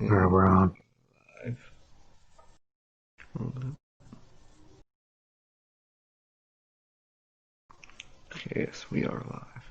Alright, we're on. Live. Hold up. Okay, yes, we are live.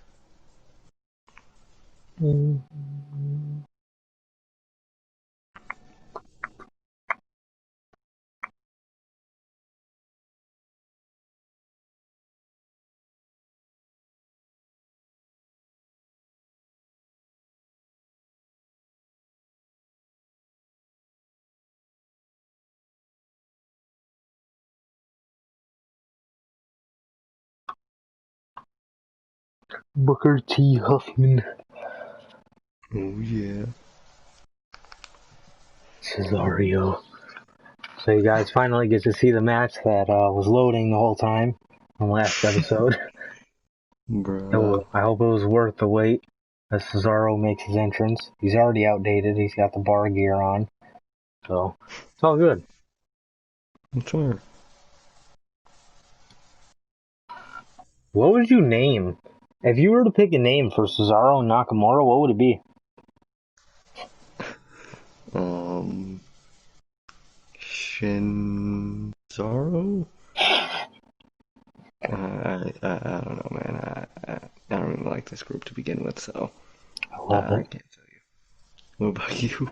Booker T. Huffman. Oh yeah. Cesario. So you guys finally get to see the match that was loading the whole time on last episode. Bruh. So I hope it was worth the wait as Cesaro makes his entrance. He's already outdated. He's got the bar gear on. So it's all good. Sure. What would you name? If you were to pick a name for Cesaro and Nakamura, what would it be? Shinzaro? I don't know, man. I don't even like this group to begin with, so I love I it. can't tell you. What about you?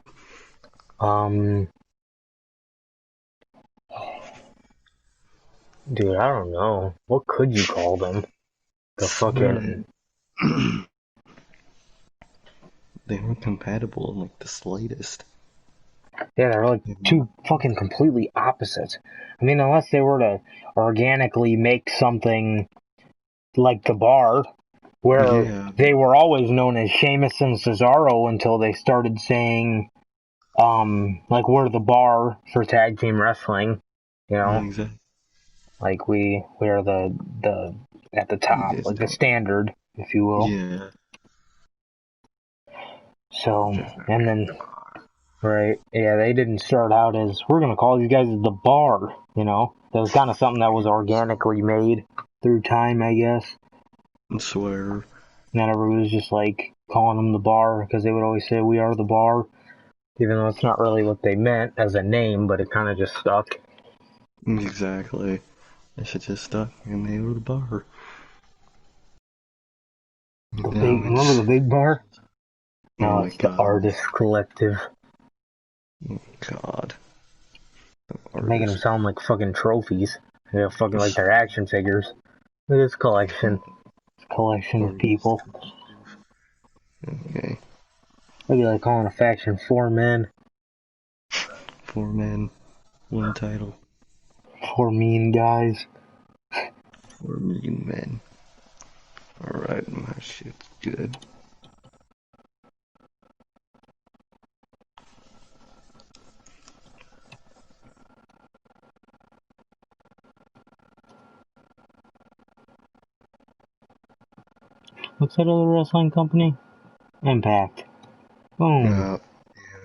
Dude, I don't know. What could you call them? The fucking... They weren't compatible in like the slightest. Yeah, they're like two fucking completely opposites. I mean, unless they were to organically make something like the Bar, where Yeah. they were always known as Sheamus and Cesaro until they started saying, like we're the Bar for tag team wrestling, you know, Exactly. like we are the at the top, Yes, like the standard, if you will. yeah. So, and then, right, yeah, they didn't start out as, we're gonna call these guys the Bar, you know? That was kind of something that was organically made through time, I guess. I swear. And then everybody was just like calling them the Bar because they would always say we are the Bar, even though it's not really what they meant as a name, but it kind of just stuck. Exactly. It should just stuck and they were the Bar. Remember the big Bar? Oh No, my it's the god. Artist Collective. God. Making them sound like fucking trophies. Yeah, fucking like they're action figures. Look at this collection. Collection of people. Okay. I'd be like calling a faction 4 men. 4 men, 1 title. 4 mean guys. 4 mean men. Alright, my shit's good. What's that other wrestling company? Impact. Boom. Yeah,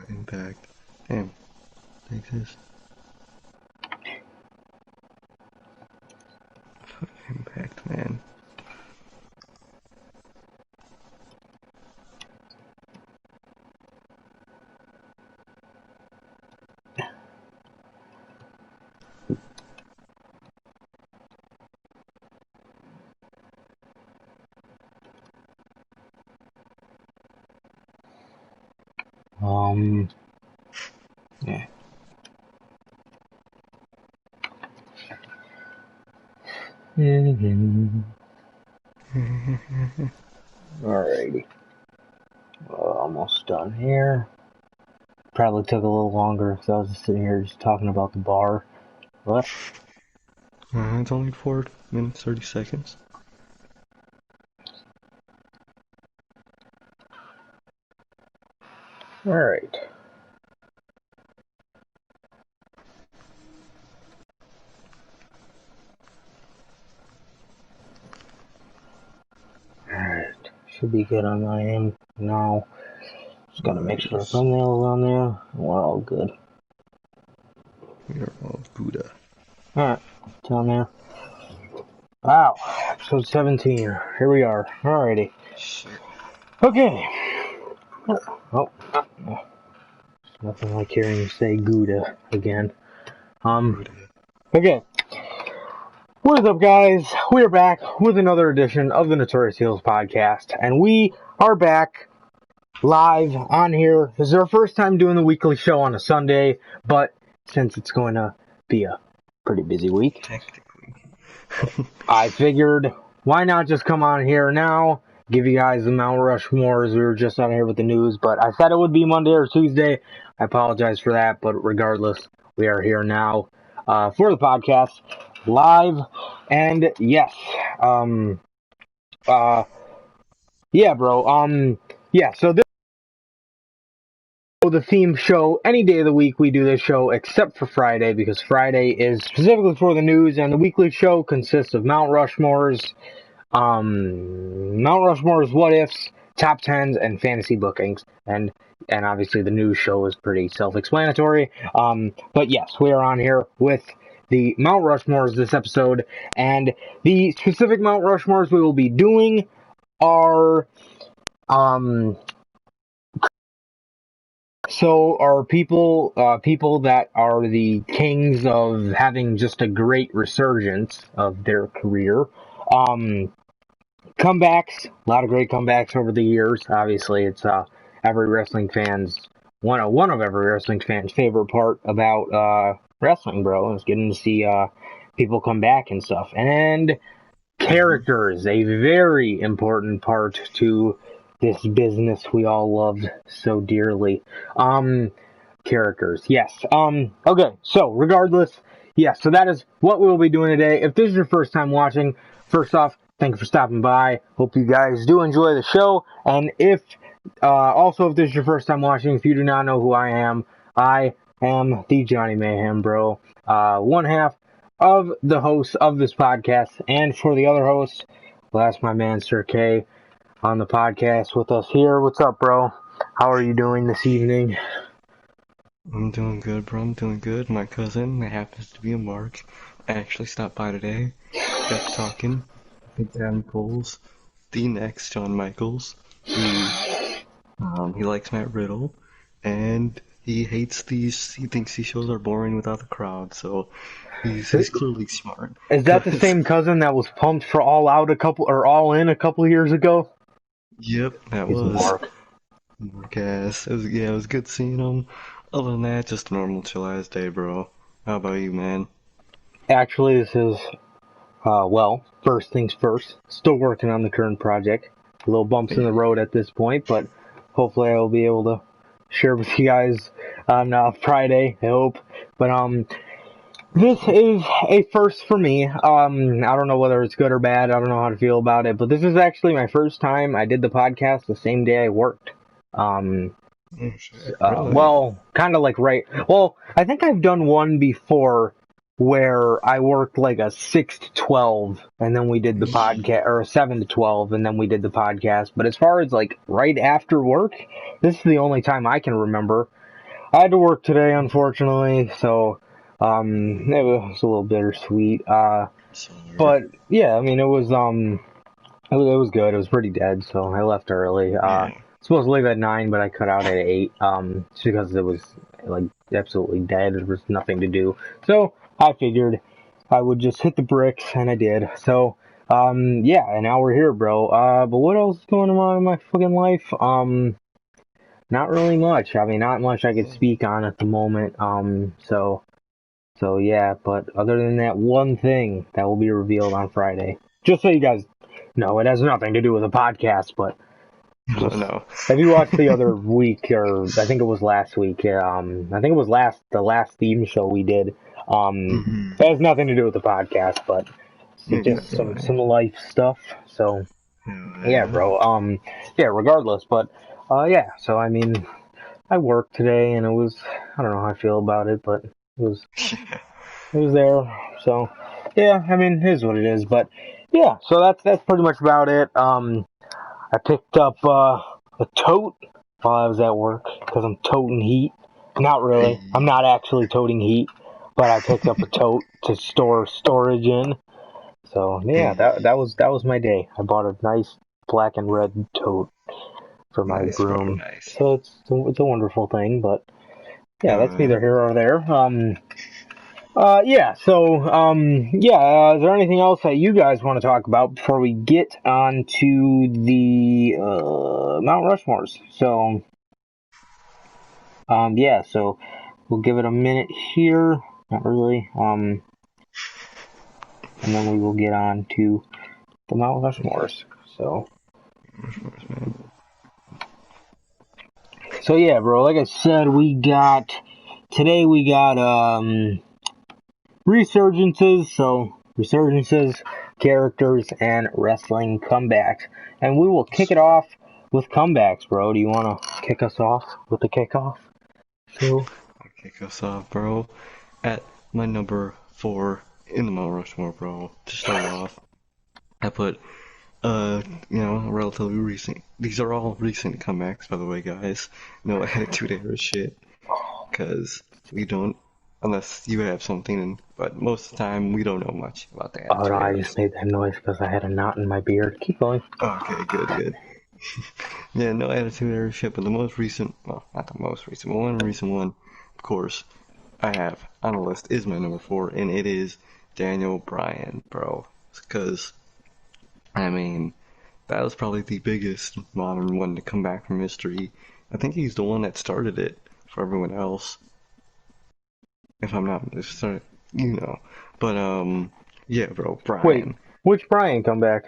Impact. Damn, they exist. Fuck Impact, man. Yeah. Alrighty. Almost done here. Probably took a little longer because I was just sitting here just talking about the Bar. What? It's only 4 minutes, 30 seconds. Alright. Alright. Should be good on my end now. Just gotta make sure the thumbnail's on there, and we're all good. We are all Buddha. Alright, it's on there. Wow, episode 17. Here we are. Alrighty. Shit. Okay. Oh. Nothing like hearing you say Gouda again. Gouda. Okay. What is up, guys? We're back with another edition of the Notorious podcast, and we are back live on here. This is our first time doing the weekly show on a Sunday, but since it's going to be a pretty busy week, Technically. I figured, why not just come on here now, give you guys the Mount Rushmores. We were just on here with the news, but I said it would be Monday or Tuesday. I apologize for that, but regardless, we are here now for the podcast, live, and yes, yeah, bro, yeah, so this the theme show. Any day of the week we do this show except for Friday, because Friday is specifically for the news, and the weekly show consists of Mount Rushmore's what ifs, top tens, and fantasy bookings, and obviously the news show is pretty self-explanatory. But yes, we are on here with the Mount Rushmores this episode, and the specific Mount Rushmores we will be doing are people that are the kings of having just a great resurgence of their career. Comebacks, a lot of great comebacks over the years. Obviously, it's every wrestling fan's one of every wrestling fan's favorite part about wrestling, bro, is getting to see people come back and stuff. And characters, a very important part to this business we all love so dearly. Characters, yes. Okay, so regardless, yes, so that is what we will be doing today. If this is your first time watching, first off, thank you for stopping by. Hope you guys do enjoy the show. And if this is your first time watching, if you do not know who I am the Johnny Mayhem, bro. One half of the hosts of this podcast, and for the other host, well, that's my man Sir K on the podcast with us here. What's up, bro? How are you doing this evening? I'm doing good, bro. I'm doing good. My cousin, that happens to be a Mark, actually stopped by today. Got talking. I think Adam Cole's the next Shawn Michaels. He likes Matt Riddle, and he hates these. He thinks these shows are boring without the crowd. So he's clearly smart. Is that the same cousin that was pumped for All Out All In a couple years ago? Yep, that He's was Mark. Mark-ass. It was good seeing him. Other than that, just a normal chill-ass day, bro. How about you, man? Actually, this is, first things first. Still working on the current project. A little bumps in the road at this point, but hopefully I will be able to share with you guys on Friday, I hope. But, this is a first for me. I don't know whether it's good or bad. I don't know how to feel about it, but this is actually my first time I did the podcast the same day I worked. Really? Well, kind of like well, I think I've done one before where I worked like a 6 to 12 and then we did the podcast, or a 7 to 12 and then we did the podcast. But as far as like right after work, this is the only time I can remember. I had to work today, unfortunately, so it was a little bittersweet. But yeah, I mean, it was good. It was pretty dead, so I left early. Supposed to leave at 9, but I cut out at 8, just because it was like absolutely dead. There was nothing to do. So I figured I would just hit the bricks, and I did. So, yeah, and now we're here, bro. But what else is going on in my fucking life? Not really much. I mean, not much I could speak on at the moment. So yeah, but other than that one thing that will be revealed on Friday. Just so you guys know, it has nothing to do with the podcast, but No. have you watched the other week, or I think it was last week? I think it was the last theme show we did. It has nothing to do with the podcast, but it's just some life stuff. So yeah, bro. Yeah, regardless, but yeah. So I mean, I worked today, and I don't know how I feel about it, but it was there. So yeah, I mean, it is what it is. But yeah, so that's pretty much about it. I picked up a tote while I was at work because I'm toting heat. Not really. I'm not actually toting heat, but I picked up a tote to store storage in. So yeah, that was my day. I bought a nice black and red tote for my broom. Nice. So it's a wonderful thing, but Yeah, Go that's neither ahead. here or there. Is there anything else that you guys want to talk about before we get on to the Mount Rushmores? So we'll give it a minute here. Not really. And then we will get on to the Mount Rushmores. Rushmores, man. So yeah, bro. Like I said, today we got Resurgences. So Resurgences, characters, and wrestling comebacks, and we will kick it off with comebacks, bro. Do you want to kick us off with the kickoff? So I'll kick us off, bro. At my number 4 in the Mount Rushmore, bro. To start off, I put relatively recent. These are all recent comebacks, by the way, guys. No attitude era shit, because we don't, unless you have something, but most of the time we don't know much about the oh no, attitude I era. just made that noise because I had a knot in my beard. Keep going. Okay, good, good. Yeah, no attitude era shit, but the most recent, well, not the most recent, but one recent one, of course, I have on the list is my number 4, and it is Daniel Bryan, bro. Because, I mean, that was probably the biggest modern one to come back from history. I think he's the one that started it for everyone else, if I'm not mistaken, you know. But yeah, bro, Wait, Bryan. which Brian come back?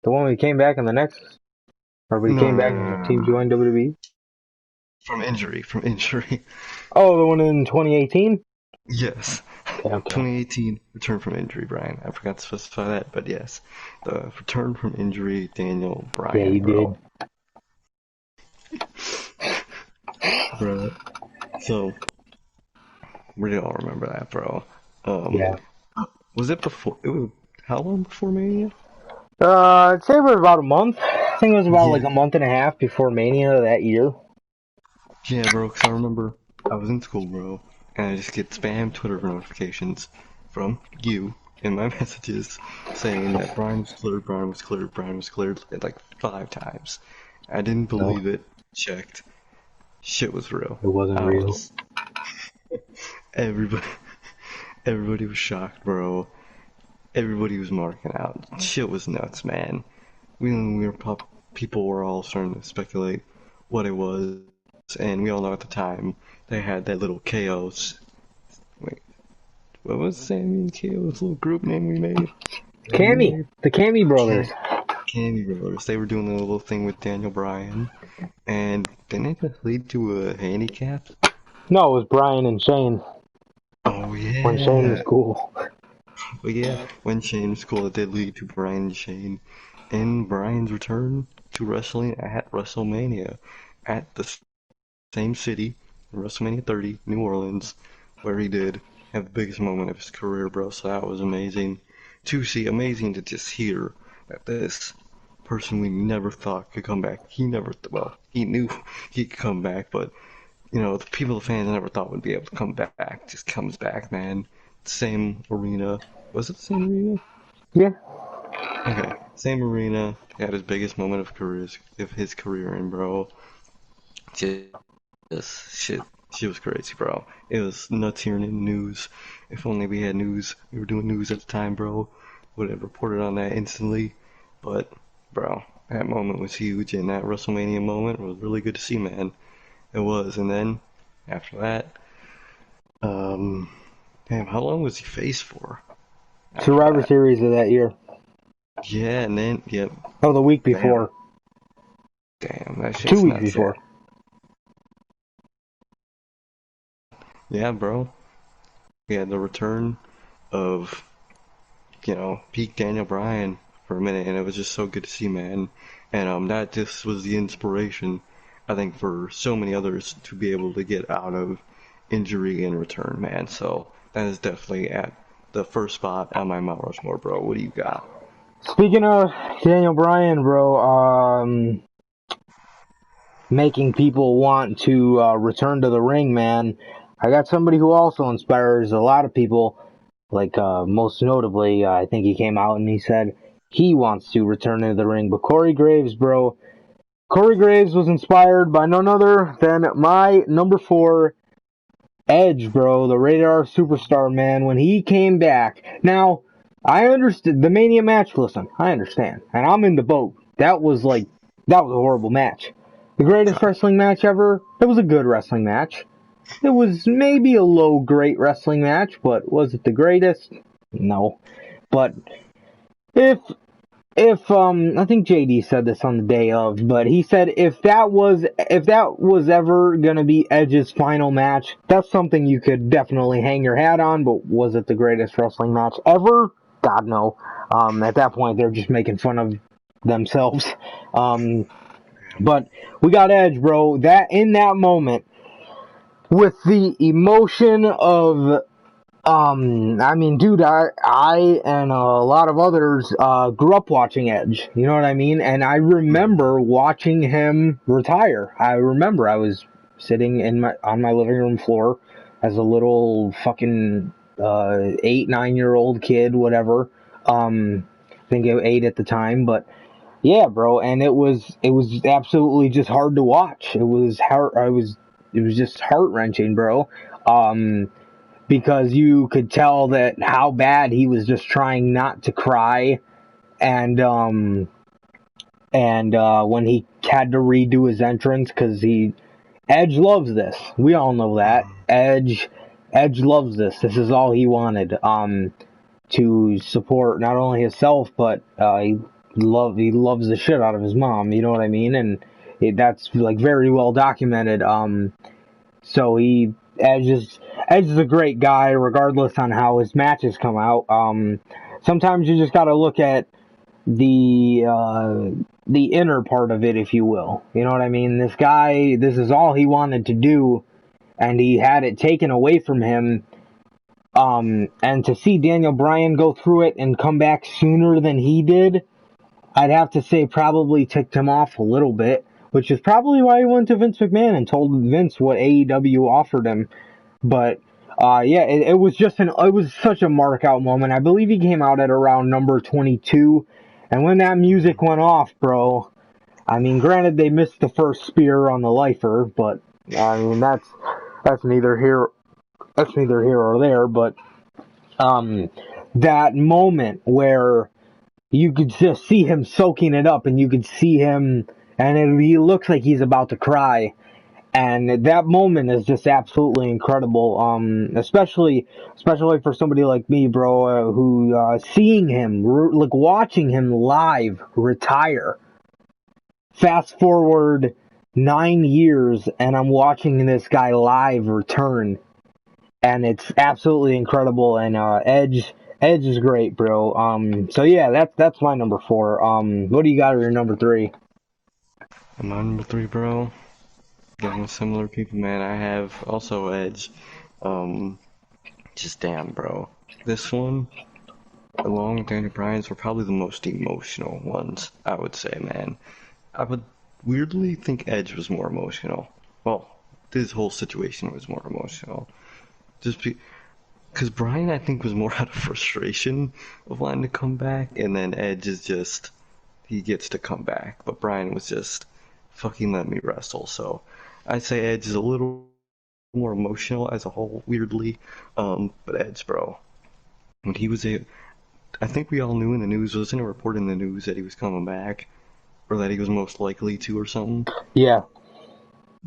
The one who came back in the Nexus? Or we No, came no, back no, and the no, team no. joined WWE? From injury, from injury. Oh, the one in 2018? Yes. Okay, okay. 2018 return from injury, Bryan. I forgot to specify that, but yes, the return from injury, Daniel Yeah, Bryan, you bro. did. Bro. So we all remember that, bro. Um, Yeah. was it before? It was how long before Mania? I'd say it was about a month. I think it was about like Yeah, a month and a half before Mania that year. yeah, bro. Cause I remember I was in school, bro, and I just get spam Twitter notifications from you in my messages saying that Brian was cleared, Brian was cleared, Brian was cleared like 5 times. I didn't No, believe it. Checked. Shit was real. it wasn't I real. was everybody. Everybody was shocked, bro. Everybody was marking out. Shit was nuts, man. We were people were all starting to speculate what it was, and we all know at the time they had that little chaos. Wait, what was Sammy and Chaos little group name we made? That we Cammy, made? the Cammy brothers. Candy Brothers. They were doing a little thing with Daniel Bryan, and didn't it lead to a handicap? No, it was Brian and Shane Oh when Shane was yeah. cool. But yeah, when Shane was cool, it did lead to Bryan and Shane, and Bryan's return to wrestling at WrestleMania at the same city, WrestleMania 30, New Orleans, where he did have the biggest moment of his career, bro. So that was amazing to see, amazing to just hear that this person we never thought could come back. He never, well, he knew he could come back, but the people, the fans never thought would be able to come back, just comes back, man. Same arena. Was it the same arena? Yeah. Okay, same arena. He had his biggest moment of his career in, bro. Just shit was crazy, bro. It was nuts hearing in the news. If only we had news. We were doing news at the time, bro. Would have reported on that instantly. But, bro, that moment was huge, and that WrestleMania moment was really good to see, man. It was, and then after that, um, damn, how long was he face for after Survivor that? Series of that year. Yeah, and then, yep, Oh, the week damn, before. damn, that 2 shit's weeks nuts, yeah. before. Yeah, bro. We had the return of peak Daniel Bryan for a minute, and it was just so good to see, man. And that just was the inspiration, I think, for so many others to be able to get out of injury and return, man. So that is definitely at the first spot on my Mount Rushmore, bro. What do you got? Speaking of Daniel Bryan, bro, making people want to return to the ring, man. I got somebody who also inspires a lot of people. Like most notably, I think he came out and he said he wants to return to the ring. But Corey Graves, bro, Corey Graves was inspired by none other than my number 4, Edge, bro, the Rated R superstar, man, when he came back. Now, I understood the Mania match. Listen, I understand, and I'm in the boat. That was a horrible match. The greatest wrestling match ever. It was a good wrestling match. It was maybe a low great wrestling match, but was it the greatest? No. But if I think JD said this on the day of, but he said if that was ever gonna be Edge's final match, that's something you could definitely hang your hat on. But was it the greatest wrestling match ever? God no. At that point, they're just making fun of themselves. But we got Edge, bro. That in that moment, with the emotion of I mean, dude, I and a lot of others grew up watching Edge. You know what I mean? And I remember watching him retire. I remember I was sitting on my living room floor as a little fucking 8, 9 year old kid, whatever. I think it was 8 at the time, but yeah, bro. And it was absolutely just hard to watch. It was just heart wrenching, bro. Because you could tell that how bad he was just trying not to cry, and when he had to redo his entrance, because Edge loves this. We all know that Edge loves this. This is all he wanted. To support not only himself, but he loves the shit out of his mom. You know what I mean? And that's like very well documented. So Edge is a great guy, regardless on how his matches come out. Sometimes you just got to look at the inner part of it, if you will. You know what I mean? This guy, this is all he wanted to do, and he had it taken away from him. And to see Daniel Bryan go through it and come back sooner than he did, I'd have to say probably ticked him off a little bit, which is probably why he went to Vince McMahon and told Vince what AEW offered him. But yeah, it was such a mark out moment. I believe he came out at around number 22, and when that music went off, bro, I mean, granted they missed the first spear on the lifer, but I mean that's neither here or there. But that moment where you could just see him soaking it up, and you could see him, and he looks like he's about to cry. And that moment is just absolutely incredible. Especially for somebody like me, bro, who seeing him, like watching him live retire. Fast forward 9 years, and I'm watching this guy live return, and it's absolutely incredible. And Edge is great, bro. So yeah, that's my number 4. What do you got at your number 3? And my number 3, bro. Getting with similar people, man. I have also Edge. Just damn, bro. This one, along with Daniel Bryan's, were probably the most emotional ones, I would say, man. I would weirdly think Edge was more emotional. Well, this whole situation was more emotional. Just because Bryan, I think, was more out of frustration of wanting to come back, and then Edge is just, he gets to come back. But Bryan was just, fucking let me wrestle. So I'd say Edge is a little more emotional as a whole, weirdly. But Edge, bro, when he was I think we all knew in the news, wasn't a report in the news that he was coming back, or that he was most likely to, or something? Yeah.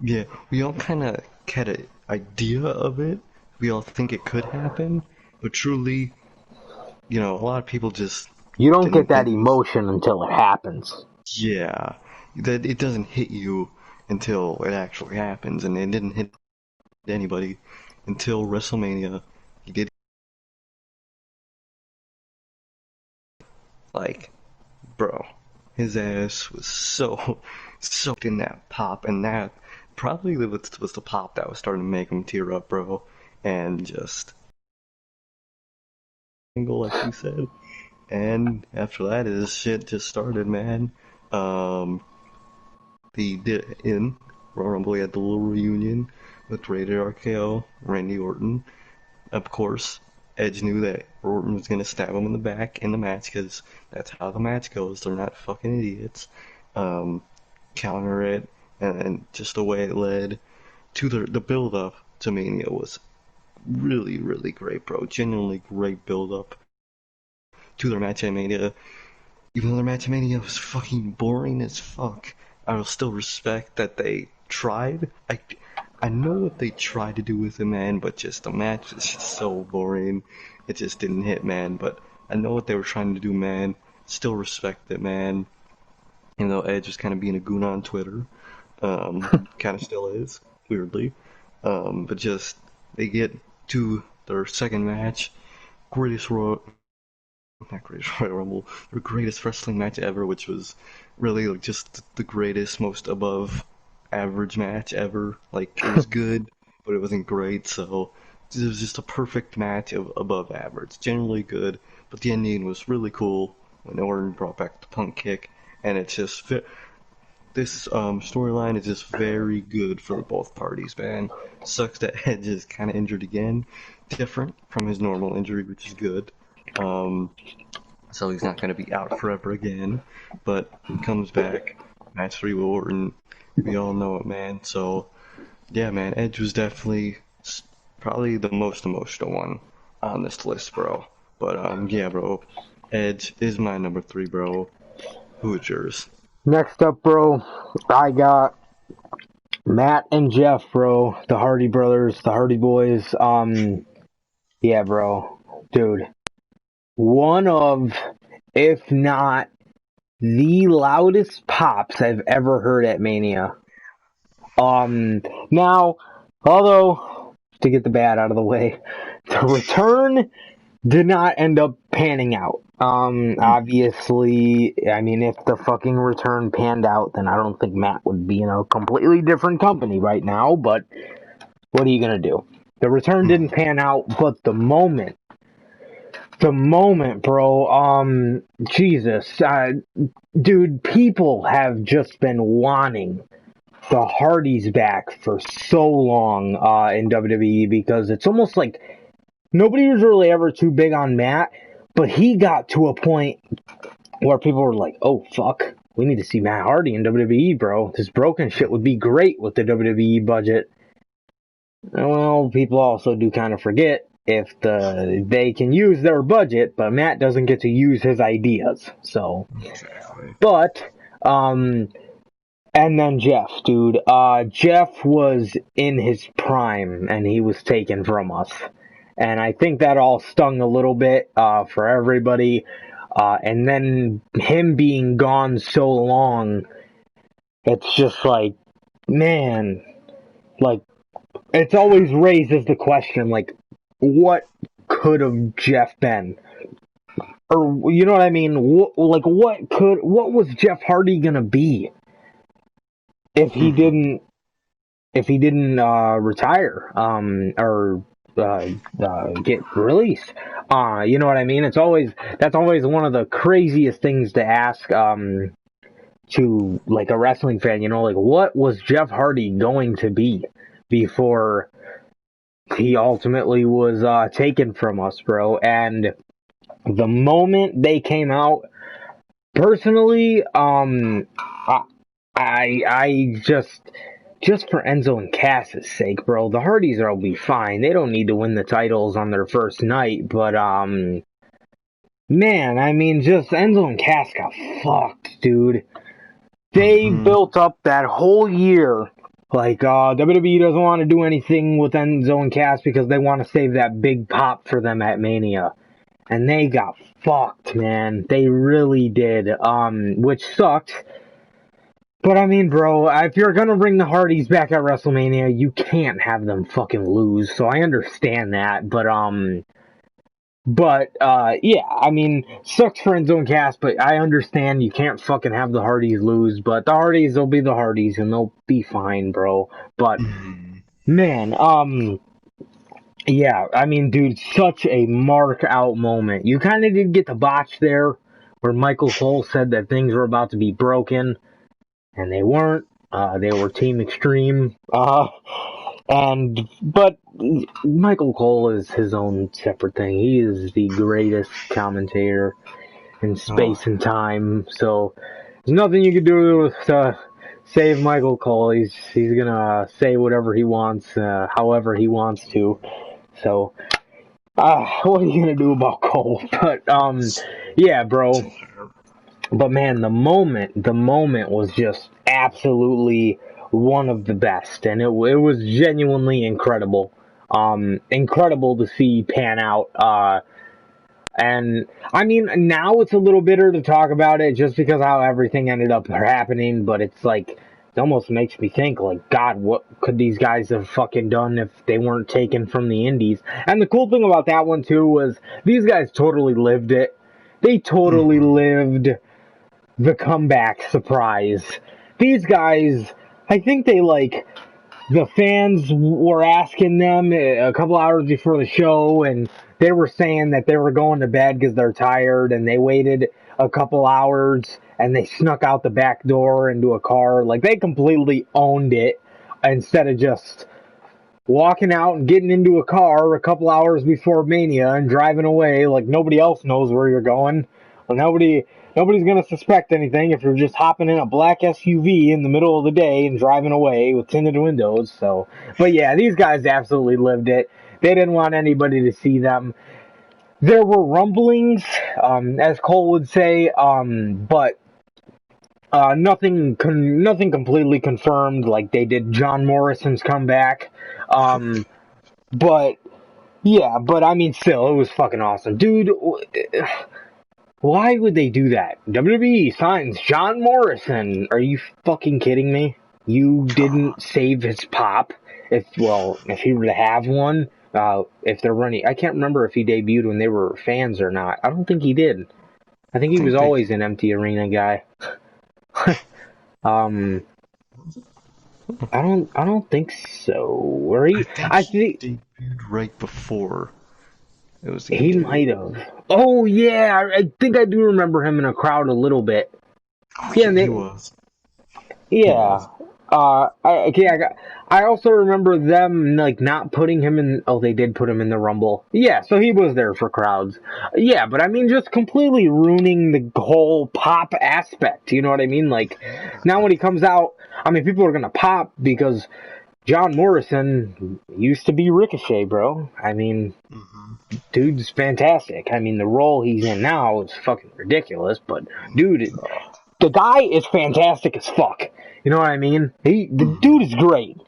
Yeah, we all kind of had an idea of it. We all think it could happen, but truly, a lot of people just You don't didn't get that think it was. emotion until it happens. Yeah, that it doesn't hit you until it actually happens, and it didn't hit anybody until WrestleMania. He did, like, bro, his ass was so soaked in that pop, and that probably was the pop that was starting to make him tear up, bro, and just single, like you said. And after that, his shit just started, man. Um, he did in Royal Rumble, he had the little reunion with Rated RKO, Randy Orton. Of course, Edge knew that Orton was gonna stab him in the back in the match, because that's how the match goes. They're not fucking idiots. Um, Counter it, and just the way it led to the build up to Mania was really, really great, bro. Genuinely great build-up to their match at Mania. Even though their match at Mania was fucking boring as fuck, I will still respect that they tried. I know what they tried to do with it, man, but just the match was just so boring. It just didn't hit, man. But I know what they were trying to do, man. Still respect it, man. Even though Edge was kind of being a goon on Twitter. Kind of still is, weirdly. But just, they get to their second match. Not greatest Royal Rumble, their greatest wrestling match ever, which was really like just the greatest, most above average match ever. Like, it was good, but it wasn't great, so it was just a perfect match of above average. Generally good, but the ending was really cool when Orton brought back the Punk kick, and it's just this storyline is just very good for both parties, man. Sucks that Edge is kind of injured again, different from his normal injury, which is good. So he's not going to be out forever again, but he comes back, match 3 with Orton, we all know it, man. So, yeah, man, Edge was definitely probably the most emotional one on this list, bro. But, yeah, bro, Edge is my number 3, bro. Who is yours? Next up, bro, I got Matt and Jeff, bro. The Hardy brothers, the Hardy boys. Yeah, bro. Dude. One of, if not the loudest pops I've ever heard at Mania. Now, although, to get the bad out of the way, the return did not end up panning out. Obviously, I mean, if the fucking return panned out, then I don't think Matt would be in a completely different company right now, but what are you gonna do? The return didn't pan out, but the moment, bro, Jesus, dude, people have just been wanting the Hardys back for so long, in WWE, because it's almost like nobody was really ever too big on Matt, but he got to a point where people were like, oh, fuck, we need to see Matt Hardy in WWE, bro. This broken shit would be great with the WWE budget. Well, people also do kind of forget if they can use their budget, but Matt doesn't get to use his ideas. So, but, and then Jeff, dude. Jeff was in his prime, and he was taken from us. And I think that all stung a little bit, for everybody. And then him being gone so long, it's just like, man, like, it's always raises the question, like, what could have Jeff been? Or, you know what I mean? What was Jeff Hardy gonna be if he didn't retire, or get released? You know what I mean? That's always one of the craziest things to ask, to, like, a wrestling fan, you know, like, what was Jeff Hardy going to be before he ultimately was taken from us, bro? And the moment they came out, personally, I just for Enzo and Cass's sake, bro, the Hardys will be fine. They don't need to win the titles on their first night, but man, I mean, just Enzo and Cass got fucked, dude. They built up that whole year. Like, WWE doesn't want to do anything with Enzo and Cass because they want to save that big pop for them at Mania. And they got fucked, man. They really did. Which sucked. But I mean, bro, if you're gonna bring the Hardys back at WrestleMania, you can't have them fucking lose. So I understand that. But, yeah, I mean, sucks for Enzo and Cass, but I understand you can't fucking have the Hardys lose, but the Hardys will be the Hardys, and they'll be fine, bro. But, man, yeah, I mean, dude, such a mark-out moment. You kind of did get the botch there, where Michael Cole said that things were about to be broken, and they weren't. They were Team Extreme. But Michael Cole is his own separate thing. He is the greatest commentator in space and time. So there's nothing you can do save Michael Cole. He's gonna say whatever he wants, however he wants to. So, what are you gonna do about Cole? But yeah, bro. But man, the moment was just absolutely one of the best, and it was genuinely incredible. Incredible to see pan out. And I mean, now it's a little bitter to talk about it just because how everything ended up happening, but it's like, it almost makes me think, like, God, what could these guys have fucking done if they weren't taken from the indies? And the cool thing about that one, too, was these guys totally lived it. They totally lived the comeback surprise. These guys, I think they, like, the fans were asking them a couple hours before the show, and they were saying that they were going to bed because they're tired, and they waited a couple hours, and they snuck out the back door into a car. Like, they completely owned it instead of just walking out and getting into a car a couple hours before Mania and driving away like nobody else knows where you're going. Well, nobody's gonna suspect anything if you're just hopping in a black SUV in the middle of the day and driving away with tinted windows. So, but yeah, these guys absolutely lived it. They didn't want anybody to see them. There were rumblings, as Cole would say, but nothing completely confirmed. Like they did John Morrison's comeback, but yeah, but I mean, still, it was fucking awesome, dude. Why would they do that? WWE signs John Morrison. Are you fucking kidding me? You didn't save his pop. If he were to have one, if they're running, I can't remember if he debuted when they were fans or not. I don't think he did. I think he was always an empty arena guy. I don't think so. Or I think he debuted right before. It was he might have. Oh yeah, I think I do remember him in a crowd a little bit. Oh, yeah, he was. Yeah. I also remember them like not putting him in. Oh, they did put him in the Rumble. Yeah, so he was there for crowds. Yeah, but I mean, just completely ruining the whole pop aspect. You know what I mean? Like now when he comes out, I mean, people are gonna pop because John Morrison used to be Ricochet, bro. I mean, dude's fantastic. I mean, the role he's in now is fucking ridiculous, but dude, the guy is fantastic as fuck. You know what I mean? The dude is great.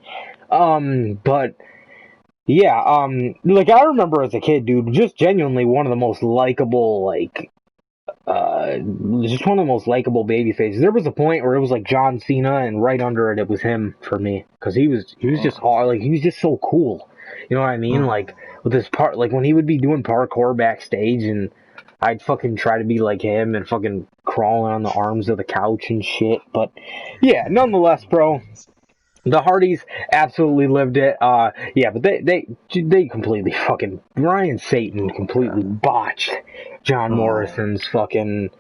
But yeah, like I remember as a kid, dude, just genuinely one of the most likable, like, just one of the most likable baby faces. There was a point where it was like John Cena, and right under it was him for me, because he was just hard, like he was just so cool. You know what I mean? Like with his part, like when he would be doing parkour backstage, and I'd fucking try to be like him and fucking crawling on the arms of the couch and shit. But yeah, nonetheless, bro, the Hardys absolutely lived it. Yeah, but they completely fucking Ryan Satan completely botched John Morrison's fucking.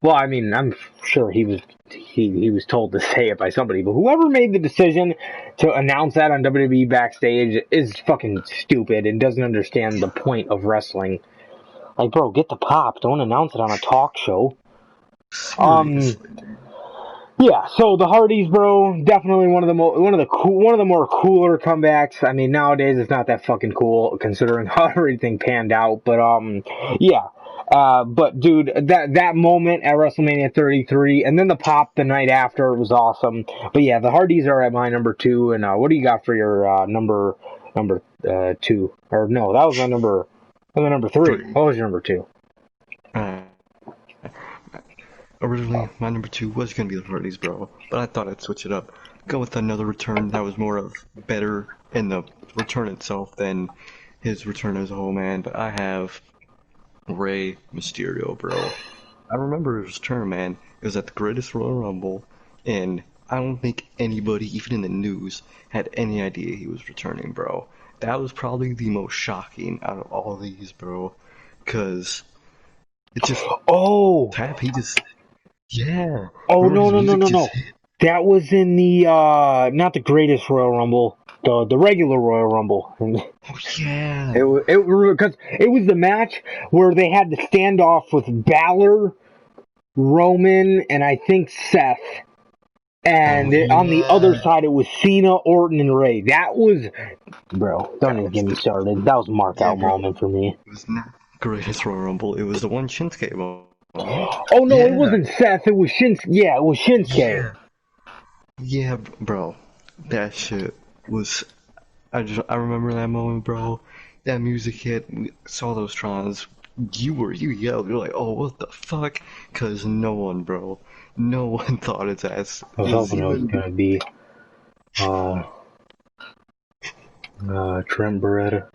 Well, I mean, I'm sure he was told to say it by somebody, but whoever made the decision to announce that on WWE backstage is fucking stupid and doesn't understand the point of wrestling. Like, bro, get the pop. Don't announce it on a talk show. Yeah, so the Hardys, bro, definitely one of the more cooler comebacks. I mean, nowadays it's not that fucking cool considering how everything panned out. But yeah. But dude, that moment at WrestleMania 33, and then the pop the night after was awesome. But yeah, the Hardys are at my number 2. And what do you got for your number 2? Or no, that was my number. That was my number 3. What was your number 2? Originally, my number 2 was gonna be the Hardys, bro, but I thought I'd switch it up. Go with another return that was more of better in the return itself than his return as a whole, man. But I have Rey Mysterio, bro. I remember his return, man. It was at the Greatest Royal Rumble, and I don't think anybody, even in the news, had any idea he was returning, bro. That was probably the most shocking out of all these, bro. Cause it just he just yeah. Oh no. That was in the not the Greatest Royal Rumble, the regular Royal Rumble. Oh yeah. Because it was the match where they had to stand off with Balor, Roman, and I think Seth. And on the other yeah. side, it was Cena, Orton, and Ray. That was, bro, don't even get me started. That was a Yeah, mark-out bro. moment for me. It was not greatest Royal Rumble. It was the one Shinsuke moment. Oh, no, it Yeah. wasn't Seth. It was Shinsuke. Yeah, it was Shinsuke. Yeah. Yeah, bro. That shit was. I remember that moment, bro. That music hit. We saw those trons. You yelled. You're like, oh, what the fuck? Cause no one, bro. No one thought its ass I was was hoping it was even. going to be Trent Beretta.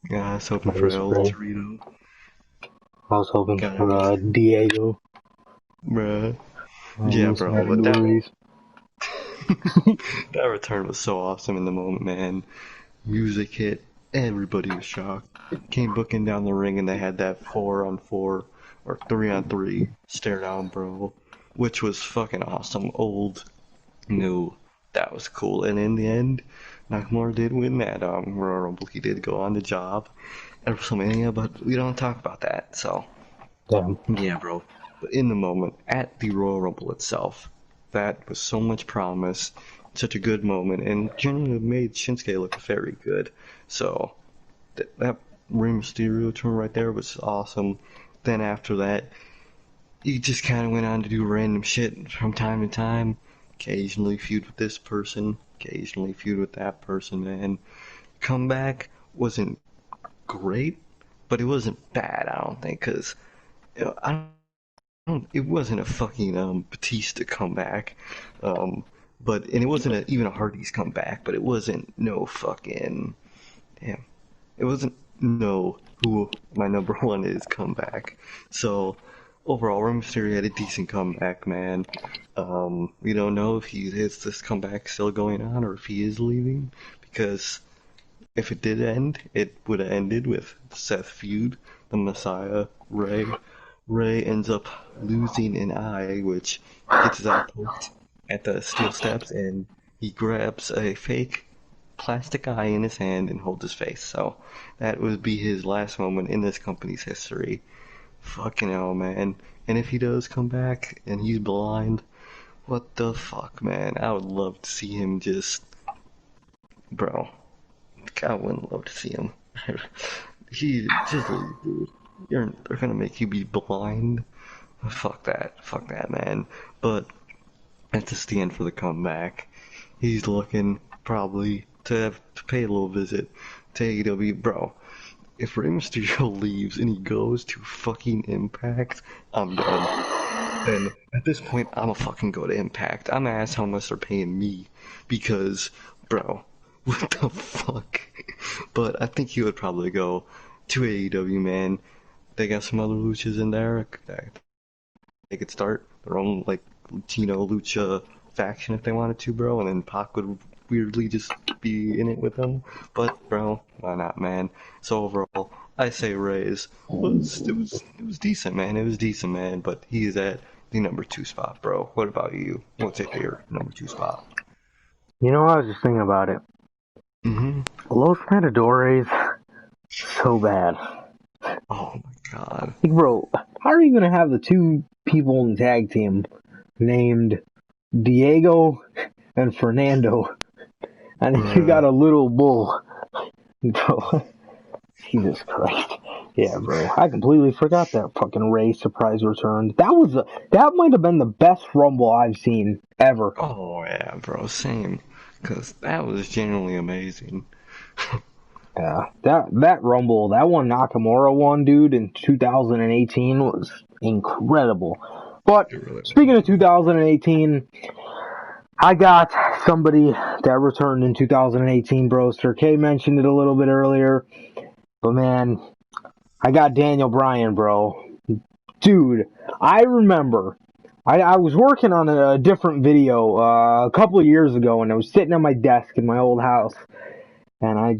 Yeah, I was hoping for Nice, El bro. Torito. I was hoping God, for Diego. bruh. Yeah, Losing bro. that But that Ruiz. that return was so awesome in the moment, man. Music hit. Everybody was shocked. Came booking down the ring and they had that 4-on-4 or 3-on-3 stare down, bro, which was fucking awesome. Old, new, that was cool. And in the end, Nakamura did win that Royal Rumble. He did go on the job at WrestleMania, but we don't talk about that. So Damn. yeah, bro. But in the moment, at the Royal Rumble itself, that was so much promise, such a good moment, and generally made Shinsuke look very good. So that Rey Mysterio turn right there was awesome. Then after that, he just kind of went on to do random shit from time to time. Occasionally feud with this person, occasionally feud with that person, and comeback wasn't great, but it wasn't bad, I don't think, because I don't, it wasn't a fucking Batista comeback, but and it wasn't even a Hardy's comeback, but it wasn't no fucking damn. It wasn't no who my number one is comeback. So overall, Rey Mysterio had a decent comeback, man. We don't know if is this comeback still going on or if he is leaving, because if it did end, it would have ended with Seth feud, the Messiah, Ray. Ray ends up losing an eye, which gets his eye poked at the steel steps, and he grabs a fake plastic eye in his hand and holds his face. So that would be his last moment in this company's history. Fucking hell, man. And if he does come back and he's blind, what the fuck, man? I would love to see him just. Bro, I wouldn't love to see him. He just leave, dude. They're gonna make you be blind. Fuck that, man. But that's a stand for the comeback. He's looking probably to pay a little visit to AEW, bro. If Rey Mysterio leaves and he goes to fucking Impact, I'm done. Then at this point, I'ma fucking go to Impact. I'm gonna ask how much they're paying me because, bro, what the fuck? But I think he would probably go to AEW, man. They got some other luchas in there that they could start their own like Latino lucha faction if they wanted to, bro, and then Pac would weirdly just be in it with them. But bro, why not, man? So overall, I say Reyes was decent, man. It was decent, man. But he is at the number 2 spot, bro. What about you? What's your number 2 spot? You know, I was just thinking about it. Mm-hmm. Los Matadores, so bad. Oh my god. Like, bro, how are you going to have the two people in the tag team named Diego and Fernando, and you got a little bull? Jesus Christ. Yeah, bro. I completely forgot that fucking Ray surprise return. That might have been the best Rumble I've seen ever. Oh yeah, bro. Same. Cause that was genuinely amazing. Yeah, that Rumble, that one Nakamura won, dude, in 2018 was incredible. But speaking of 2018, I got somebody that returned in 2018, bro. Sir K mentioned it a little bit earlier, but man, I got Daniel Bryan, bro. Dude, I remember I was working on a different video a couple of years ago, and I was sitting at my desk in my old house, and I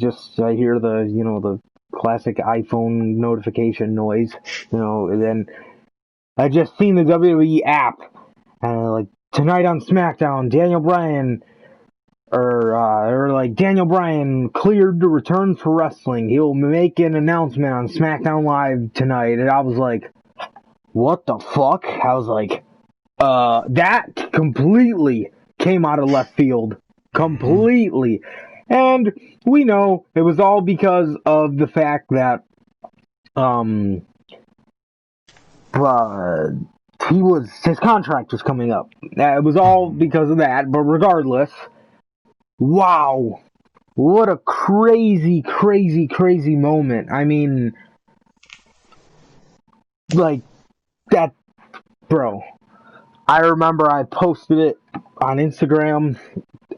hear the classic iPhone notification noise, and then I just seen the WWE app, and like tonight on SmackDown, Daniel Bryan Daniel Bryan cleared to return for wrestling. He'll make an announcement on SmackDown Live tonight, and I was like, what the fuck? I was like, that completely came out of left field. Completely. And we know it was all because of the fact that, his contract was coming up. It was all because of that, but regardless, wow. What a crazy, crazy, crazy moment. I mean, like, that, bro. I remember I posted it on Instagram.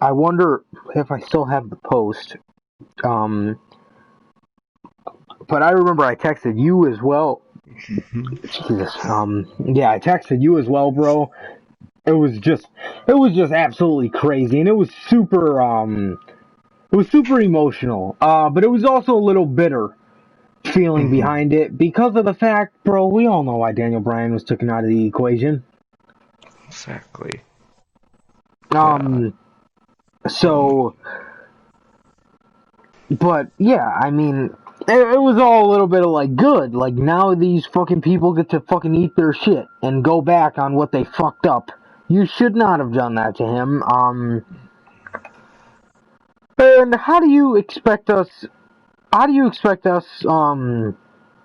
I wonder if I still have the post. But I remember I texted you as well. Jesus. Yeah, I texted you as well, bro. It was just absolutely crazy, and it was super, emotional. But it was also a little bitter feeling behind it because of the fact, bro, we all know why Daniel Bryan was taken out of the equation. Exactly. So, but yeah, I mean, it was all a little bit of like, good, like now these fucking people get to fucking eat their shit and go back on what they fucked up. You should not have done that to him. And how do you expect us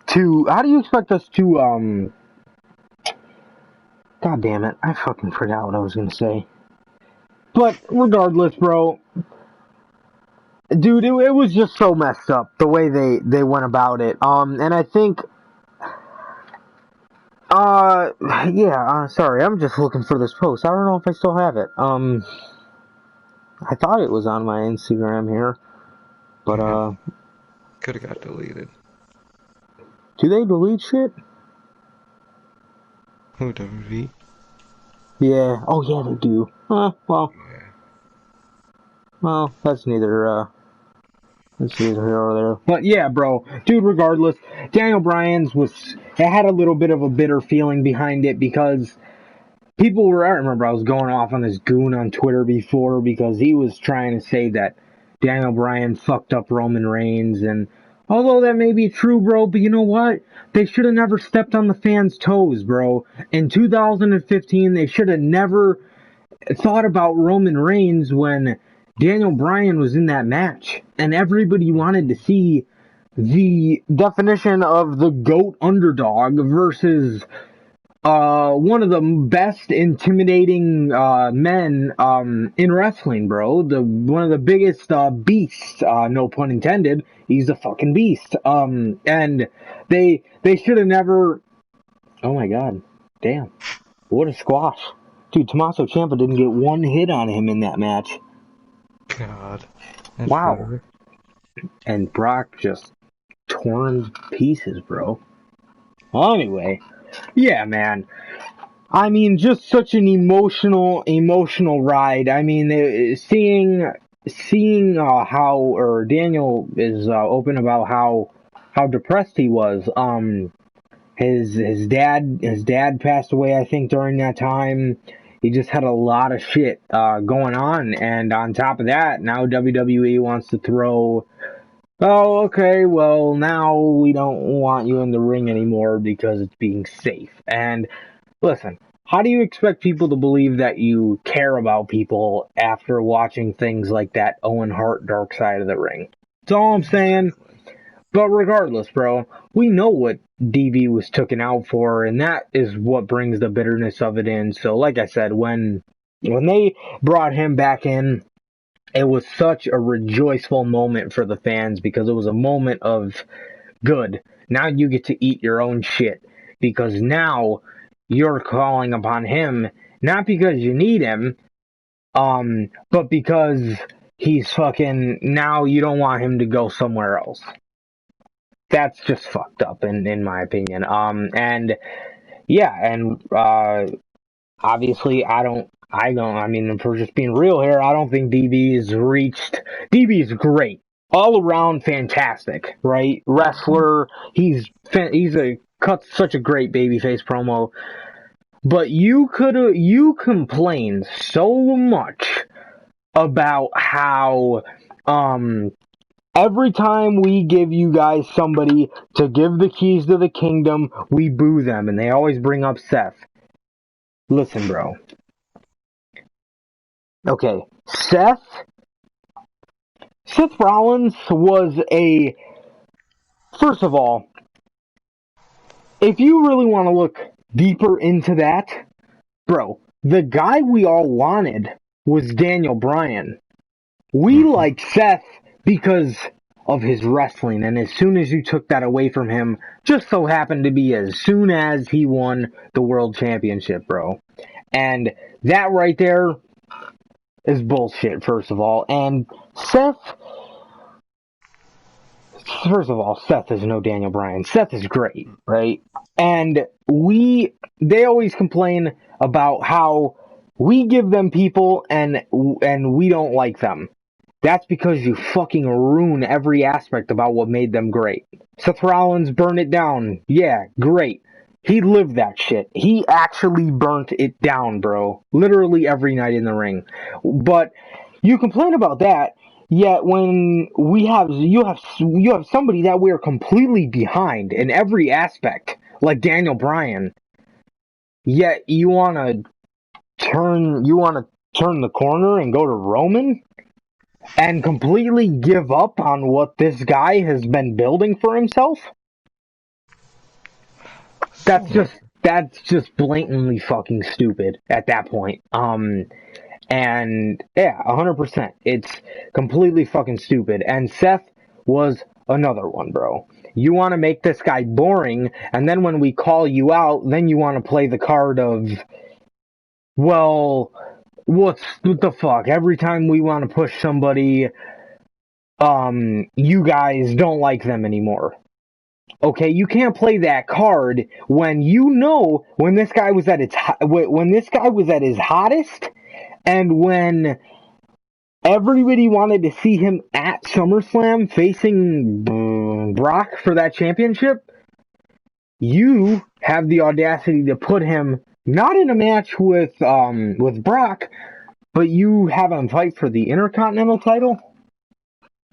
to, God damn it, I fucking forgot what I was gonna say. But regardless, bro, dude, it was just so messed up the way they went about it. And I think, sorry, I'm just looking for this post. I don't know if I still have it. I thought it was on my Instagram here, but could have got deleted. Do they delete shit? Who, WWE? Yeah. Oh yeah, they do. Well. Yeah. Well, that's neither here or there. But yeah, bro, dude. Regardless, Daniel Bryan's it had a little bit of a bitter feeling behind it because people were. I remember I was going off on this goon on Twitter before because he was trying to say that Daniel Bryan fucked up Roman Reigns, and although that may be true, bro, but you know what? They should have never stepped on the fans' toes, bro. In 2015, they should have never thought about Roman Reigns when Daniel Bryan was in that match, and everybody wanted to see the definition of the GOAT underdog versus one of the best intimidating men in wrestling, bro. One of the biggest beasts, no pun intended. He's a fucking beast. And they should have never. Oh my god, damn! What a squash, dude. Tommaso Ciampa didn't get one hit on him in that match. God. That's Wow. better. And Brock just torn to pieces, bro. Well, anyway, yeah, man. I mean, just such an emotional ride. I mean, seeing how, or Daniel is open about how depressed he was. His dad passed away, I think, during that time. He just had a lot of shit going on, and on top of that, now WWE wants to throw. Oh, okay, well, now we don't want you in the ring anymore because it's being safe. And listen, how do you expect people to believe that you care about people after watching things like that Owen Hart Dark Side of the Ring? That's all I'm saying. But regardless, bro, we know what DB was taken out for, and that is what brings the bitterness of it in. So, like I said, when they brought him back in, it was such a rejoiceful moment for the fans because it was a moment of good. Now you get to eat your own shit because now you're calling upon him not because you need him, but because he's fucking now you don't want him to go somewhere else. That's just fucked up in my opinion. And yeah, and obviously I mean, if we're just being real here, I don't think DB's reached. DB's great, all around fantastic, right? Wrestler, he's cut such a great babyface promo. But you complained so much about how every time we give you guys somebody to give the keys to the kingdom, we boo them, and they always bring up Seth. Listen, bro. Okay, Seth Rollins was a... First of all, if you really want to look deeper into that, bro, the guy we all wanted was Daniel Bryan. We liked Seth because of his wrestling, and as soon as you took that away from him, just so happened to be as soon as he won the World Championship, bro. And that right there is bullshit, first of all. And first of all, Seth is no Daniel Bryan. Seth is great, right? And they always complain about how we give them people and we don't like them. That's because you fucking ruin every aspect about what made them great. Seth Rollins burned it down. Yeah, great. He lived that shit. He actually burnt it down, bro. Literally every night in the ring. But you complain about that, yet when you have somebody that we are completely behind in every aspect, like Daniel Bryan, yet you wanna turn the corner and go to Roman? And completely give up on what this guy has been building for himself? That's just blatantly fucking stupid at that point. And yeah, 100%. It's completely fucking stupid. And Seth was another one, bro. You want to make this guy boring, and then when we call you out, then you want to play the card of, well, what the fuck? Every time we want to push somebody, you guys don't like them anymore. Okay, you can't play that card when you know when this guy was at his hottest, and when everybody wanted to see him at SummerSlam facing Brock for that championship. You have the audacity to put him not in a match with Brock, but you have him fight for the Intercontinental title?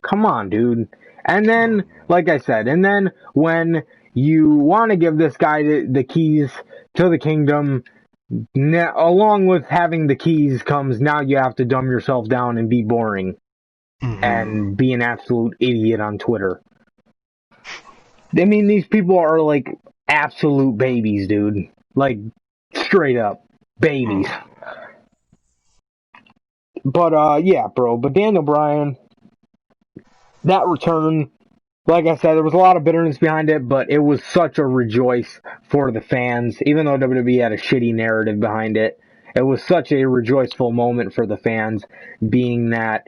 Come on, dude. And then, like I said, when you want to give this guy the keys to the kingdom, along with having the keys comes now you have to dumb yourself down and be boring and be an absolute idiot on Twitter. I mean, these people are like absolute babies, dude. Like, straight up babies. But, yeah, bro. But Daniel Bryan, that return, like I said, there was a lot of bitterness behind it, but it was such a rejoice for the fans. Even though WWE had a shitty narrative behind it, it was such a rejoiceful moment for the fans, being that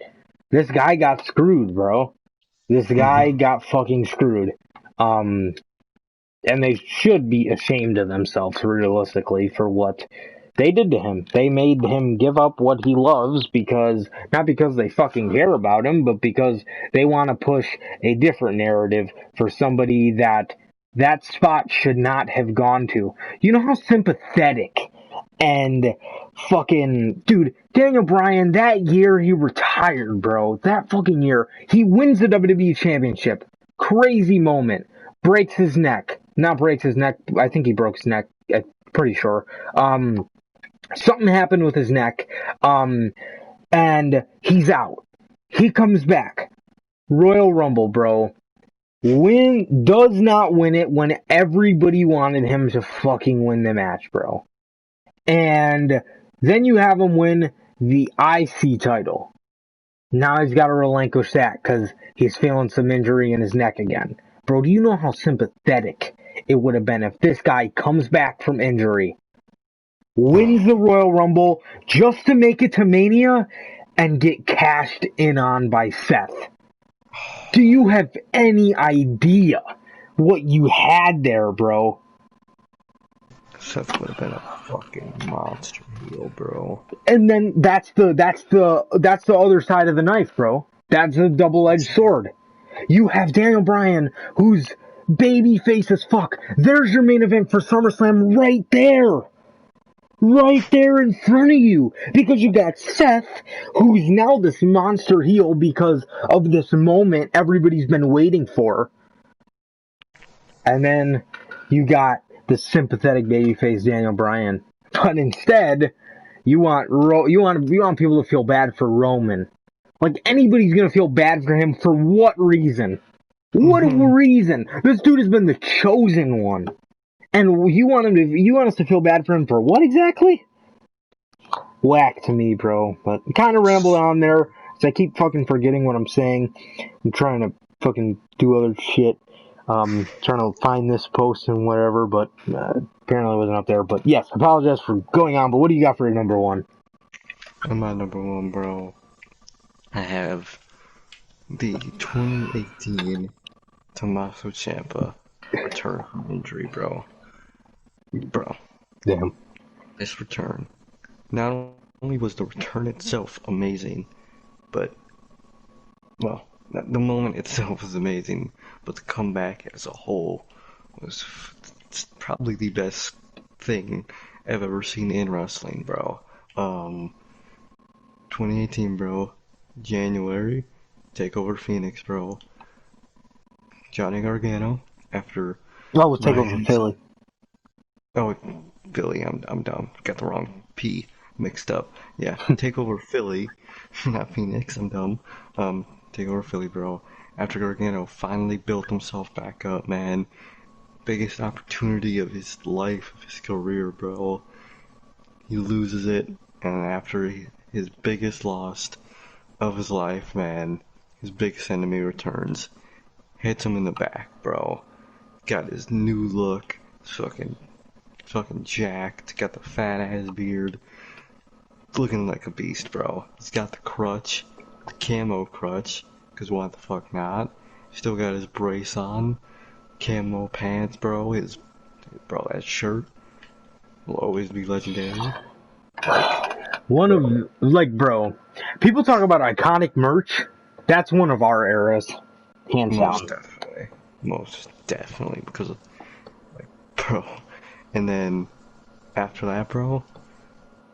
this guy got screwed, bro. This guy got fucking screwed. And they should be ashamed of themselves, realistically, for what they did to him. They made him give up what he loves not because they fucking care about him, but because they want to push a different narrative for somebody that spot should not have gone to. You know how sympathetic and fucking... Dude, Daniel Bryan, that year he retired, bro. That fucking year. He wins the WWE Championship. Crazy moment. Breaks his neck. Not breaks his neck. I think he broke his neck. I'm pretty sure. Something happened with his neck. And he's out. He comes back. Royal Rumble, bro. Does not win it when everybody wanted him to fucking win the match, bro. And then you have him win the IC title. Now he's got to relinquish that because he's feeling some injury in his neck again. Bro, do you know how sympathetic it would have been if this guy comes back from injury, wins the Royal Rumble just to make it to Mania and get cashed in on by Seth? Do you have any idea what you had there, bro? Seth would have been a fucking monster heel, bro. And then that's the other side of the knife, bro. That's a double-edged sword. You have Daniel Bryan, who's babyface as fuck. There's your main event for SummerSlam right there. Right there in front of you. Because you got Seth, who's now this monster heel because of this moment everybody's been waiting for. And then you got the sympathetic babyface Daniel Bryan. But instead, you want people to feel bad for Roman. Like anybody's gonna feel bad for him for what reason? What reason? This dude has been the chosen one, and you want us to feel bad for him for what exactly? Whack to me, bro. But kind of rambled on there, so I keep fucking forgetting what I'm saying. I'm trying to fucking do other shit. Trying to find this post and whatever, but apparently it wasn't up there. But yes, I apologize for going on, but what do you got for your number one? On my number one, bro, I have the 2018 Tommaso Ciampa return from injury, bro. Bro, Damn. this return. Not only was the return itself amazing, but, well, the moment itself was amazing, but the comeback as a whole was probably the best thing I've ever seen in wrestling, bro. 2018, bro. January, Takeover Phoenix, bro. Johnny Gargano after Oh, let's take over Philly. Oh, Philly. I'm dumb. Got the wrong P mixed up. Yeah, Takeover Philly, not Phoenix. I'm dumb. Takeover Philly, bro. After Gargano finally built himself back up, man. Biggest opportunity of his life, of his career, bro. He loses it, and after his biggest loss of his life, man, his biggest enemy returns. Hits him in the back, bro. Got his new look. Fucking jacked. Got the fat ass beard. Looking like a beast, bro. He's got the crutch. The camo crutch. Cause why the fuck not? Still got his brace on. Camo pants, bro. That shirt will always be legendary. Bro, people talk about iconic merch. That's one of our eras. Hands down. Most definitely. Because, bro. And then, after that, bro,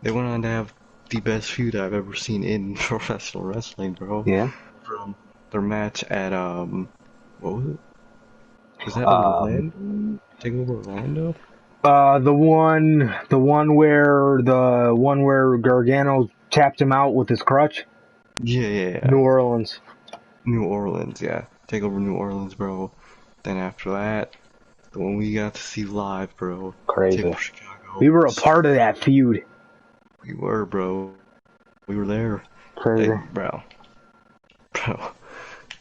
they went on to have the best feud I've ever seen in professional wrestling, bro. Yeah. From their match at, what was it? Was that Orlando? Taking over Orlando? The one where Gargano tapped him out with his crutch? Yeah. New Orleans, yeah. Take over New Orleans, bro. Then after that, the one we got to see live, bro. Crazy. Chicago. We were a part of that feud. We were, bro. We were there. Crazy. Bro.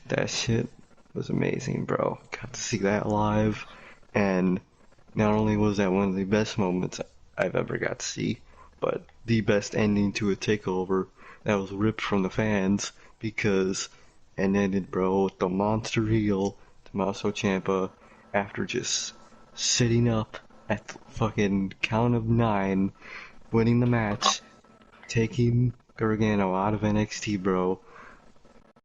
That shit was amazing, bro. Got to see that live, and not only was that one of the best moments I've ever got to see, but the best ending to a takeover that was ripped from the fans, because it ended, bro, with the monster heel, Tommaso Ciampa, after just sitting up at the fucking count of 9, winning the match, taking Gargano out of NXT, bro.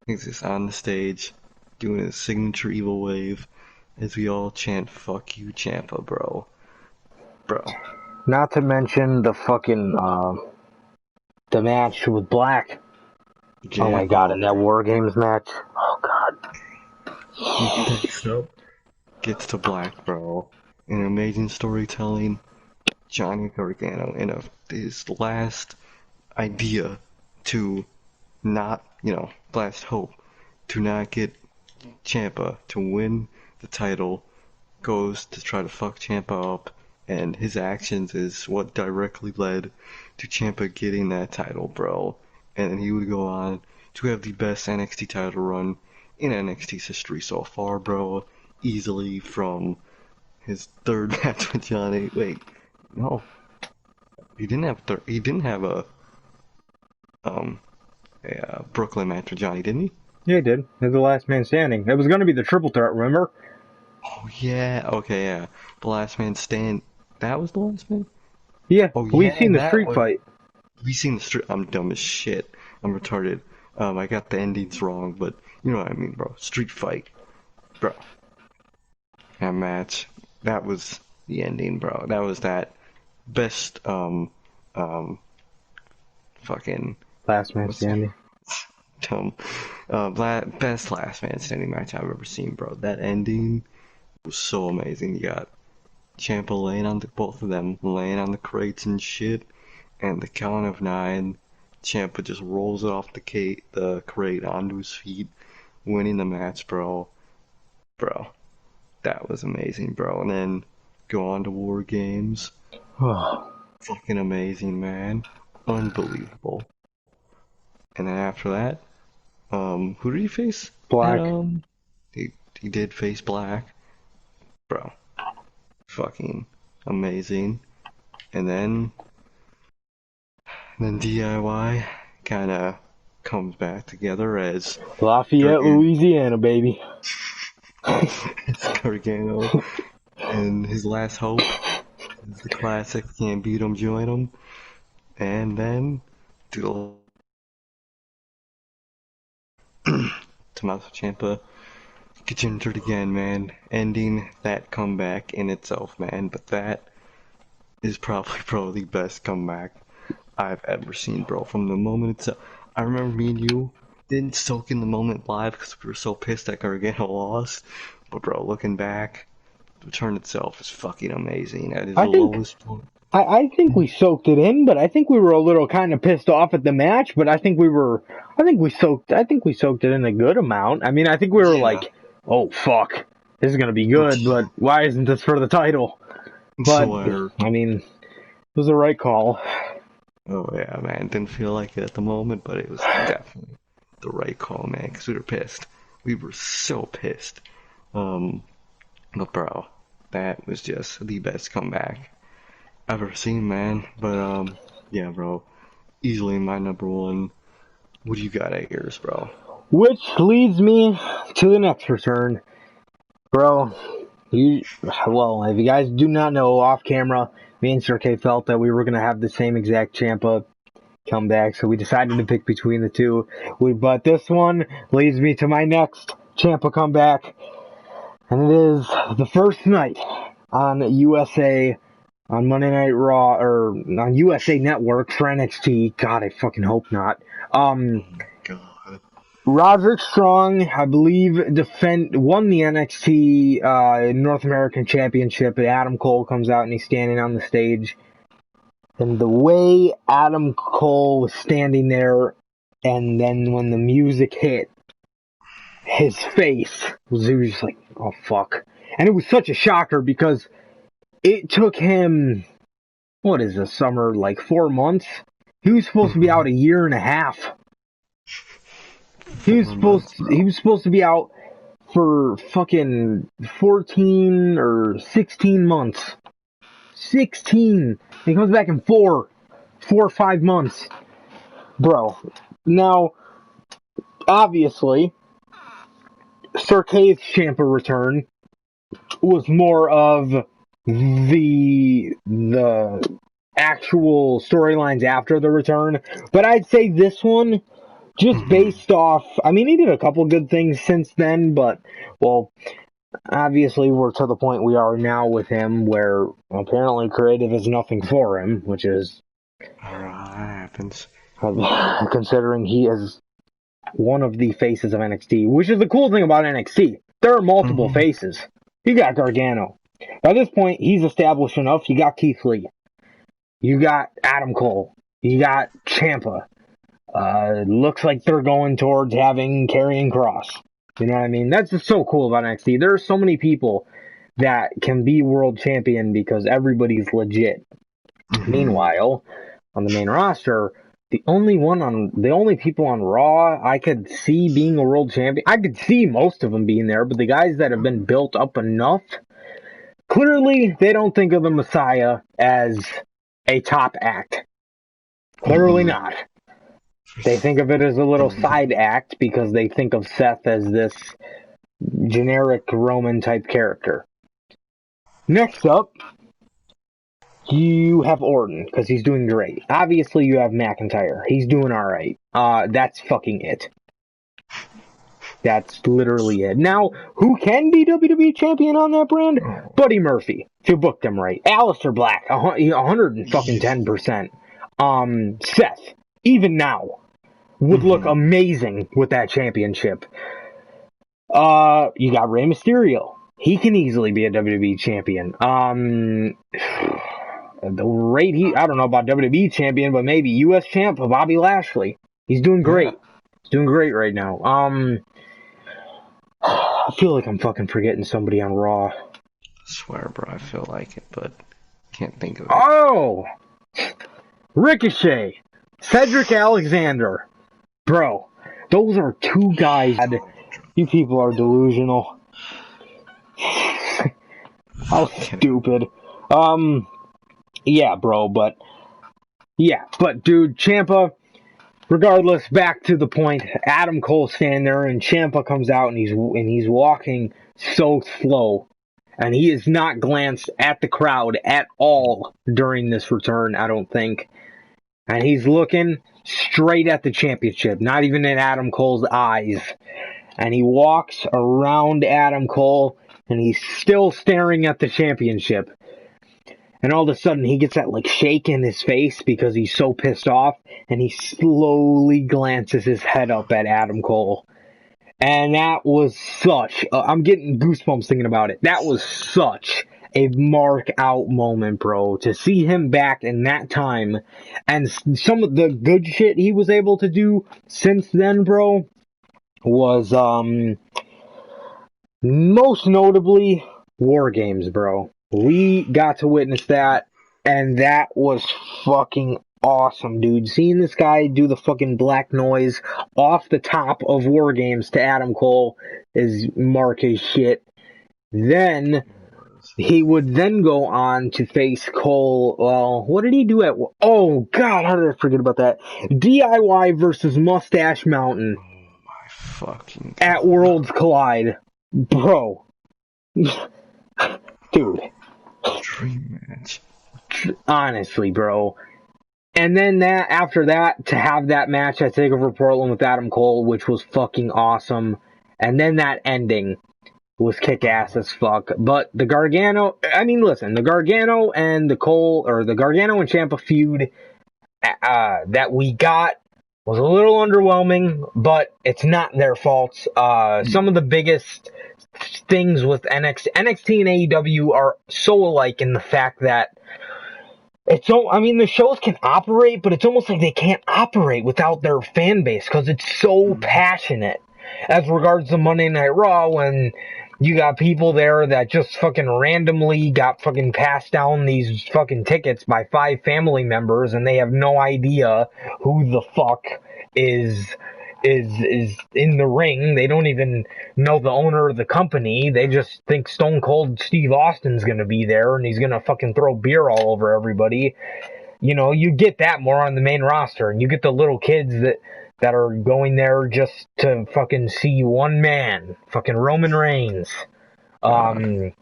He's just on the stage, doing his signature evil wave, as we all chant, "Fuck you, Ciampa, bro." Bro. Not to mention the fucking, the match with Black. Yeah, oh my god, and that War Games match. Oh god. Gets to Black, bro. An amazing storytelling. Johnny Gargano in his last idea to not, last hope to not get Ciampa to win the title, goes to try to fuck Ciampa up, and his actions is what directly led to Ciampa getting that title, bro. And then he would go on to have the best NXT title run in NXT's history so far, bro. Easily from his third match with Johnny. Wait, no, he didn't have a Brooklyn match with Johnny, didn't he? Yeah, he did. He was the last man standing. It was going to be the triple threat, remember? Oh yeah, okay, yeah. The last man stand. That was the last man. Yeah. We've seen the street fight. We've seen the street. I'm dumb as shit. I'm retarded. I got the endings wrong, but you know what I mean, bro. Street fight, bro. That match. That was the ending, bro. That was that best fucking last man standing. Dumb. Best last man standing match I've ever seen, bro. That ending was so amazing. You got Ciampa laying on both of them laying on the crates and shit, and the count of 9, Ciampa just rolls it off the crate onto his feet, winning the match, bro. Bro, that was amazing, bro. And then go on to War Games. Fucking amazing, man. Unbelievable. And then after that, who did he face? Black. He did face Black. Bro. Fucking amazing. And then DIY kinda comes back together as Lafayette, Louisiana, baby. It's Gargano. And his last hope is the classic can't beat him, join him. And then Tommaso Ciampa gets injured again, man. Ending that comeback in itself, man. But that is probably the best comeback I've ever seen, bro. From the moment itself. I remember me and you didn't soak in the moment live because we were so pissed that Gargano lost. But bro, looking back, the return itself is fucking amazing. At his lowest point. I think we soaked it in, but I think we were a little kind of pissed off at the match. But I think we soaked it in a good amount. I mean, I think we were like, oh fuck, this is gonna be good, but why isn't this for the title? But I mean, it was the right call. Oh yeah, man, didn't feel like it at the moment, but it was definitely the right call, man. Because we were pissed. We were so pissed. But bro, that was just the best comeback I've ever seen, man. But yeah, bro, easily my number one. What do you got at yours, bro? Which leads me to the next return, bro. Well, if you guys do not know, off camera, me and Sir K felt that we were gonna have the same exact Ciampa comeback, so we decided to pick between the two. But this one leads me to my next Ciampa comeback. And it is the first night on USA, on Monday Night Raw, or on USA Network for NXT. God, I fucking hope not. God. Roderick Strong, I believe, won the NXT North American Championship, and Adam Cole comes out and he's standing on the stage. And the way Adam Cole was standing there, and then when the music hit, his face was just like, oh fuck. And it was such a shocker because it took him, what is this, summer, like 4 months? He was supposed to be out a year and a half. He was supposed to be out for fucking 14 or 16 months. 16! He comes back in 4 or 5 months. Bro. Now, obviously, Sir K's Ciampa return was more of the actual storylines after the return, but I'd say this one, just based off, I mean, he did a couple good things since then, but, well, obviously we're to the point we are now with him where apparently creative is nothing for him, which is, I don't know how that happens. Considering he is one of the faces of NXT, which is the cool thing about NXT. There are multiple faces. You got Gargano. By this point, he's established enough. You got Keith Lee. You got Adam Cole. You got Ciampa. Looks like they're going towards having Karrion Kross. You know what I mean? That's just so cool about NXT. There are so many people that can be world champion because everybody's legit. Meanwhile, on the main roster, the only people on Raw I could see being a world champion, I could see most of them being there, but the guys that have been built up enough, clearly they don't think of the Messiah as a top act. Clearly not. They think of it as a little side act because they think of Seth as this generic Roman type character. Next up, you have Orton, because he's doing great. Obviously, you have McIntyre. He's doing alright. That's fucking it. That's literally it. Now, who can be WWE champion on that brand? Buddy Murphy, if you booked him right. Aleister Black, 110%. Seth, even now, would look amazing with that championship. You got Rey Mysterio. he can easily be a WWE champion. The rate I don't know about WWE champion, but maybe US champ Bobby Lashley. He's doing great. Yeah. He's doing great right now. I feel like I'm fucking forgetting somebody on Raw. I swear, bro, I feel like it, but can't think of it. Oh! Ricochet! Cedric Alexander. Bro, those are two guys. You people are delusional. How stupid. Yeah, bro, but dude, Ciampa, regardless, back to the point, Adam Cole's standing there and Ciampa comes out and he's walking so slow. And he has not glanced at the crowd at all during this return, I don't think. And he's looking straight at the championship, not even in Adam Cole's eyes. And he walks around Adam Cole and he's still staring at the championship. And all of a sudden, he gets that, like, shake in his face because he's so pissed off. And he slowly glances his head up at Adam Cole. And that was such... I'm getting goosebumps thinking about it. That was such a mark-out moment, bro. To see him back in that time. And some of the good shit he was able to do since then, bro, was, most notably, War Games, bro. We got to witness that, and that was fucking awesome, dude. Seeing this guy do the fucking black noise off the top of War Games to Adam Cole is mark as shit. Then, he would then go on to face Cole. Well, what did he do at... Oh, God, how did I forget about that? DIY versus Mustache Mountain. Oh, my fucking God. At Worlds Collide. Bro. Dude. Dream match. Honestly, bro. And then after that, to have that match at TakeOver Portland with Adam Cole, which was fucking awesome. And then that ending was kick-ass as fuck. But the Gargano... I mean, listen, the Gargano and the Cole... Or the Gargano and Ciampa feud that we got was a little underwhelming, but it's not their fault. Some of the biggest things with NXT and AEW are so alike in the fact that the shows can operate, but it's almost like they can't operate without their fan base because it's so passionate. As regards to Monday Night Raw, when you got people there that just fucking randomly got fucking passed down these fucking tickets by 5 family members, and they have no idea who the fuck is in the ring. They don't even know the owner of the company. They just think Stone Cold Steve Austin's gonna be there and he's gonna fucking throw beer all over everybody. You know, you get that more on the main roster, and you get the little kids that are going there just to fucking see one man, fucking Roman Reigns. But with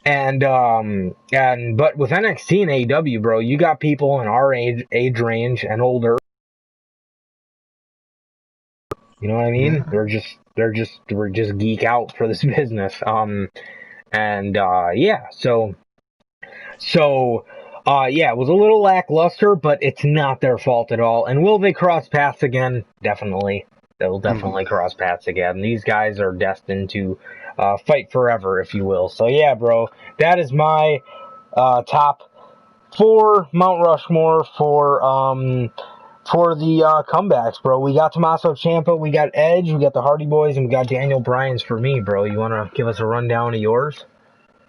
NXT and AEW, bro, you got people in our age range and older. You know what I mean? Yeah. We're just geek out for this business. Yeah, it was a little lackluster, but it's not their fault at all. And will they cross paths again? Definitely. They'll definitely cross paths again. These guys are destined to fight forever, if you will. So yeah, bro, that is my top 4 Mount Rushmore for the comebacks, bro. We got Tommaso Ciampa, we got Edge, we got the Hardy Boys, and we got Daniel Bryan's for me, bro. You want to give us a rundown of yours?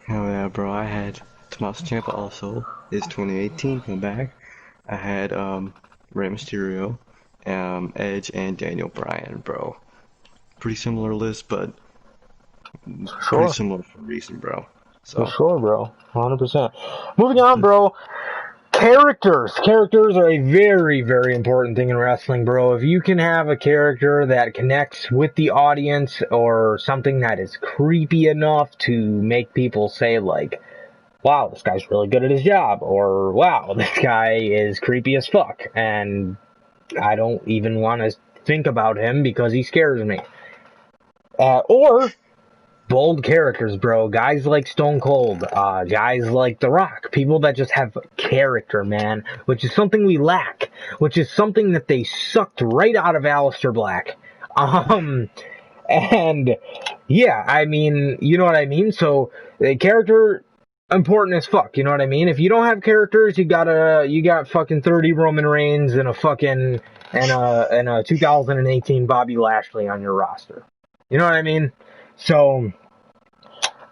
Hell yeah, bro. I had Tommaso Ciampa also, his 2018 comeback. I had Rey Mysterio, Edge, and Daniel Bryan, bro. Pretty similar list, but pretty similar for a reason, bro. So. For sure, bro. 100%. Moving on, bro. Characters. Characters are a very, very important thing in wrestling, bro. If you can have a character that connects with the audience or something that is creepy enough to make people say, like, wow, this guy's really good at his job, or wow, this guy is creepy as fuck, and I don't even want to think about him because he scares me. Or bold characters, bro. Guys like Stone Cold, guys like The Rock, people that just have character, man, which is something we lack, which is something that they sucked right out of Aleister Black. And yeah, I mean, you know what I mean? So the character important as fuck, you know what I mean? If you don't have characters, you got fucking 30 Roman Reigns and a 2018 Bobby Lashley on your roster. You know what I mean? So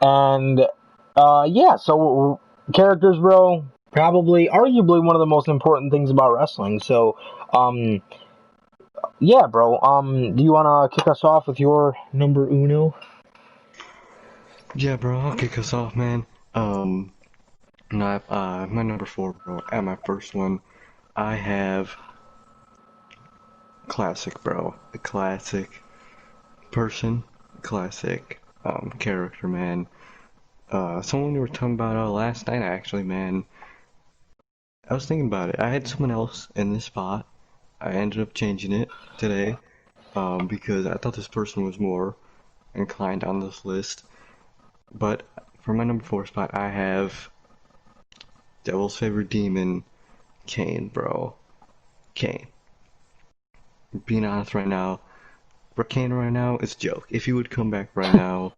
and yeah, so characters, bro, probably arguably one of the most important things about wrestling. So yeah, bro. Do you wanna kick us off with your number uno? Yeah, bro, I'll kick us off, man. No, my number four, bro. At my first one, I have classic, bro. A classic person, classic character, man. Someone we were talking about last night, actually, man. I was thinking about it. I had someone else in this spot. I ended up changing it today, because I thought this person was more inclined on this list. But for my number four spot, I have Devil's favorite demon, Kane, bro. Kane. Being honest right now, for Kane right now, it's a joke. If he would come back right now,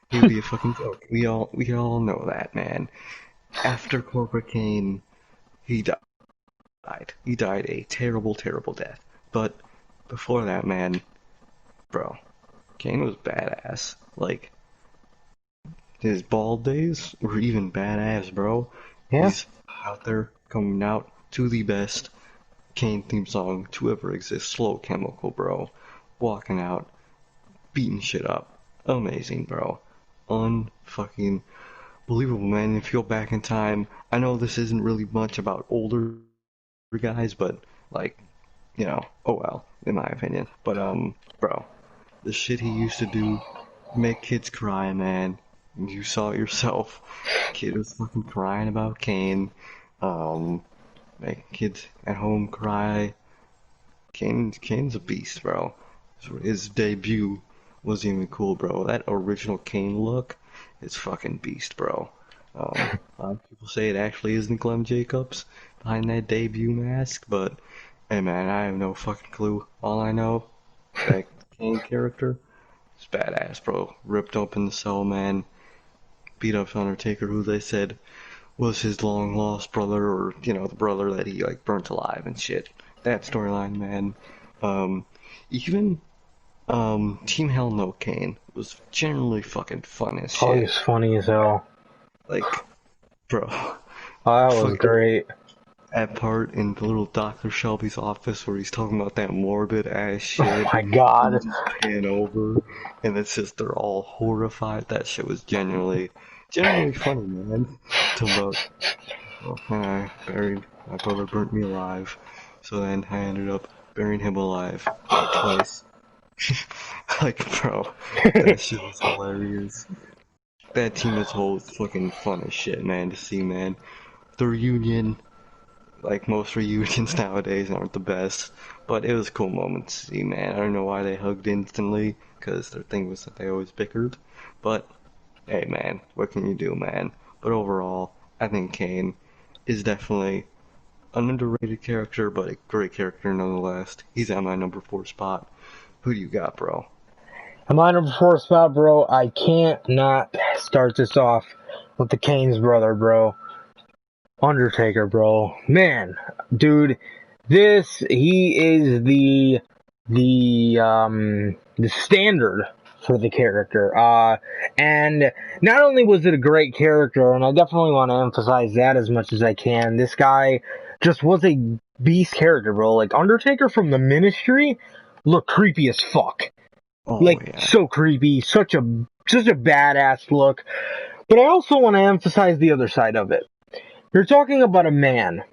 he would be a fucking joke. We all know that, man. After Corporate Kane, he died. He died a terrible, terrible death. But before that, man, bro, Kane was badass. Like, his bald days were even badass, bro. Yeah. He's out there coming out to the best Kane theme song to ever exist. Slow Chemical, bro. Walking out, beating shit up. Amazing, bro. Unfucking believable, man. If you go back in time, I know this isn't really much about older guys, but like, oh well, in my opinion. But bro, the shit he used to do, make kids cry, man. You saw it yourself. Kid was fucking crying about Kane. Make kids at home cry. Kane's a beast, bro. His debut was even cool, bro. That original Kane look is fucking beast, bro. A lot of people say it actually isn't Clem Jacobs behind that debut mask, but hey, man, I have no fucking clue. All I know, that Kane character is badass, bro. Ripped open the cell, man. Beat up Undertaker, who they said was his long lost brother, or the brother that he like burnt alive and shit. That storyline, man. Um, even Team Hell No Kane was generally fucking fun as Oh, shit. he's funny as hell. Like, bro, Oh, that was fucking great. that part in the little Dr. Shelby's office where he's talking about that morbid ass Oh shit, my and god. you just pan over, and it's just they're all horrified. That shit was genuinely funny, man. Talking about, well, I buried my brother, burnt me alive, so then I ended up burying him alive, like twice. Like, bro, that shit was hilarious. That team as a whole is fucking fun as shit, man, to see, man. The reunion, like most reunions nowadays, aren't the best, but it was a cool moment to see, man. I don't know why they hugged instantly, because their thing was that they always bickered, but hey, man, what can you do, man? But overall, I think Kane is definitely an underrated character, but a great character nonetheless. He's at my number four spot. Who do you got, bro? On my number four spot, bro, I can't not start this off with the Kane's brother, bro. Undertaker, bro. Man, dude, he is the standard for the character. And not only was it a great character, and I definitely want to emphasize that as much as I can, this guy just was a beast character, bro. Like, Undertaker from the Ministry looked creepy as fuck. Oh, Like, yeah. so creepy, such a badass look. But I also want to emphasize the other side of it. You're talking about a man,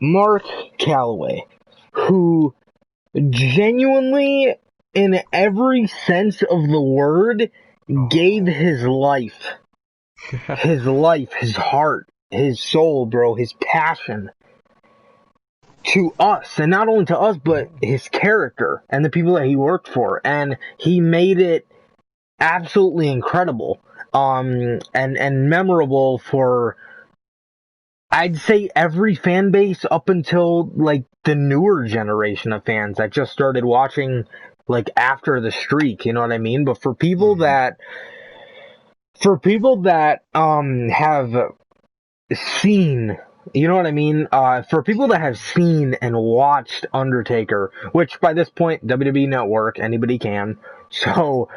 Mark Calloway, who genuinely, in every sense of the word, gave his life, his heart, his soul, bro, his passion to us, and not only to us, but his character and the people that he worked for, and he made it absolutely incredible, and memorable for, I'd say, every fan base up until like the newer generation of fans that just started watching like after the streak, you know what I mean? But for people Mm-hmm. that have seen, you know what I mean? For people that have seen and watched Undertaker, which by this point, WWE Network, anybody can. So,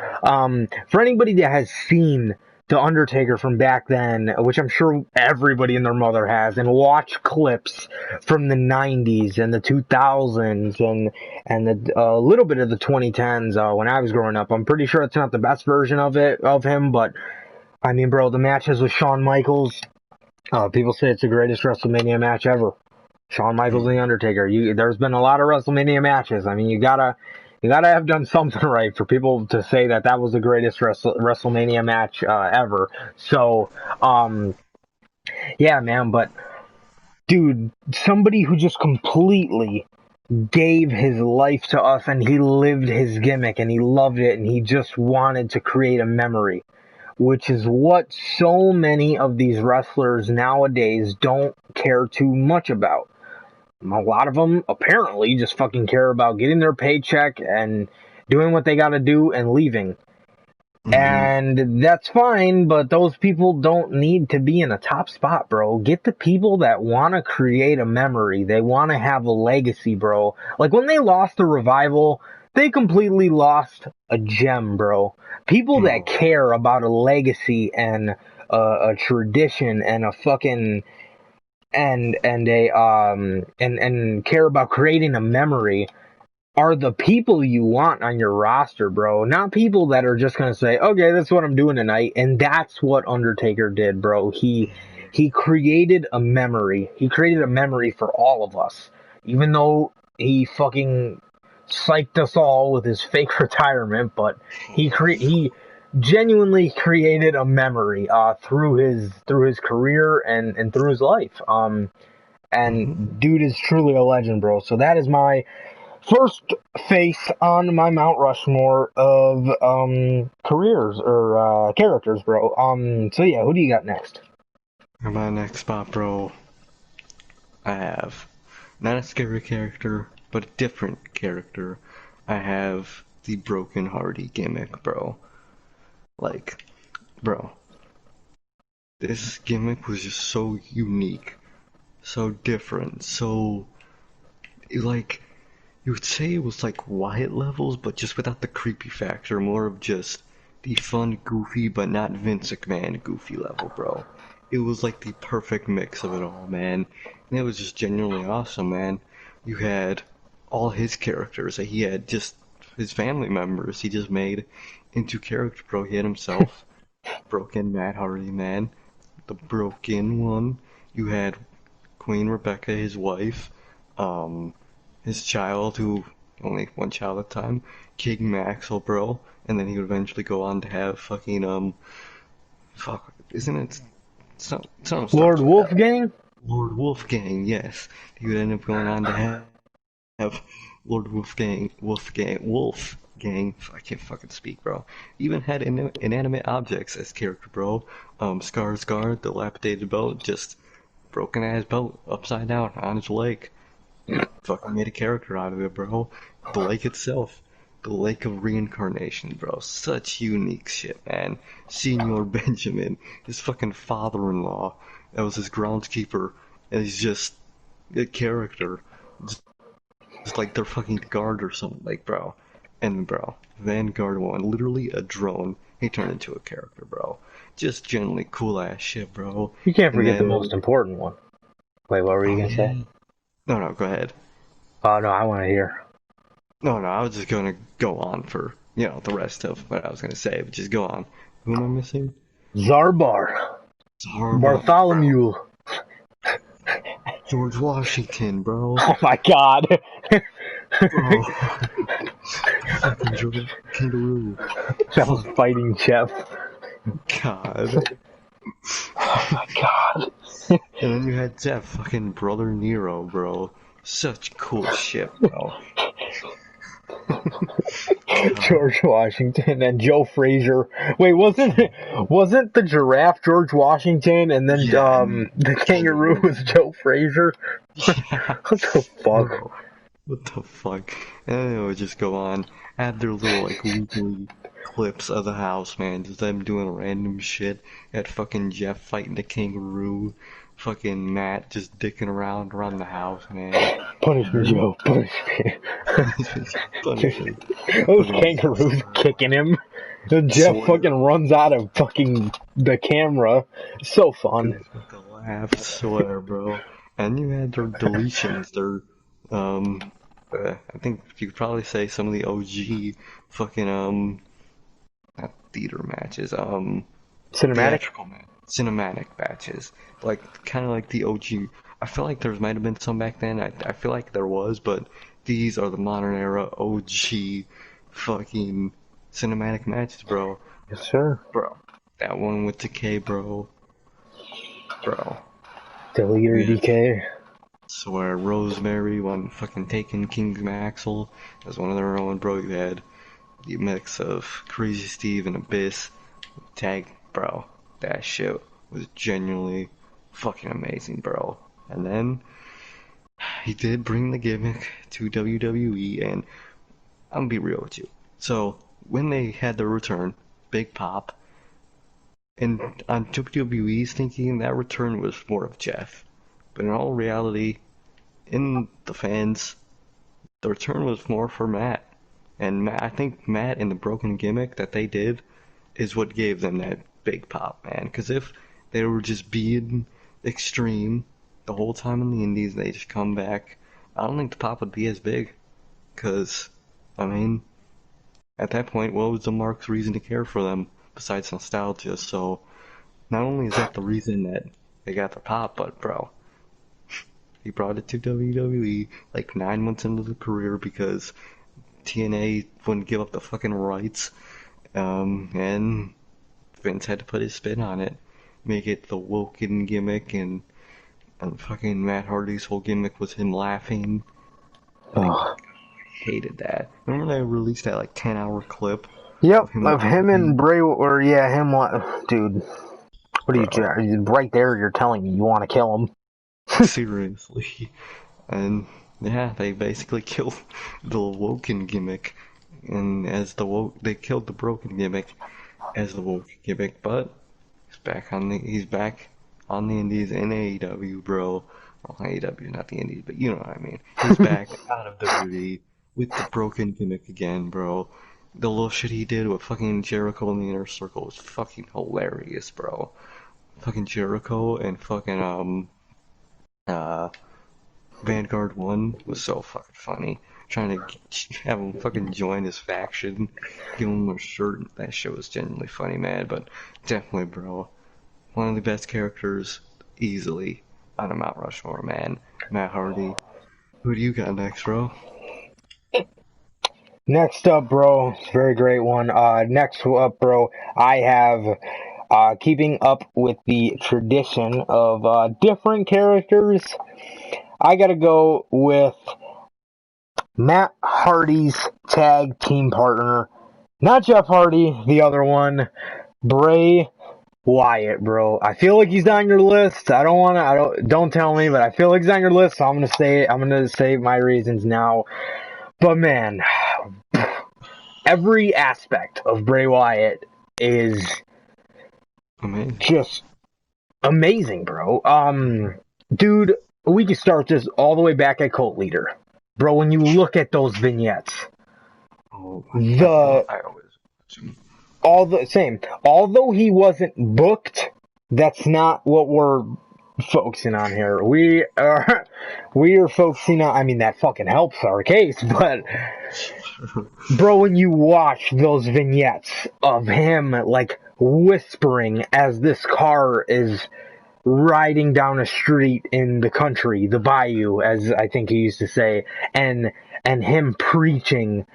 for anybody that has seen The Undertaker from back then, which I'm sure everybody and their mother has, and watched clips from the 90s and the 2000s and the little bit of the 2010s when I was growing up, I'm pretty sure it's not the best version of him, but I mean, bro, the matches with Shawn Michaels, people say it's the greatest WrestleMania match ever. Shawn Michaels and The Undertaker. There's been a lot of WrestleMania matches. I mean, you gotta have done something right for people to say that was the greatest WrestleMania match ever. So, yeah, man. But dude, somebody who just completely gave his life to us and he lived his gimmick and he loved it and he just wanted to create a memory, which is what so many of these wrestlers nowadays don't care too much about. A lot of them apparently just fucking care about getting their paycheck and doing what they gotta do and leaving. Mm-hmm. And that's fine, but those people don't need to be in a top spot, bro. Get the people that want to create a memory. They want to have a legacy, bro. Like when they lost the Revival, they completely lost a gem, bro. People that No. care about a legacy and a tradition and a fucking and care about creating a memory are the people you want on your roster, bro. Not people that are just gonna say, "Okay, that's what I'm doing tonight," and that's what Undertaker did, bro. He created a memory. He created a memory for all of us, even though he fucking psyched us all with his fake retirement. But he genuinely created a memory through his career and through his life. And Mm-hmm. dude is truly a legend, bro. So that is my first face on my Mount Rushmore of careers or characters, bro. So yeah, who do you got next? For my next spot, bro, I have not a scary character, but a different character. I have the Broken Hardy gimmick, bro. Like, bro, this gimmick was just so unique, so different, so like you would say it was like Wyatt levels, but just without the creepy factor, more of just the fun, goofy, but not Vince McMahon goofy level, bro. It was like the perfect mix of it all, man. And it was just genuinely awesome, man. You had all his characters. He had just his family members he just made into character, bro. He had himself, Broken Matt Hardy, man. The Broken One. You had Queen Rebecca, his wife. Um, his child, who only one child at a time, King Maxwell, bro, and then he would eventually go on to have fucking fuck, isn't it? Some Lord starts with L. Wolfgang? Lord Wolfgang, yes, he would end up going on to have Lord Wolfgang. I can't fucking speak, bro. Even had inanimate objects as character, bro. Skarsgård, the dilapidated boat, just broken ass boat upside down on his leg. Fucking made a character out of it, bro. The lake itself. The Lake of Reincarnation, bro. Such unique shit, man. Senor Benjamin, his fucking father-in-law, that was his groundskeeper, and he's just a character. Just like their fucking guard or something, like, bro. And, bro, Vanguard 1, literally a drone, he turned into a character, bro. Just generally cool-ass shit, bro. You can't And forget the then, most important one. Wait, what were you oh gonna say? yeah. No, no, go ahead. Oh no, I want to hear. No, no, I was just gonna go on for, the rest of what I was gonna say, but just go on. Who am I missing? Zarbar, Zarba, bro. Bartholomew. George Washington, bro. Oh my God. Bro. Fucking George Kangaroo. That was Fuck, fighting Jeff. God. Oh my God. And then you had that fucking brother Nero, bro. Such cool shit, bro. God. George Washington and Joe Frazier. Wait, wasn't the giraffe George Washington and then Yeah, and the kangaroo Kangaroo. was Joe Frazier? Yeah. What the fuck? Bro. What the fuck? And it would just go on. Add their little like weekly clips of the house, man. Just them doing random shit. At fucking Jeff fighting the kangaroo. Fucking Matt just dicking around the house, man. Punish me, And Joe. Punish me. Punisher. Those Fucking kangaroos swear. kicking him. Jeff Swear. fucking runs out of fucking the camera. So Cause fun. I fucking laughed, swear, bro. And you had their deletions, um, I think you could probably say some of the OG fucking, not theater matches, Cinematic? theatrical cinematic matches. Like, kind of like the OG. I feel like there might have been some back then. I feel like there was, but these are the modern era OG fucking cinematic matches, bro. Yes, sir. Bro. That one with Decay, bro. Bro. Deleter Yeah. DK. Swear, Rosemary won fucking taking King Maxwell as one of their own, bro. You had the mix of Crazy Steve and Abyss tag, bro. That shit was genuinely fucking amazing, bro. And then he did bring the gimmick to WWE, and I'm gonna be real with you. So when they had their return, Big Pop, and on WWE's thinking that return was more of Jeff, but in all reality, in the fans, the return was more for Matt. And Matt, I think Matt and the broken gimmick that they did is what gave them that big pop, man. Because if they were just being extreme the whole time in the Indies, they just come back, I don't think the pop would be as big. Because, I mean, at that point, what was the Mark's reason to care for them besides nostalgia? So, not only is that the reason that they got the pop, but bro, he brought it to WWE like 9 months into the career because TNA wouldn't give up the fucking rights, and Vince had to put his spin on it, make it the Woken gimmick, and fucking Matt Hardy's whole gimmick was him laughing. And I Ugh. hated that. Remember they released that like 10-hour clip Yep, of him of him and laughing? Bray, or yeah, him. Dude, what are Bro, you? Right there, you're telling me you want to kill him. seriously. And yeah, they basically killed the Woken gimmick, and as they killed the Broken gimmick as the Woken gimmick, but he's back on the Indies in AEW, bro. Well, AEW, not the Indies, but you know what I mean. He's back out of WWE with the Broken gimmick again, bro. The little shit he did with fucking Jericho in the Inner Circle was fucking hilarious, bro. Fucking Jericho and fucking uh Vanguard 1 was so fucking funny. Trying to have him fucking join his faction, give him a shirt. That shit was genuinely funny, man. But definitely, bro, one of the best characters easily on a Mount Rushmore, man. Matt Hardy. Who do you got next, bro? Next up, bro, it's a very great one. Next up, bro, I have keeping up with the tradition of different characters. I gotta go with Matt Hardy's tag team partner, not Jeff Hardy, the other one, Bray Wyatt, bro. I feel like he's on your list. Don't tell me, but I feel like he's on your list, so I'm gonna say my reasons now. But man, every aspect of Bray Wyatt is Amazing. just amazing, bro. Dude, we could start this all the way back at Cult Leader. Bro, when you look at those vignettes, Oh, the I always. all the same. Although he wasn't booked, that's not what we're focusing on here. We are focusing on. I mean, that fucking helps our case, but bro, when you watch those vignettes of him like whispering as this car is riding down a street in the country, the bayou, as I think he used to say, and him preaching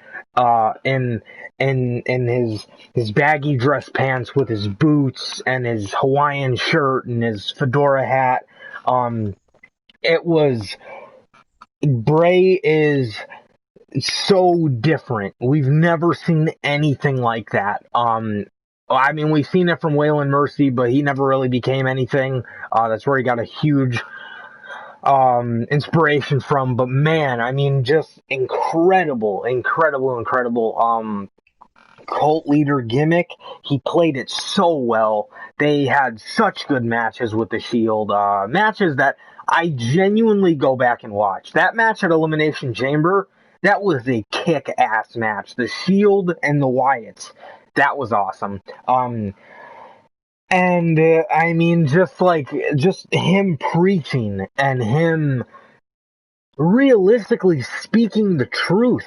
in his baggy dress pants with his boots and his Hawaiian shirt and his fedora hat. It was Bray is so different. We've never seen anything like that. I mean, we've seen it from Waylon Mercy, but he never really became anything. That's where he got a huge inspiration from, but man, I mean, just incredible, cult leader gimmick. He played it so well. They had such good matches with the Shield, matches that I genuinely go back and watch. That match at Elimination Chamber, that was a kick-ass match. The Shield and the Wyatts, that was awesome. And I mean, just him preaching and him realistically speaking the truth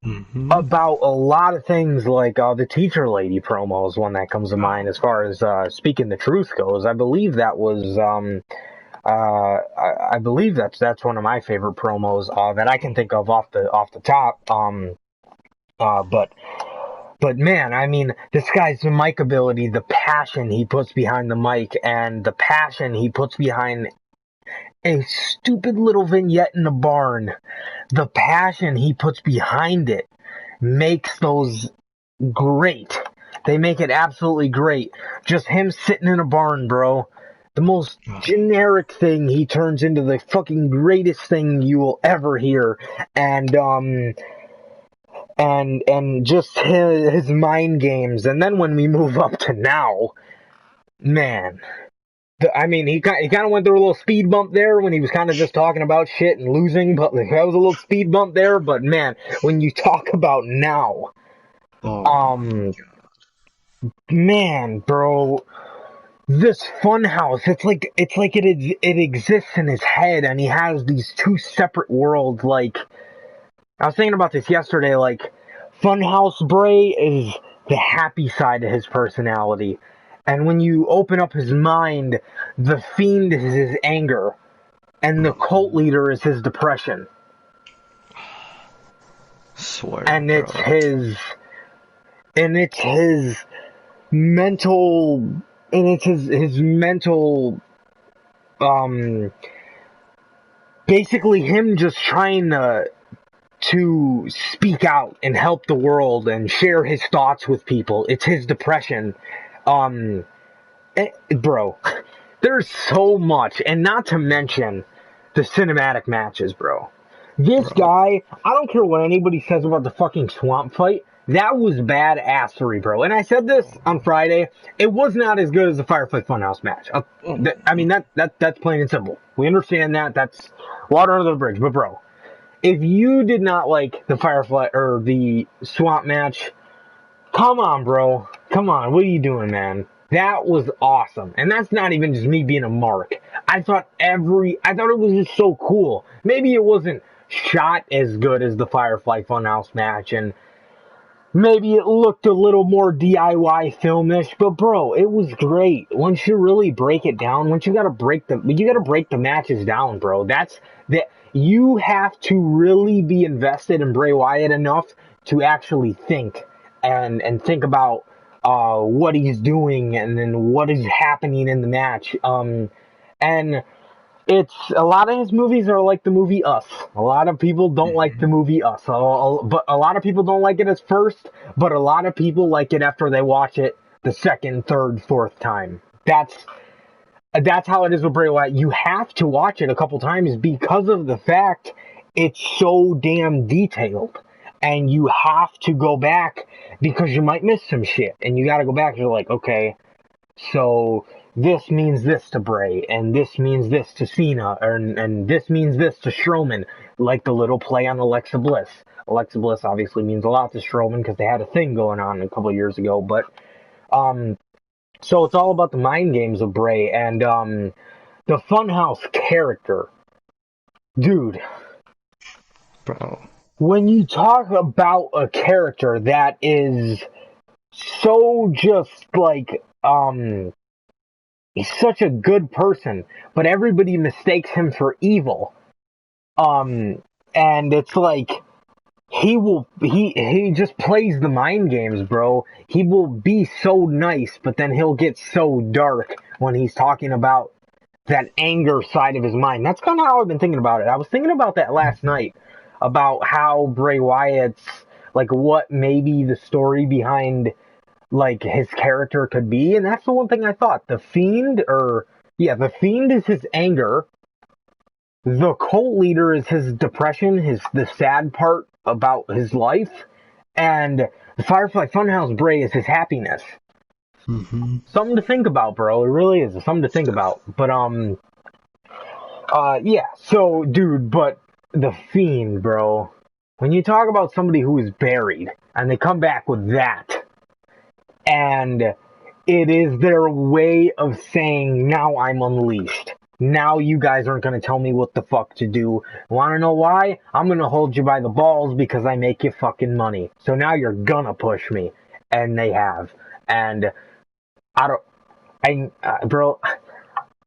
Mm-hmm. about a lot of things, like the teacher lady promo is one that comes to mind as far as speaking the truth goes. I believe that was I believe that's one of my favorite promos that I can think of off the top. But man, I mean, this guy's mic ability, the passion he puts behind the mic, and the passion he puts behind a stupid little vignette in the barn, the passion he puts behind it makes those great. They make it absolutely great. Just him sitting in a barn, bro. The most generic thing, he turns into the fucking greatest thing you will ever hear. And just his mind games. And then when we move up to now, man, I mean, he kind of went through a little speed bump there when he was kind of just talking about shit and losing, but that was a little speed bump there. But man, when you talk about now, man, bro, this funhouse, it's like it exists in his head, and he has these two separate worlds. Like, I was thinking about this yesterday. Like, Funhouse Bray is the happy side of his personality. And when you open up his mind, the Fiend is his anger, and the cult leader is his depression. Swear, And bro. it's his mental, and it's his mental, basically him just trying to speak out and help the world and share his thoughts with people. It's his depression. Bro, there's so much, and not to mention the cinematic matches, bro. This guy, I don't care what anybody says about the fucking swamp fight. That was badassery, bro. And I said this on Friday. It was not as good as the Firefly Funhouse match. I mean, that's plain and simple. We understand that. That's water under the bridge. But bro, if you did not like the Firefly or the swamp match, come on, bro. Come on. What are you doing, man? That was awesome. And that's not even just me being a mark. I thought it was just so cool. Maybe it wasn't shot as good as the Firefly Funhouse match, and maybe it looked a little more DIY filmish, but bro, it was great. Once you really break it down, you gotta break the matches down, bro. You have to really be invested in Bray Wyatt enough to actually think and think about what he's doing and then what is happening in the match. And it's a lot of his movies are like the movie Us. A lot of people don't like the movie Us, but a lot of people don't like it at first. But a lot of people like it after they watch it the second, third, fourth time. That's how it is with Bray Wyatt. You have to watch it a couple times because of the fact it's so damn detailed. And you have to go back because you might miss some shit. And you gotta go back and you're like, okay, so this means this to Bray, and this means this to Cena, and this means this to Strowman, like the little play on Alexa Bliss. Alexa Bliss obviously means a lot to Strowman because they had a thing going on a couple of years ago, but so it's all about the mind games of Bray, and the Funhouse character. Dude, Bro. when you talk about a character that is so just like, he's such a good person, but everybody mistakes him for evil. And it's like, he just plays the mind games, bro. He will be so nice, but then he'll get so dark when he's talking about that anger side of his mind. That's kind of how I've been thinking about it. I was thinking about that last night, about how Bray Wyatt's, like, what maybe the story behind, like, his character could be, and that's the one thing I thought. The Fiend is his anger, the cult leader is his depression, the sad part about his life, and the Firefly Funhouse Bray is his happiness. Mm-hmm. Something to think about, bro. It really is something to think about. But yeah. So, dude, but the Fiend, bro. When you talk about somebody who is buried and they come back with that, and it is their way of saying, now I'm unleashed. Now you guys aren't going to tell me what the fuck to do. Want to know why? I'm going to hold you by the balls because I make you fucking money. So now you're going to push me. And they have. And bro,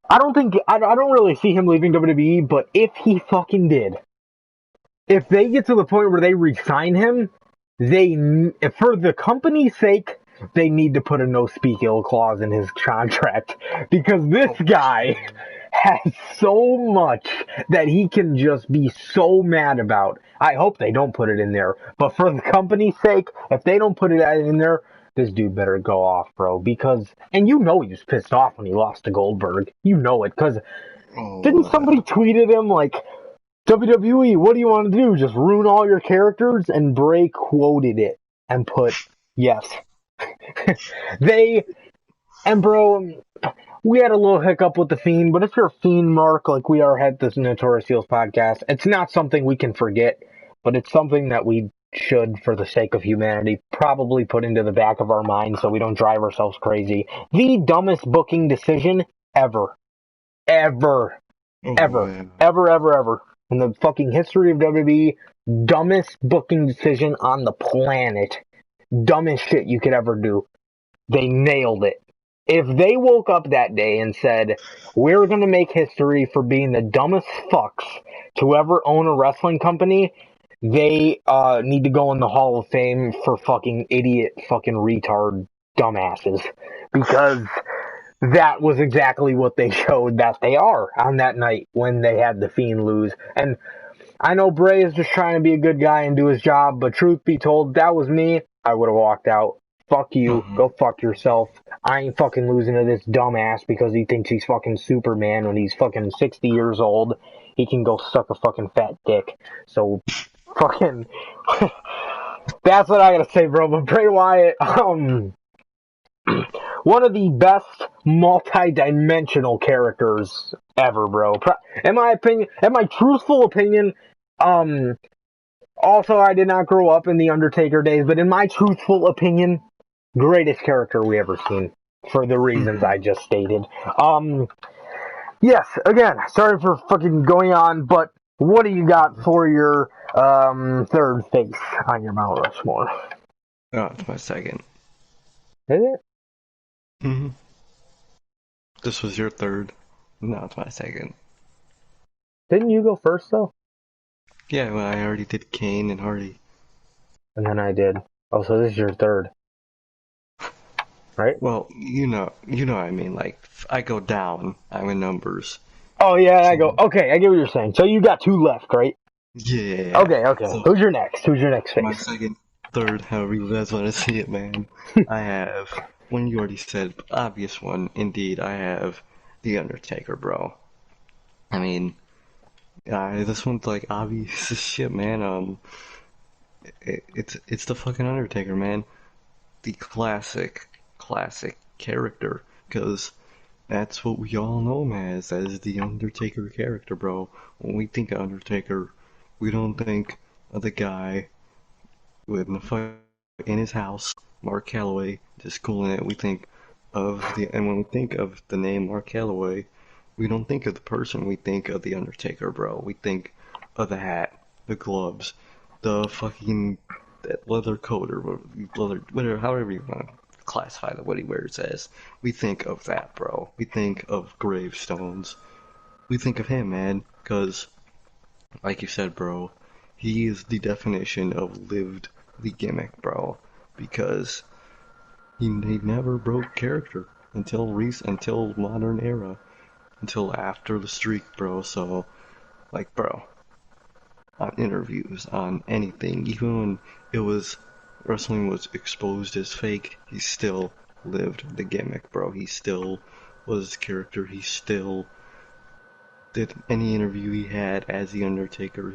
I don't really see him leaving WWE, but if he fucking did, if they get to the point where they resign him, for the company's sake, they need to put a no speak ill clause in his contract because this guy has so much that he can just be so mad about. I hope they don't put it in there, but for the company's sake, if they don't put it in there, this dude better go off, bro. Because, and you know he was pissed off when he lost to Goldberg. You know it, because didn't somebody tweet at him like, WWE, what do you want to do? Just ruin all your characters? And Bray quoted it and put, yes. Bro, we had a little hiccup with the Fiend, but if you're a Fiend mark, like we are at this Notorious Heels podcast, it's not something we can forget, but it's something that we should, for the sake of humanity, probably put into the back of our mind so we don't drive ourselves crazy. The dumbest booking decision ever. Ever. Ever. In the fucking history of WWE, dumbest booking decision on the planet. Dumbest shit you could ever do. They nailed it. If they woke up that day and said, we're going to make history for being the dumbest fucks to ever own a wrestling company, they need to go in the Hall of Fame for fucking idiot, fucking retard dumbasses. Because that was exactly what they showed that they are on that night when they had the Fiend lose. And I know Bray is just trying to be a good guy and do his job, but truth be told, that was me. I would have walked out. Fuck you. Go fuck yourself. I ain't fucking losing to this dumbass because he thinks he's fucking Superman when he's fucking 60 years old. He can go suck a fucking fat dick. So, fucking... That's what I gotta say, bro. But Bray Wyatt, one of the best multi-dimensional characters ever, bro. In my opinion, in my truthful opinion, also I did not grow up in the Undertaker days, but in my truthful opinion, greatest character we ever seen for the reasons I just stated. Yes, again, sorry for fucking going on, but what do you got for your third face on your Mount Rushmore? Oh, it's my second. Is it? Mm-hmm. This was your third. No, it's my second. Didn't you go first though? Yeah, well, I already did Kane and Hardy. And then I did. Oh, so this is your third. Right? Well, you know what I mean. Like, I go down. I'm in numbers. Oh, yeah, I go. Okay, I get what you're saying. So you got two left, right? Yeah. Okay. So, Who's your next? Who's your next face? my second, third, however you guys want to see it, man. I have, when you already said, obvious one, indeed, I have The Undertaker, bro. I mean, this one's like obvious as shit, man. It's the fucking Undertaker, man. The classic character, because that's what we all know him as the Undertaker character, bro. When we think of Undertaker, we don't think of the guy with the fight in his house, Mark Calloway, just cooling it. We think and when we think of the name Mark Calloway, we don't think of the person, we think of the Undertaker, bro. We think of the hat, the gloves, the fucking that leather coat or leather, whatever, however you want to classify what he wears as. We think of that, bro. We think of gravestones. We think of him, man, because, like you said, bro, he is the definition of lived the gimmick, bro. Because he never broke character until modern era, until after the streak, bro. So, like, bro, on interviews, on anything, even when wrestling was exposed as fake, he still lived the gimmick, bro. He still was the character. He still did any interview he had as the Undertaker.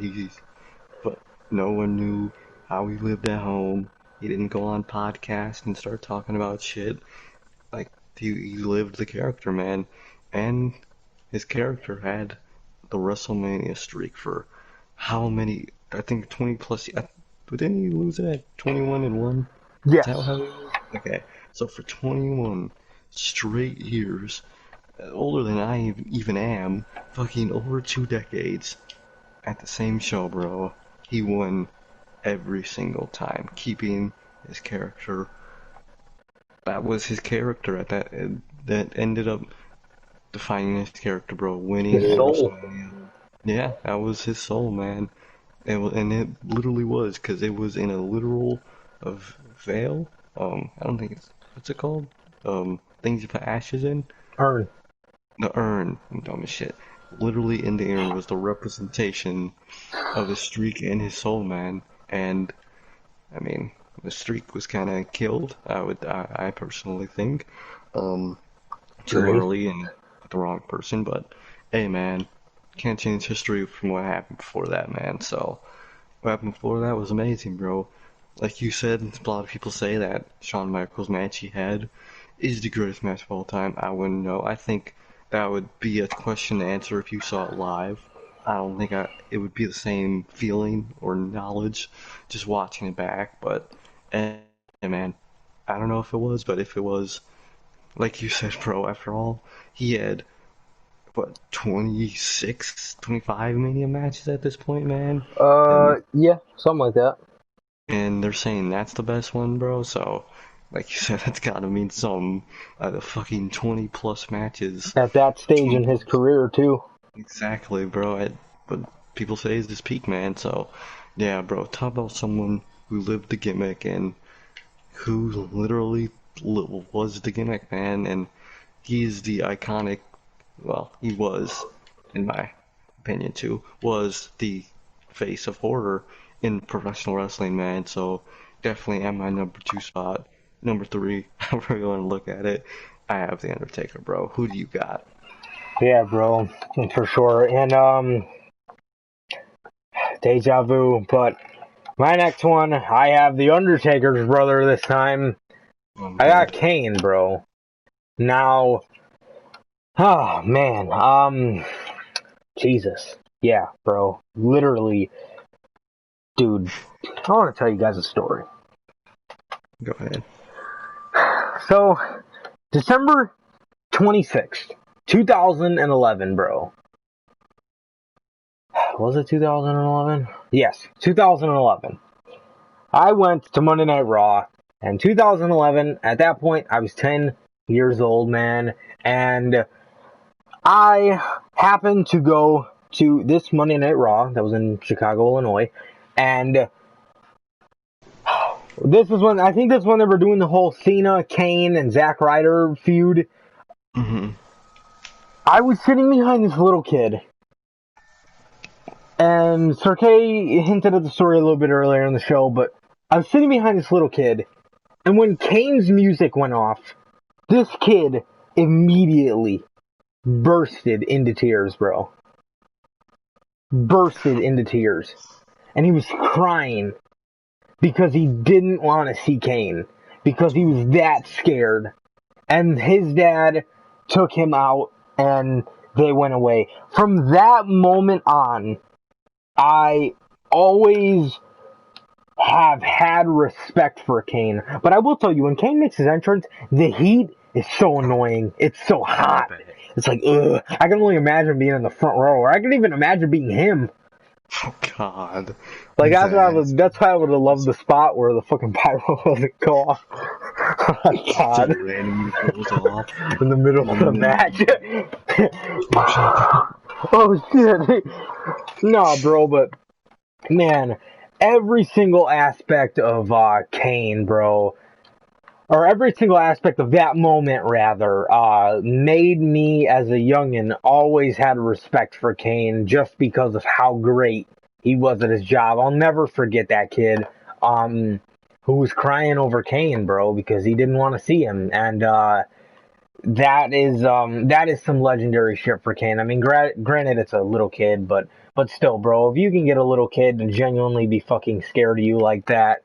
But no one knew how he lived at home. He didn't go on podcasts and start talking about shit. Like he lived the character, man, and his character had the WrestleMania streak for how many? I think 20 plus. Didn't he lose it at 21-1? Is that Yes. how he was? Okay, so for 21 straight years, older than I even am, fucking over 2 decades, at the same show, bro, he won every single time, keeping his character. That was his character at that ended up defining his character, bro. Winning His at soul. WrestleMania. Yeah, that was his soul, man. And it literally was, because it was in a literal of veil. I don't think it's what's it called? Things you put ashes in. Urn. The urn. I'm dumb as shit. Literally in the urn was the representation of his streak and his soul, man. And I mean, the streak was kind of killed. I personally think, too Agree. early and with the wrong person. But hey, man, can't change history from what happened before that, man. So what happened before that was amazing, bro. Like you said, a lot of people say that Shawn Michaels match he had is the greatest match of all time. I wouldn't know. I think that would be a question to answer if you saw it live. I don't think it would be the same feeling or knowledge just watching it back. But, eh, man, I don't know if it was, but if it was, like you said, bro, after all, he had, what, 26, 25 Mania matches at this point, man? And Yeah, something like that. And they're saying that's the best one, bro. So, like you said, that's gotta mean something. The fucking 20 plus matches. At that stage 20 in his plus. career, too. Exactly, bro. But people say it's his peak, man. So, yeah, bro. Talk about someone who lived the gimmick and who literally was the gimmick, man. And he's the iconic. Well, he was, in my opinion, too, was the face of horror in professional wrestling, man. So definitely at my number two spot. Number three, however you want to look at it, I have The Undertaker, bro. Who do you got? Yeah, bro, for sure. And deja vu. But my next one, I have the Undertaker's brother this time. I got Good. Kane, bro. Now, oh man, Jesus, yeah, bro, literally, dude. I want to tell you guys a story. Go ahead. So, December 26th, 2011, bro. Was it 2011? Yes, 2011. I went to Monday Night Raw, and 2011, at that point, I was 10 years old, man, and I happened to go to this Monday Night Raw that was in Chicago, Illinois, and I think this is when they were doing the whole Cena, Kane, and Zack Ryder feud. Mm-hmm. I was sitting behind this little kid, and Sir K hinted at the story a little bit earlier in the show, but I was sitting behind this little kid, and when Kane's music went off, this kid immediately bursted into tears, bro. Bursted into tears. And he was crying because he didn't want to see Kane. Because he was that scared. And his dad took him out and they went away. From that moment on, I always have had respect for Kane. But I will tell you, when Kane makes his entrance, the heat is so annoying. It's so hot. It's like, ugh. I can only imagine being in the front row, or I can even imagine being him. Oh God. Like His ass. that's why I would have loved the spot where the fucking pyro doesn't go off. Oh my God. Just randomly goes off. In the middle of the match. Oh Oh shit. No, bro, but man, every single aspect of Kane, bro, or every single aspect of that moment, rather, made me as a youngin' always had respect for Kane just because of how great he was at his job. I'll never forget that kid who was crying over Kane, bro, because he didn't want to see him. And that is some legendary shit for Kane. I mean, granted, it's a little kid, but still, bro, if you can get a little kid to genuinely be fucking scared of you like that,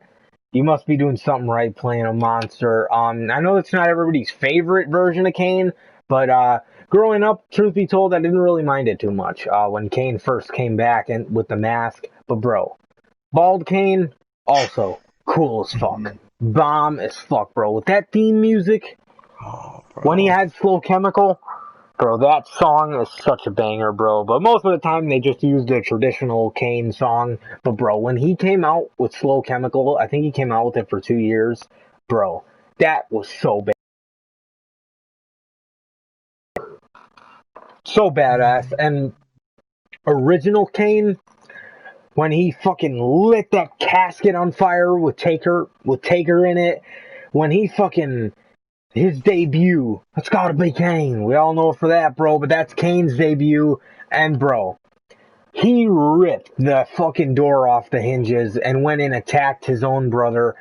you must be doing something right playing a monster. I know it's not everybody's favorite version of Kane, but growing up, truth be told, I didn't really mind it too much when Kane first came back and with the mask. But bro, Bald Kane also cool as fuck, bomb as fuck, bro. With that theme music, Oh, when he bro. had Slow Chemical. Bro, that song is such a banger, bro. But most of the time, they just used a traditional Kane song. But, bro, when he came out with Slow Chemical, I think he came out with it for 2 years. Bro, that was so bad. So badass. And original Kane, when he fucking lit that casket on fire with Taker in it, when he fucking his debut. That's gotta be Kane. We all know it for that, bro, but that's Kane's debut. And, bro, he ripped the fucking door off the hinges and went and attacked his own brother.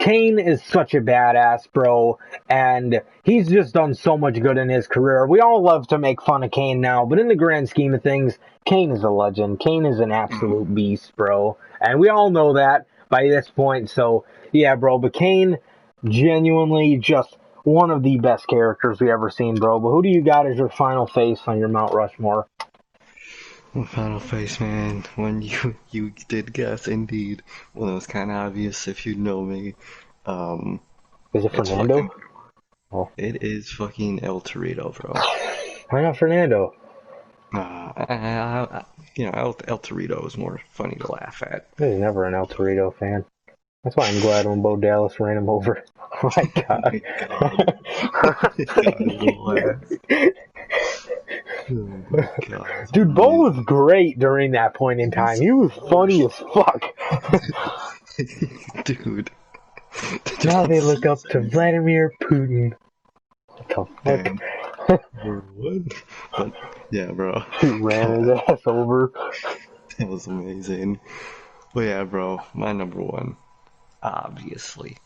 Kane is such a badass, bro, and he's just done so much good in his career. We all love to make fun of Kane now, but in the grand scheme of things, Kane is a legend. Kane is an absolute beast, bro. And we all know that by this point, so yeah, bro, but Kane, genuinely just one of the best characters we ever seen, bro. But who do you got as your final face on your Mount Rushmore? Final face, man. When you did guess, indeed. Well, it was kind of obvious if you know me. Um, Is it it's Fernando? fucking. Oh. It is fucking El Torito, bro. Why not Fernando? El Torito is more funny to laugh at. I was never an El Torito fan. That's why I'm glad when Bo Dallas ran him over. Oh my Oh god. my god. God, the laugh. Oh my god, it's Dude, Bo amazing. was great during that point in time. He was funny as fuck. Dude. Now they look up to Vladimir Putin. What the Damn. fuck? Bro, what? But, yeah, bro. He ran his God, ass over. that was amazing. But yeah, bro, my number one. Obviously,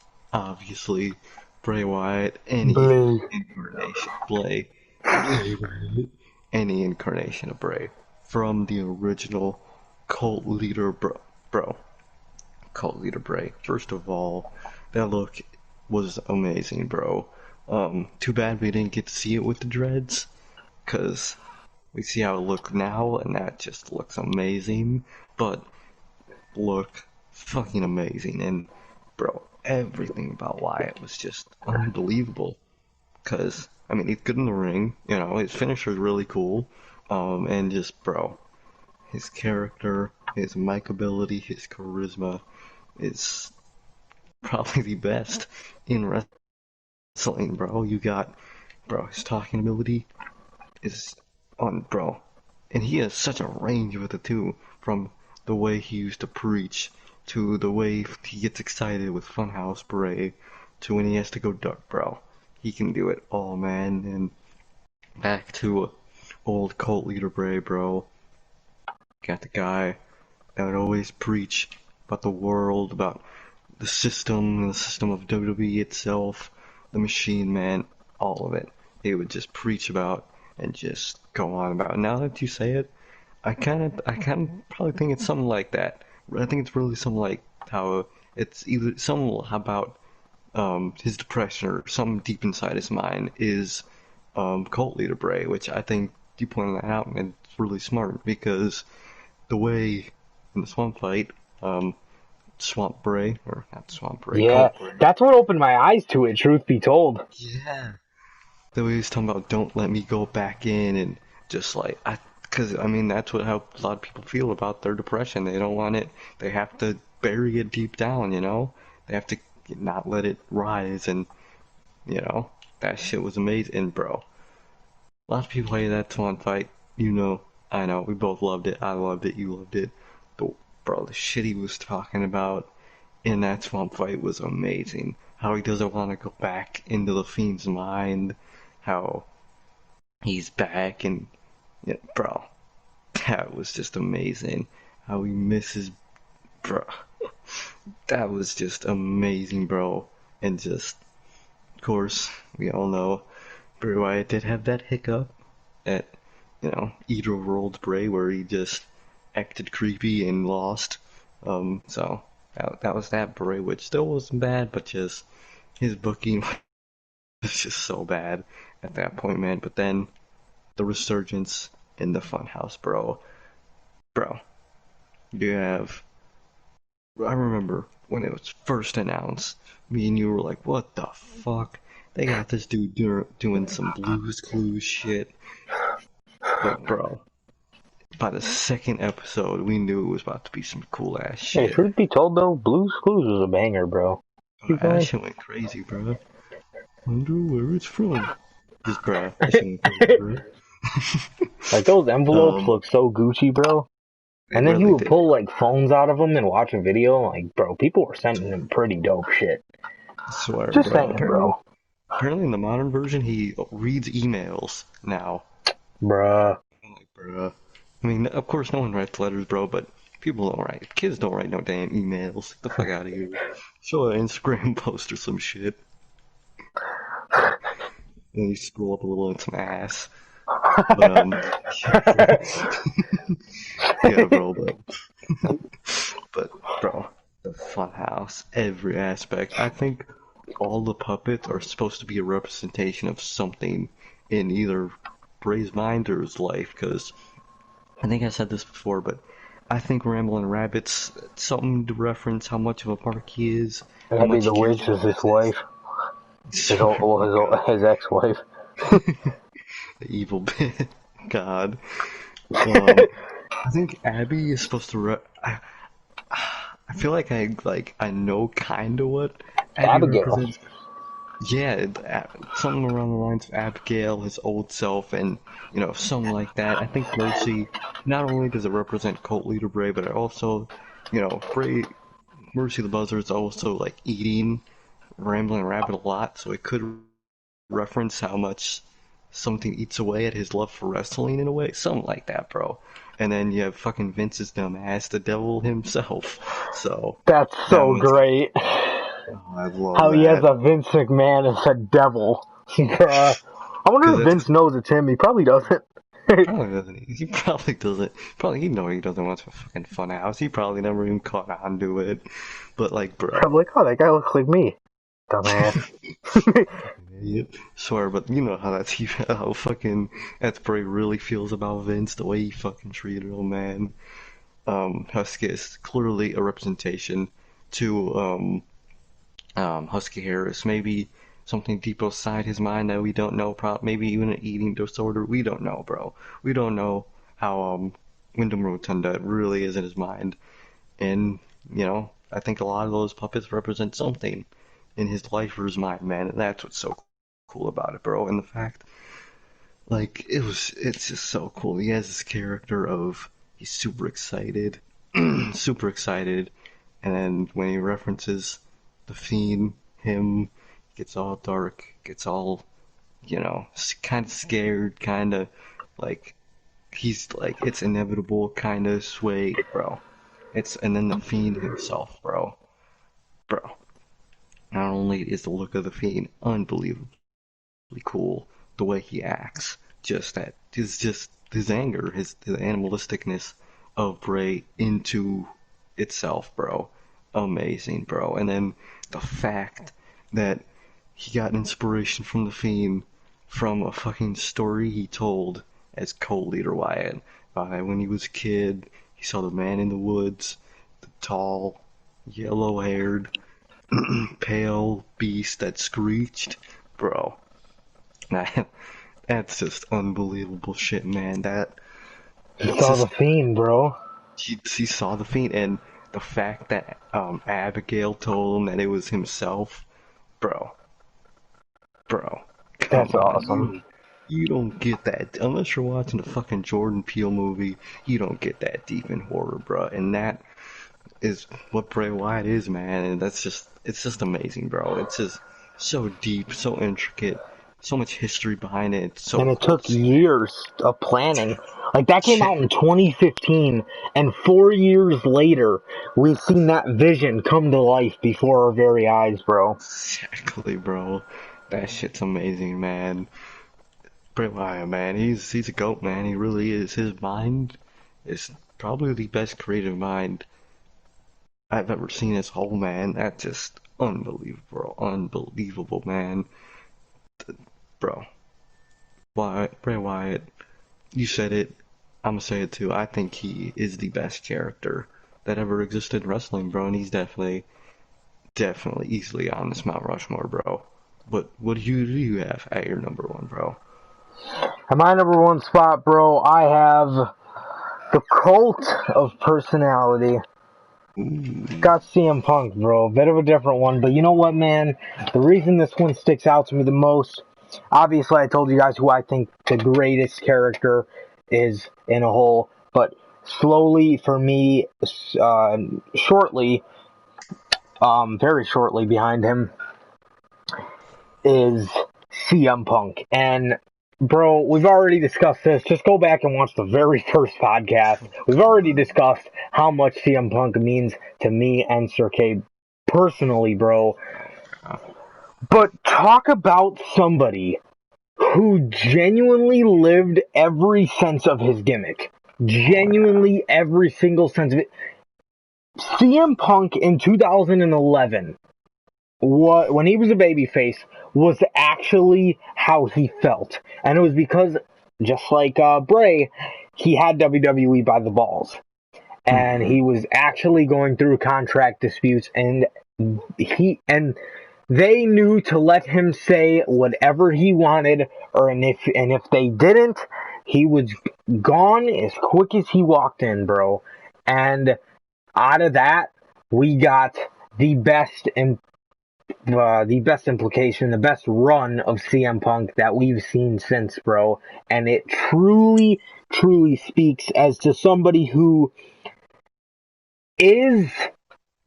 Bray Wyatt, any Blue. incarnation, Bray Wyatt, any incarnation of Bray, from the original cult leader, bro, cult leader Bray. First of all, that look was amazing, bro. Too bad we didn't get to see it with the dreads, cause we see how it looks now, and that just looks amazing. But look fucking amazing, and bro, everything about Wyatt was just unbelievable. Cause I mean, he's good in the ring, you know, his finisher is really cool, and just bro, his character, his mic ability, his charisma is probably the best in wrestling, bro. You got, bro, his talking ability is on, bro, and he has such a range with it too, from the way he used to preach to the way he gets excited with Funhouse Bray to when he has to go duck, bro. He can do it all, man. And back to old cult leader Bray, bro. Got the guy that would always preach about the world, about the system of WWE itself, the machine, man, all of it. He would just preach about and just go on about. Now that you say it, I kind of probably think it's something like that. I think it's really something like how it's either something about his depression or something deep inside his mind is cult leader Bray, which I think you pointed that out and it's really smart because the way in the swamp fight, Swamp Bray, or not Swamp Bray, Yeah, Cult Bray. that's what opened my eyes to it, truth be told. Yeah. The way he's talking about don't let me go back in and just like because I mean that's what how a lot of people feel about their depression. They don't want it. They have to bury it deep down, you know. They have to not let it rise, and you know that shit was amazing, bro. A lot of people hated that Swan fight. You know, I know. We both loved it. I loved it. You loved it. But bro, the shit he was talking about in that swamp fight was amazing. How he doesn't want to go back into the Fiend's mind. How he's back and yeah, bro, that was just amazing. How he misses, bro. That was just amazing, bro. And just, of course, we all know Bray Wyatt did have that hiccup at, Eater World Bray where he just acted creepy and lost. So that was that Bray, which still wasn't bad, but just his booking was just so bad at that point, man. But then the Resurgence in the Funhouse, bro. You have. I remember when it was first announced, me and you were like, "What the fuck?" They got this dude doing some Blues Clues shit. But bro, by the second episode, we knew it was about to be some cool ass Hey, shit. truth be told though, Blue's Clues was a banger, bro. That shit went crazy, bro. Wonder where it's from. Just bro, that shit went crazy, bro. Like those envelopes look so Gucci, bro. They And then he really would did. pull like phones out of them and watch a video. Like, bro, people were sending him pretty dope shit. I swear, Just bro. saying, bro. Apparently in the modern version, he reads emails now. Bruh. I'm like, bro. I mean, of course, no one writes letters, bro, but people don't write. Kids don't write no damn emails. Get the fuck out of here. Show an Instagram post or some shit. And you scroll up a little in some ass. But, yeah, bro, but, bro, the Funhouse, every aspect. I think all the puppets are supposed to be a representation of something in either Bray's mind or his life, because I think I said this before, but I think Ramblin' Rabbit's something to reference how much of a mark he is, how That'd be much the he cares witch is about his business. wife. His ex-wife. The evil bit. God. I think Abby is supposed to. I feel like I know kind of what Abby Abigail. represents. Yeah, something around the lines of Abigail, his old self, and something like that. I think Mercy. Not only does it represent cult leader Bray, but it also, Bray, Mercy the Buzzard is also like eating Rambling Rabbit a lot, so it could reference how much something eats away at his love for wrestling in a way, something like that, bro. And then you have fucking Vince's dumb ass, the devil himself. So That's that so must. great. Oh, I love How he has that. a Vince McMahon as a devil. Bruh. I wonder Because if that's Vince knows it's him. He probably doesn't. probably doesn't. He probably doesn't. Probably he know he doesn't want a fucking fun house. He probably never even caught on to it. But like, I'm bro. like, oh, that guy looks like me. Dumbass. Idiot. Swear, but you know how how fucking that's Bray really feels about Vince, the way he fucking treated him, man. Husky is clearly a representation to Husky Harris. Maybe something deep inside his mind that we don't know. Maybe even an eating disorder. We don't know, bro. We don't know how Wyndham Rotunda really is in his mind. And I think a lot of those puppets represent something in his life or his mind, man. And that's what's so cool about it, bro. And the fact, like, it's just so cool. He has this character of he's super excited, super excited, and then when he references the Fiend, him gets all dark, gets all, kind of scared, kind of like he's like it's inevitable, kind of swayed, bro. And then the Fiend himself, bro. Not only is the look of the Fiend unbelievably cool, the way he acts, just his anger, his animalisticness of Bray into itself, bro. Amazing, bro. And then the fact that he got inspiration from the Fiend from a fucking story he told as co-leader Wyatt. When he was a kid, he saw the man in the woods, the tall, yellow-haired, pale beast that screeched. Bro, that's just unbelievable shit, man. He It's saw the just Fiend, bro. he saw the Fiend, and the fact that Abigail told him that it was himself, bro, bro, come That's on, awesome. you don't get that unless you're watching the fucking Jordan Peele movie. You don't get that deep in horror, bro, and that is what Bray Wyatt is, man. And it's just amazing, bro. It's just so deep, so intricate, so much history behind it. It's so And it cool took to see. years of planning. Like, that came Yeah, out in 2015, and 4 years later, we've seen that vision come to life before our very eyes, bro. exactly, bro. That shit's amazing, man. Bray Wyatt, man, he's a goat, man. He really is. His mind is probably the best creative mind I've ever seen. His whole man. That's just unbelievable, unbelievable, man. Bro, Wyatt, Bray Wyatt. You said it. I'm gonna say it too. I think he is the best character that ever existed in wrestling, bro, and he's definitely easily on this Mount Rushmore, bro. But what do you have at your number one, bro? At my number one spot, bro, I have the cult of personality. Ooh. Got CM Punk, bro. Bit of a different one, but you know what, man? The reason this one sticks out to me the most, obviously I told you guys who I think the greatest character is in a whole, but slowly for me, shortly, very shortly behind him is CM Punk. And bro, we've already discussed this. Just go back and watch the very first podcast. We've already discussed how much CM Punk means to me and Sir K personally, bro. But talk about somebody who genuinely lived every sense of his gimmick. Genuinely every single sense of it. CM Punk in 2011, when he was a babyface, was actually how he felt. And it was because, just like Bray, he had WWE by the balls. And he was actually going through contract disputes, and they knew to let him say whatever he wanted, and if they didn't, he was gone as quick as he walked in, bro. And out of that, we got the best implication, the best run of CM Punk that we've seen since, bro. And it truly, truly speaks as to somebody who is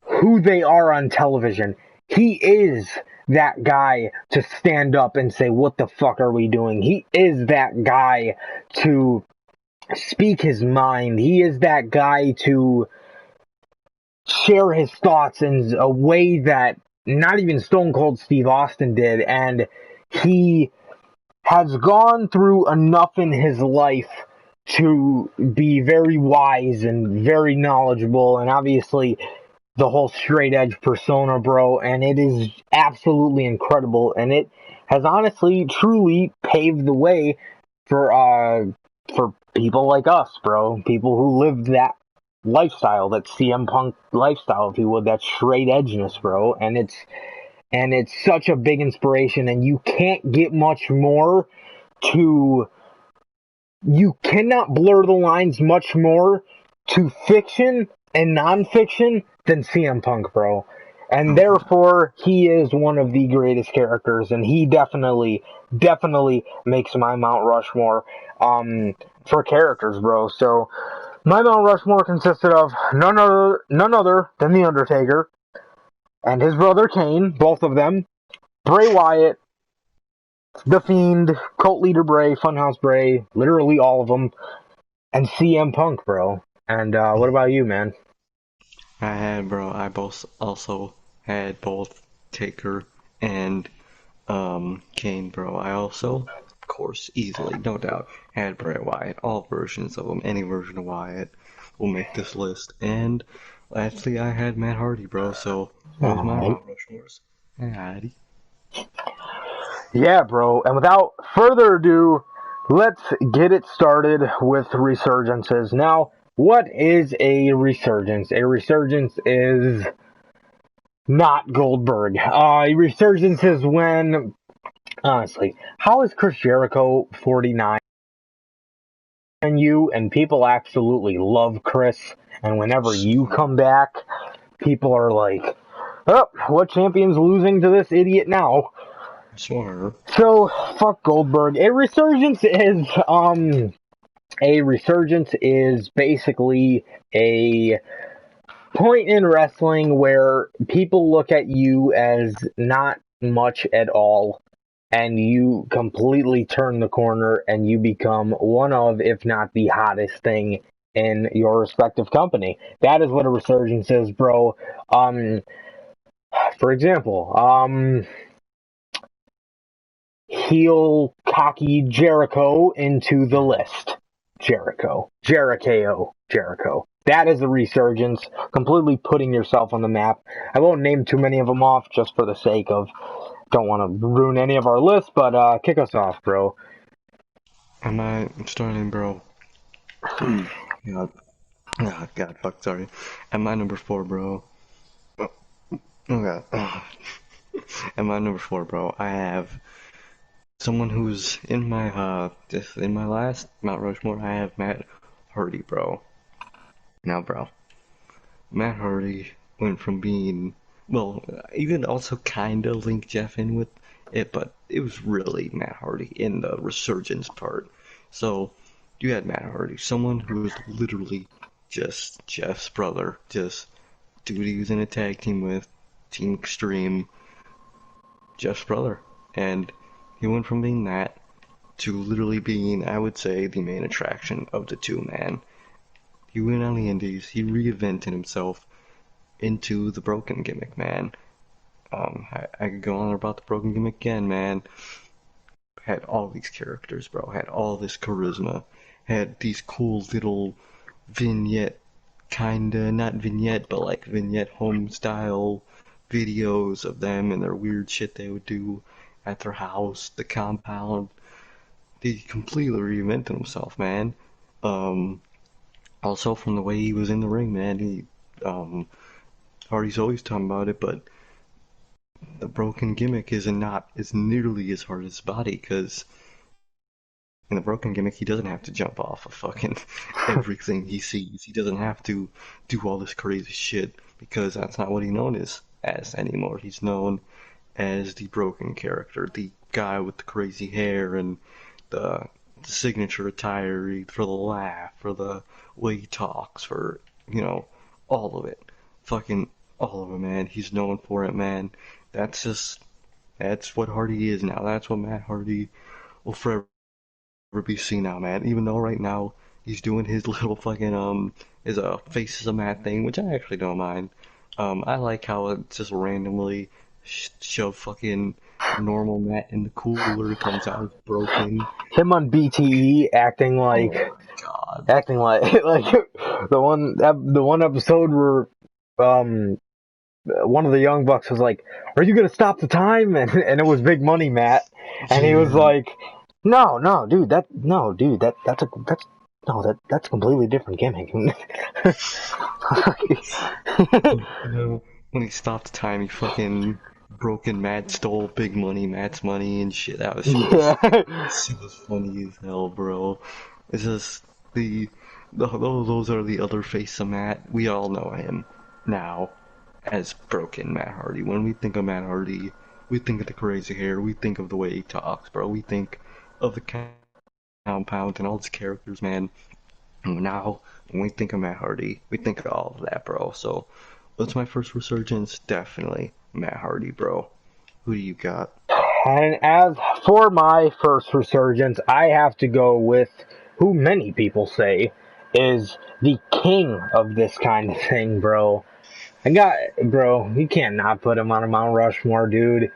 who they are on television. He is that guy to stand up and say, what the fuck are we doing? He is that guy to speak his mind. He is that guy to share his thoughts in a way that not even Stone Cold Steve Austin did. And he has gone through enough in his life to be very wise and very knowledgeable, and obviously the whole straight edge persona, bro, and it is absolutely incredible, and it has honestly truly paved the way for people like us, bro, people who lived that lifestyle, that CM Punk lifestyle, if you would, that straight edgeness, bro. And it's such a big inspiration, and you can't get much more to, you cannot blur the lines much more to fiction and non-fiction than CM Punk, bro. And therefore, he is one of the greatest characters, and he definitely makes my Mount Rushmore for characters, bro. So, my Mount Rushmore consisted of none other than The Undertaker and his brother Kane, both of them, Bray Wyatt, The Fiend, Cult Leader Bray, Funhouse Bray, literally all of them, and CM Punk, bro. And what about you, man? I both also had both Taker and Kane, bro. I also, of course, easily, no doubt, had Bray Wyatt. All versions of him, any version of Wyatt will make this list. And lastly, I had Matt Hardy, bro. So that was my Mount Rushmores. Hardy. Yeah, bro. And without further ado, let's get it started with resurgences. Now, what is a resurgence? A resurgence is not Goldberg. A resurgence is when, honestly, how is Chris Jericho 49 and you, and people absolutely love Chris, and whenever you come back, people are like, oh, what champion's losing to this idiot now? Sure. So, fuck Goldberg. A resurgence is basically a point in wrestling where people look at you as not much at all, and you completely turn the corner and you become one of, if not the hottest thing in your respective company. That is what a resurgence is, bro. For example, heel cocky Jericho into the list. Jericho. That is a resurgence, completely putting yourself on the map. I won't name too many of them off just for the sake of, don't want to ruin any of our lists, but kick us off, bro. Am I starting, bro? God. Oh, God, fuck, sorry. At my number 4, bro. Oh, God. At my number 4, bro, I have someone who's in my, just in my last Mount Rushmore, I have Matt Hardy, bro. Now, bro, Matt Hardy went from being, well, even also kinda link Jeff in with it, but it was really Matt Hardy in the Resurgence part. So, you had Matt Hardy, someone who was literally just Jeff's brother, just dude he was in a tag team with, Team Extreme, Jeff's brother. And he went from being that to literally being, I would say, the main attraction of the two, man. He went on the indies, he reinvented himself into the broken gimmick, man. I could go on about the broken gimmick again, man. Had all these characters, bro. Had all this charisma. Had these cool little vignette, kinda, not vignette, but like vignette home style videos of them and their weird shit they would do at their house, the compound. He completely reinvented himself, man. Also from the way he was in the ring, man. Hardy's always talking about it, but the broken gimmick is not as nearly as hard as his body, because in the broken gimmick he doesn't have to jump off of fucking everything he sees. He doesn't have to do all this crazy shit, because that's not what he's known as anymore. He's known as the broken character, the guy with the crazy hair and the signature attire, for the laugh, for the way he talks, for, all of it. Fucking all of it, man. He's known for it, man. That's what Hardy is now. That's what Matt Hardy will forever be seen now, man. Even though right now he's doing his little fucking, his faces of Matt thing, which I actually don't mind. I like how it just randomly shove fucking normal Matt in the cooler, comes out as broken. Him on BTE acting like, oh my God. acting like the one episode where one of the Young Bucks was like, "Are you gonna stop the time?" And it was Big Money Matt, and he was like, "No, dude, that's a completely different gimmick." When he stopped the time, he fucking broken Matt, stole Big Money, Matt's money and shit. That was shit was funny as hell, bro. It's just those are the other face of Matt. We all know him now as broken Matt Hardy. When we think of Matt Hardy, we think of the crazy hair, we think of the way he talks, bro. We think of the compound and all his characters, man. And now, when we think of Matt Hardy, we think of all of that, bro. So, what's my first resurgence? Definitely Matt Hardy, bro. Who do you got? And as for my first resurgence, I have to go with who many people say is the king of this kind of thing, bro. You can't not put him on a Mount Rushmore, dude.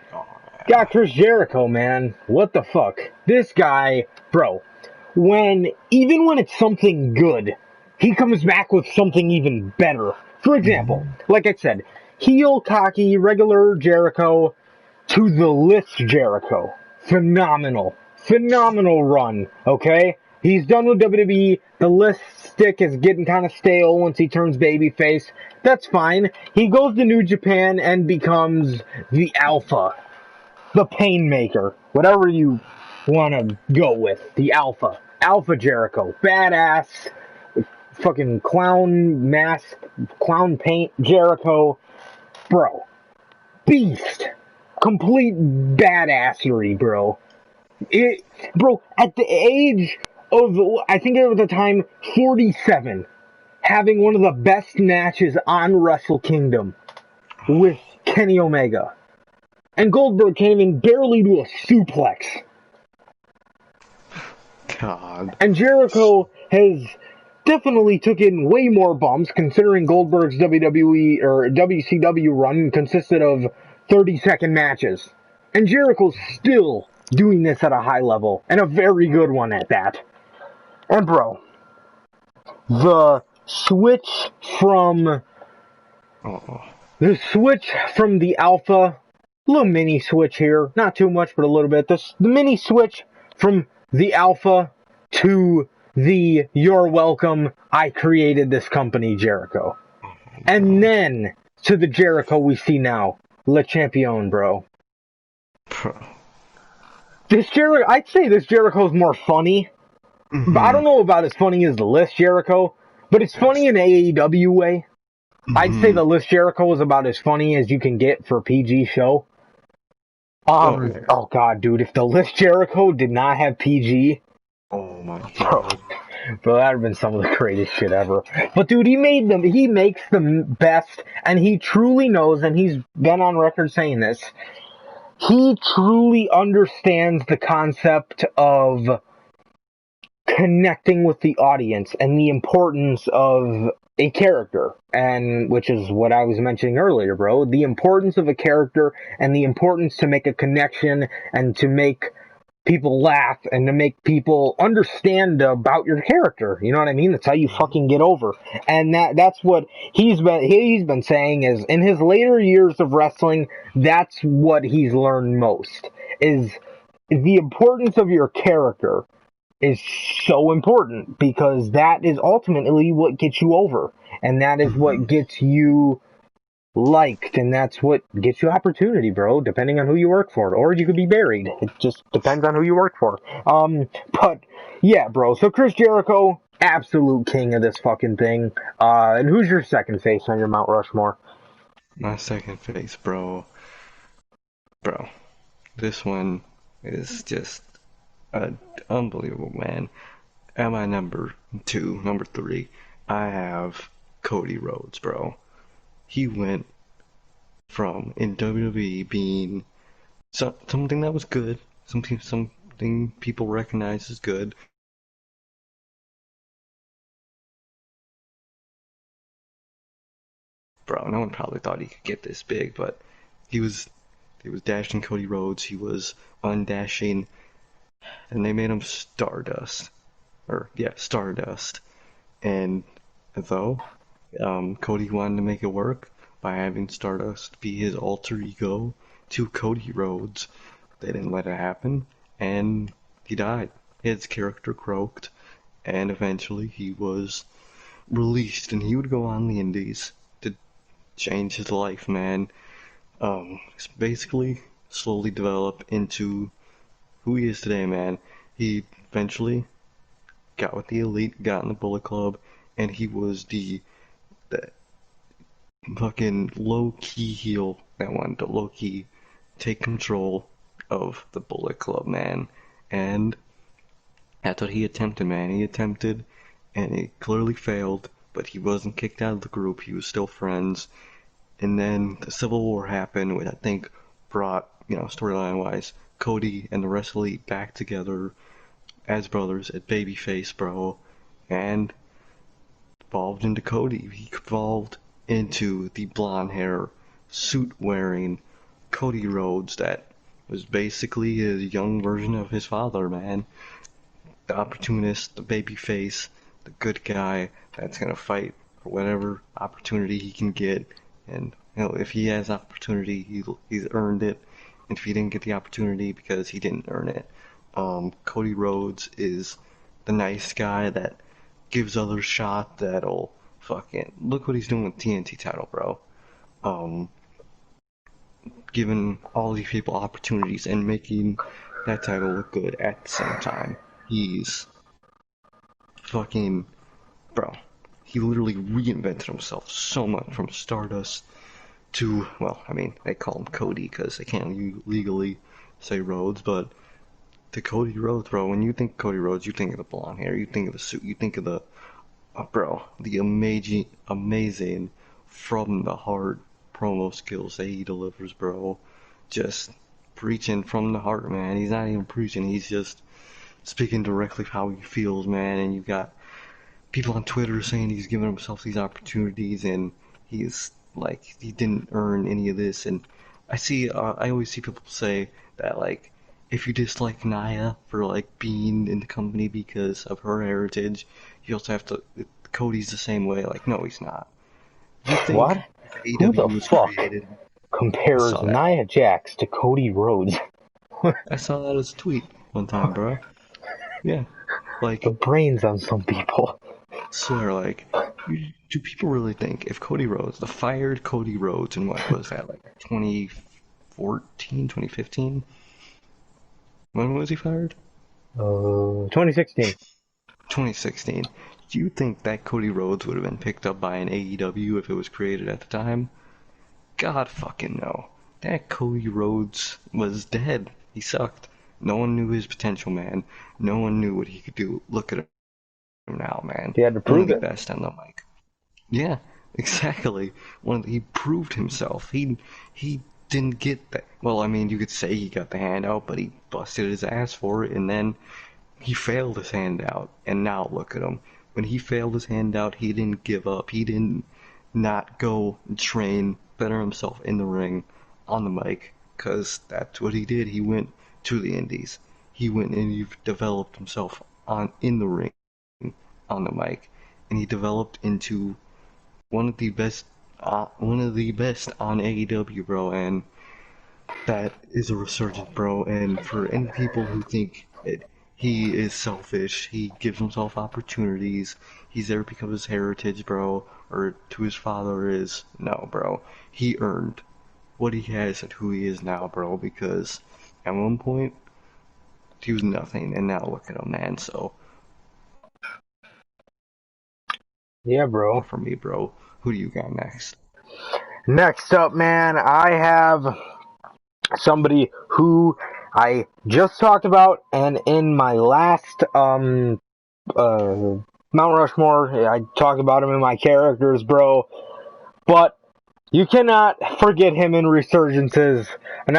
Got Chris Jericho, man. What the fuck? This guy, bro, even when it's something good, he comes back with something even better. For example, like I said, heel, cocky, regular Jericho to the list Jericho. Phenomenal run, okay? He's done with WWE. The list stick is getting kind of stale once he turns babyface. That's fine. He goes to New Japan and becomes the Alpha. The Painmaker. Whatever you want to go with. The Alpha. Alpha Jericho. Badass. Fucking clown mask. Clown paint Jericho. Bro. Beast. Complete badassery, bro. Bro, at the age of, I think at the time, 47, having one of the best matches on Wrestle Kingdom with Kenny Omega. And Goldberg can't even barely do a suplex. God. And Jericho has definitely taken way more bumps, considering Goldberg's WWE or WCW run consisted of 30-second matches. And Jericho's still doing this at a high level, and a very good one at that. And bro, the switch from Oh, the alpha, little mini switch here, not too much, but a little bit. The mini switch from the alpha to the you're welcome, I created this company, Jericho. And bro. then to the Jericho we see now, Le Champion, bro. Bro. I'd say this Jericho's more funny. But I Mm-hmm. don't know about as funny as the List Jericho, but it's Yes. funny in AEW way. I'd say Mm-hmm. the List Jericho is about as funny as you can get for a PG show. Oh, yeah. Oh god, dude, if the List Jericho did not have PG, Oh my bro, god. bro, that'd have been some of the greatest shit ever. But dude, he makes them best, and he truly knows, and he's been on record saying this, he truly understands the concept of connecting with the audience and the importance of a character, and which is what I was mentioning earlier, bro. The importance of a character and the importance to make a connection and to make people laugh and to make people understand about your character. You know what I mean? That's how you fucking get over. And that's what he's been saying is in his later years of wrestling, that's what he's learned most is the importance of your character is so important because that is ultimately what gets you over, and that is Mm-hmm. what gets you liked, and that's what gets you opportunity, bro, depending on who you work for, or you could be buried. It just depends on who you work for. But yeah, bro, so Chris Jericho, absolute king of this fucking thing. And who's your second face on your Mount Rushmore? My second face, bro. Bro. This one is just unbelievable, man. At my number three, I have Cody Rhodes, bro. He went from in WWE being something that was good, something people recognize as good. Bro, no one probably thought he could get this big, but he was he was dashing Cody Rhodes, he was undashing, and they made him Stardust. Or yeah, Stardust. And though Cody wanted to make it work by having Stardust be his alter ego to Cody Rhodes, they didn't let it happen, and he died. His character croaked, and eventually he was released, and he would go on the Indies to change his life, man. Basically slowly develop into who he is today, man. He eventually got with the Elite, got in the Bullet Club, and he was the fucking low key heel that wanted to low key take control of the Bullet Club, man. And that's what he attempted, man. He attempted, and it clearly failed, but he wasn't kicked out of the group. He was still friends. And then the Civil War happened, which I think brought, storyline wise, Cody and the rest of the Elite back together as brothers at Babyface, bro. And evolved into Cody. He evolved into the blonde hair, suit wearing Cody Rhodes that was basically a young version of his father, man. The opportunist, the baby face, the good guy that's gonna fight for whatever opportunity he can get. And if he has opportunity, he's earned it. And if he didn't get the opportunity because he didn't earn it, Cody Rhodes is the nice guy that gives others shot that'll fucking look what he's doing with TNT title, bro. Um, Giving all these people opportunities and making that title look good at the same time. He's fucking bro. He literally reinvented himself so much from Stardust to, well, I mean, they call him Cody because they can't legally say Rhodes, but to Cody Rhodes, bro, when you think Cody Rhodes, you think of the blonde hair, you think of the suit, you think of the bro, the amazing from the heart promo skills that he delivers, bro. Just preaching from the heart, man. He's not even preaching, he's just speaking directly how he feels, man. And you've got people on Twitter saying he's giving himself these opportunities and he's like, he didn't earn any of this. And I always see people say that, like, if you dislike Nia for like being in the company because of her heritage, you also have to. Cody's the same way. Like, no, he's not. You What? think if Who the AEW was fuck created? I compares saw that. Nia Jax to Cody Rhodes? I saw that as a tweet one time, bro. Yeah, The like brains on some people. swear, like, do people really think if Cody Rhodes, the fired Cody Rhodes, in what was that, like 2014, 2015? When was he fired? 2016. 2016. Do you think that Cody Rhodes would have been picked up by an AEW if it was created at the time? God fucking no. That Cody Rhodes was dead. He sucked. No one knew his potential, man. No one knew what he could do. Look at him now, man. He had to One of prove the it. best on the mic. Yeah, exactly. He proved himself. He didn't get that. Well, I mean, you could say he got the handout, but he busted his ass for it, and then he failed his handout. And now look at him. When he failed his handout, he didn't give up. He didn't not go and train, better himself in the ring, on the mic, because that's what he did. He went to the indies. He went and he developed himself on in the ring, on the mic, and he developed into one of the best on AEW, bro, and that is a resurgence, bro. And for any people who think he is selfish, he gives himself opportunities, he's there because of his heritage, bro, or to his father is, no, bro. He earned what he has and who he is now, bro, because at one point, he was nothing, and now look at him, man. So, Yeah, bro. for me, bro, who do you got next? Next up, man, I have somebody who I just talked about, and in my last Mount Rushmore, I talked about him in my characters, bro. But you cannot forget him in Resurgences. And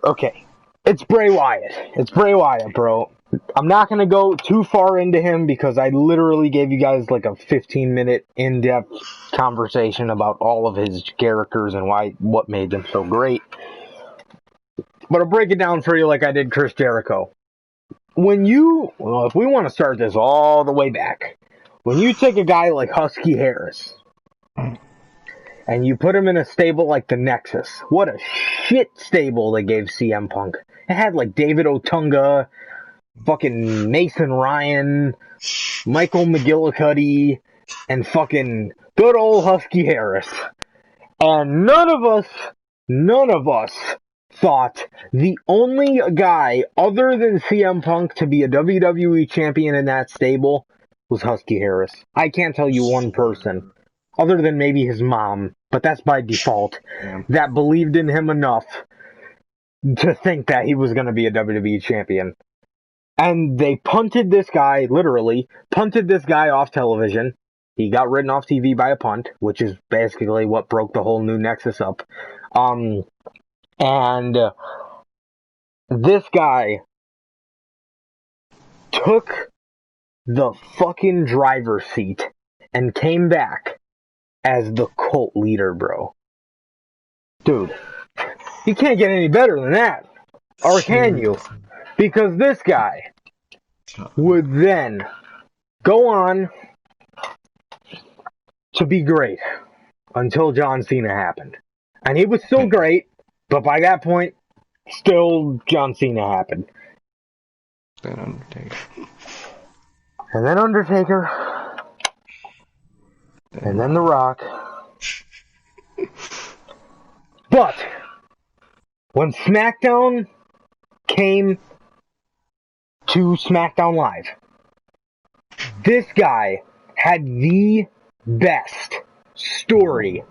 okay, it's Bray Wyatt. It's Bray Wyatt, bro. I'm not gonna go too far into him because I literally gave you guys like a 15-minute in-depth conversation about all of his characters and what made them so great. But I'll break it down for you like I did Chris Jericho. If we want to start this all the way back, when you take a guy like Husky Harris and you put him in a stable like the Nexus, what a shit stable they gave CM Punk. It had like David Otunga, fucking Mason Ryan, Michael McGillicuddy, and fucking good old Husky Harris. And none of us thought the only guy other than CM Punk to be a WWE champion in that stable was Husky Harris. I can't tell you one person, other than maybe his mom, but that's by default, Damn. that believed in him enough to think that he was going to be a WWE champion. And they punted this guy, literally, punted this guy off television. He got written off TV by a punt, which is basically what broke the whole new Nexus up. And this guy took the fucking driver's seat and came back as the cult leader, bro. Dude, you can't get any better than that. Or can you? Because this guy would then go on to be great until John Cena happened. And he was still great, but by that point, still John Cena happened. Then Undertaker. And then Undertaker. And then The Rock. But when SmackDown came to SmackDown Live, this guy had the best story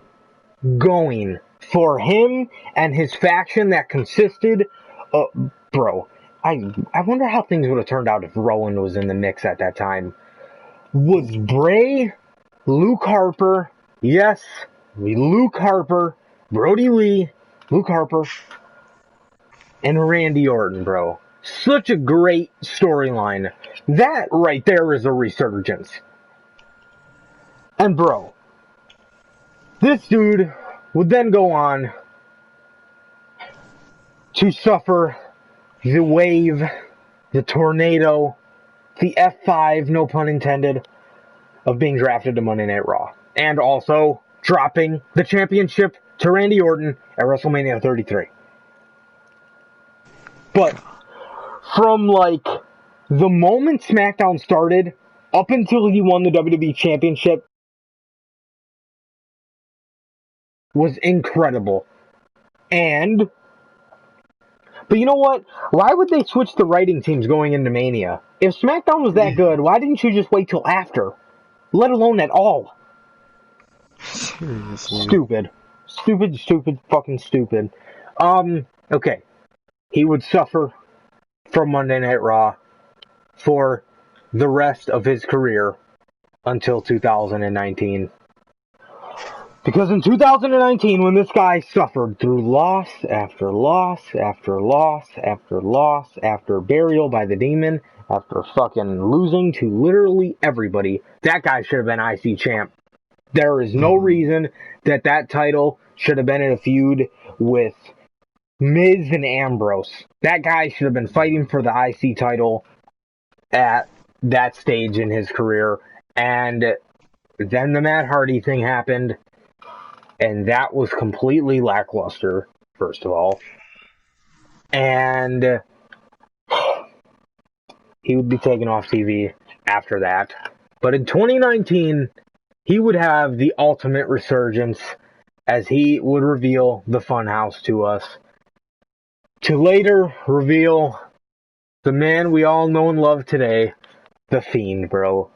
going for him and his faction that consisted of, bro, I wonder how things would have turned out if Rowan was in the mix at that time. Was Bray, Luke Harper, yes, Luke Harper, Brody Lee, Luke Harper, and Randy Orton, bro. Such a great storyline. That right there is a resurgence. And bro, this dude would then go on to suffer the wave, the tornado, the F5, no pun intended, of being drafted to Monday Night Raw. And also dropping the championship to Randy Orton at WrestleMania 33. But from like the moment SmackDown started up until he won the WWE Championship was incredible. But you know what? Why would they switch the writing teams going into Mania? If SmackDown was that good, why didn't you just wait till after? Let alone at all. Seriously. Stupid, fucking stupid. Okay. He would suffer from Monday Night Raw for the rest of his career until 2019. Because in 2019, when this guy suffered through loss after loss after loss after loss after burial by the demon, after fucking losing to literally everybody, that guy should have been IC champ. There is no reason that title should have been in a feud with Miz and Ambrose. That guy should have been fighting for the IC title at that stage in his career. And then the Matt Hardy thing happened. And that was completely lackluster, first of all. And he would be taken off TV after that. But in 2019, he would have the ultimate resurgence as he would reveal the Funhouse to us. To later reveal the man we all know and love today, The Fiend, bro.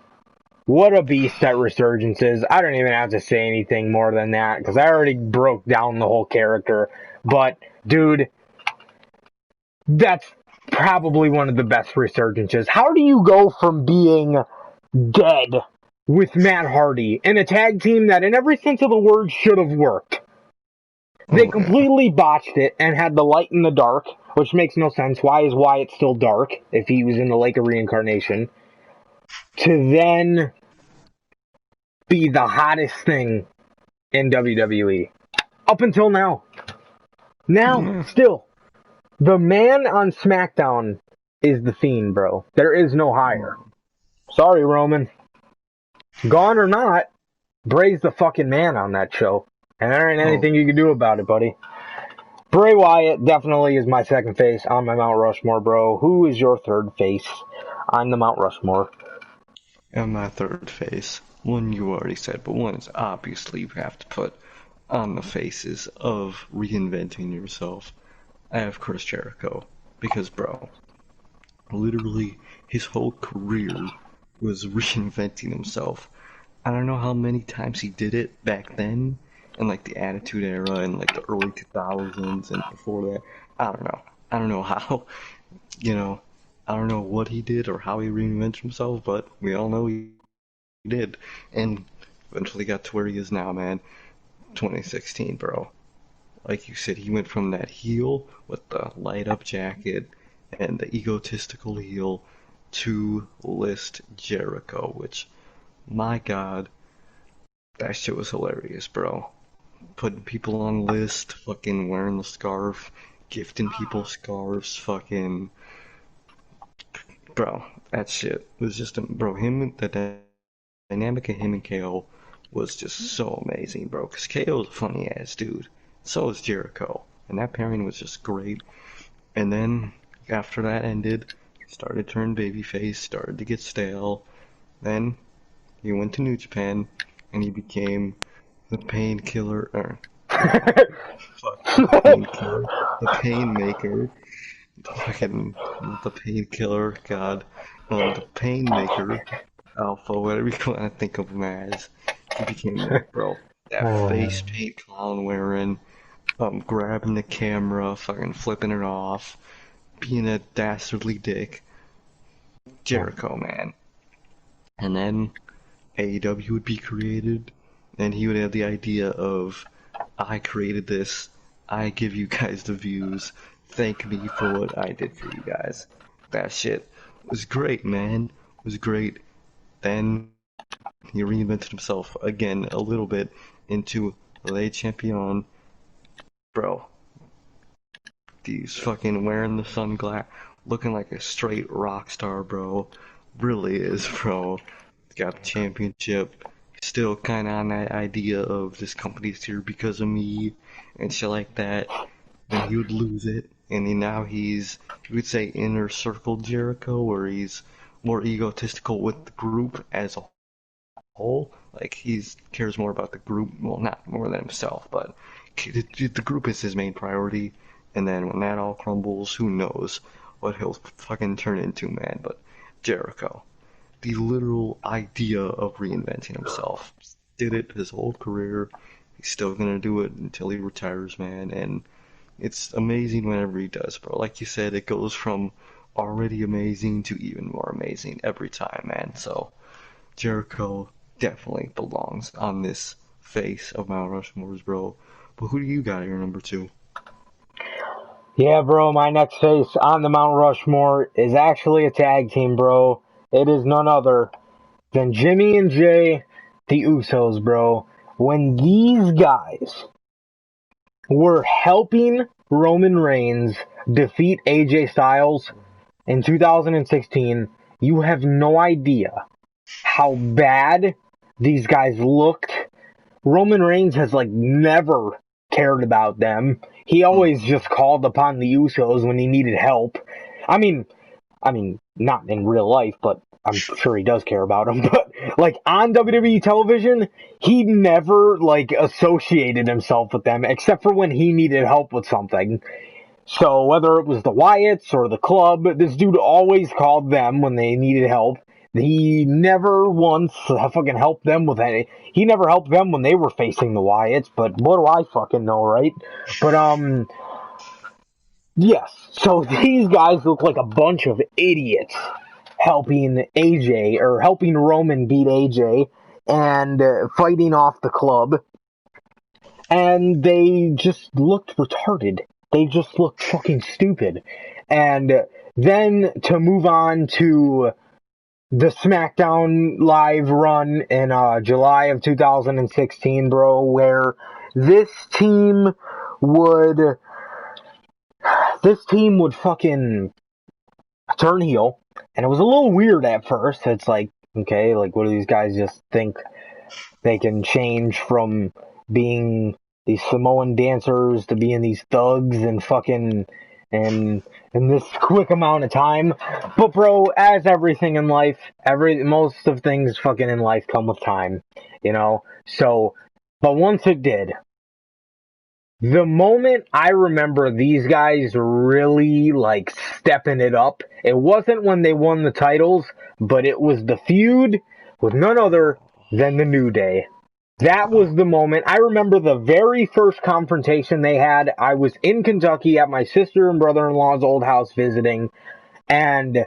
What a beast that Resurgence is. I don't even have to say anything more than that, because I already broke down the whole character. But, dude, that's probably one of the best Resurgences. How do you go from being dead with Matt Hardy in a tag team that in every sense of the word should have worked? They completely botched it and had the light in the dark, which makes no sense. Why is Wyatt still dark if he was in the Lake of Reincarnation? To then be the hottest thing in WWE. Up until now. Still. The man on SmackDown is The Fiend, bro. There is no higher. Sorry, Roman. Gone or not, Bray's the fucking man on that show. And there ain't anything you can do about it, buddy. Bray Wyatt definitely is my second face on my Mount Rushmore, bro. Who is your third face on the Mount Rushmore? And my third face, one you already said, but one is obviously you have to put on the faces of reinventing yourself. I have Chris Jericho, because bro, literally his whole career was reinventing himself. I don't know how many times he did it back then, in like the Attitude Era and like the early 2000s and before that. I don't know how, I don't know what he did or how he reinvented himself, but we all know he did. And eventually got to where he is now, man. 2016, bro. Like you said, he went from that heel with the light up jacket and the egotistical heel to List Jericho, which, my god, that shit was hilarious, bro. Putting people on list, fucking wearing the scarf, gifting people scarves, fucking... Bro, that shit was just... Bro, the dynamic of him and KO was just so amazing, bro. Because KO's a funny-ass dude. So is Jericho. And that pairing was just great. And then, after that ended, started to turn babyface, started to get stale. Then, he went to New Japan, and he became the painkiller, the painkiller, the painmaker, the painkiller, god, the painmaker, alpha, whatever you want to think of him as. He became that, bro. That face paint clown wearing, grabbing the camera, fucking flipping it off, being a dastardly dick. Jericho, man. And then AEW would be created, and he would have the idea of, I created this, I give you guys the views, thank me for what I did for you guys. That shit was great, man. It was great. Then he reinvented himself again a little bit into Le Champion. Bro, He's fucking wearing the sunglass, looking like a straight rock star, bro. Really is, bro. Got the championship. Still kind of on that idea of this company's here because of me and shit like that. And he would lose it. And now he's, you would say, inner circle Jericho, where he's more egotistical with the group as a whole. Like, he cares more about the group, well, not more than himself, but the group is his main priority. And then when that all crumbles, who knows what he'll fucking turn into, man. But Jericho, the literal idea of reinventing himself, did it his whole career. He's still gonna do it until he retires, man. And it's amazing whenever he does, bro. Like you said, it goes from already amazing to even more amazing every time, man. So Jericho definitely belongs on this face of Mount Rushmore's, bro. But who do you got at your number 2? Yeah, bro, my next face on the Mount Rushmore is actually a tag team, bro. It is none other than Jimmy and Jay, the Usos, bro. When these guys were helping Roman Reigns defeat AJ Styles in 2016, you have no idea how bad these guys looked. Roman Reigns has, like, never cared about them. He always just called upon the Usos when he needed help. I mean, not in real life, but I'm sure he does care about them. But, like, on WWE television, he never, like, associated himself with them, except for when he needed help with something. So, whether it was the Wyatts or the club, this dude always called them when they needed help. He never once fucking helped them with any. He never helped them when they were facing the Wyatts, but what do I fucking know, right? But, yes. So these guys look like a bunch of idiots helping AJ, or helping Roman beat AJ, and fighting off the club. And they just looked retarded. They just looked fucking stupid. And then to move on to the SmackDown Live run in July of 2016, bro, where this team would fucking turn heel. And it was a little weird at first. It's like, okay, like, what do these guys just think they can change from being these Samoan dancers to being these thugs and fucking in this quick amount of time? But bro, as everything in life, most of things fucking in life come with time, you know? So, but once it did, the moment I remember these guys really, like, stepping it up, it wasn't when they won the titles, but it was the feud with none other than the New Day. That was the moment. I remember the very first confrontation they had. I was in Kentucky at my sister and brother-in-law's old house visiting, and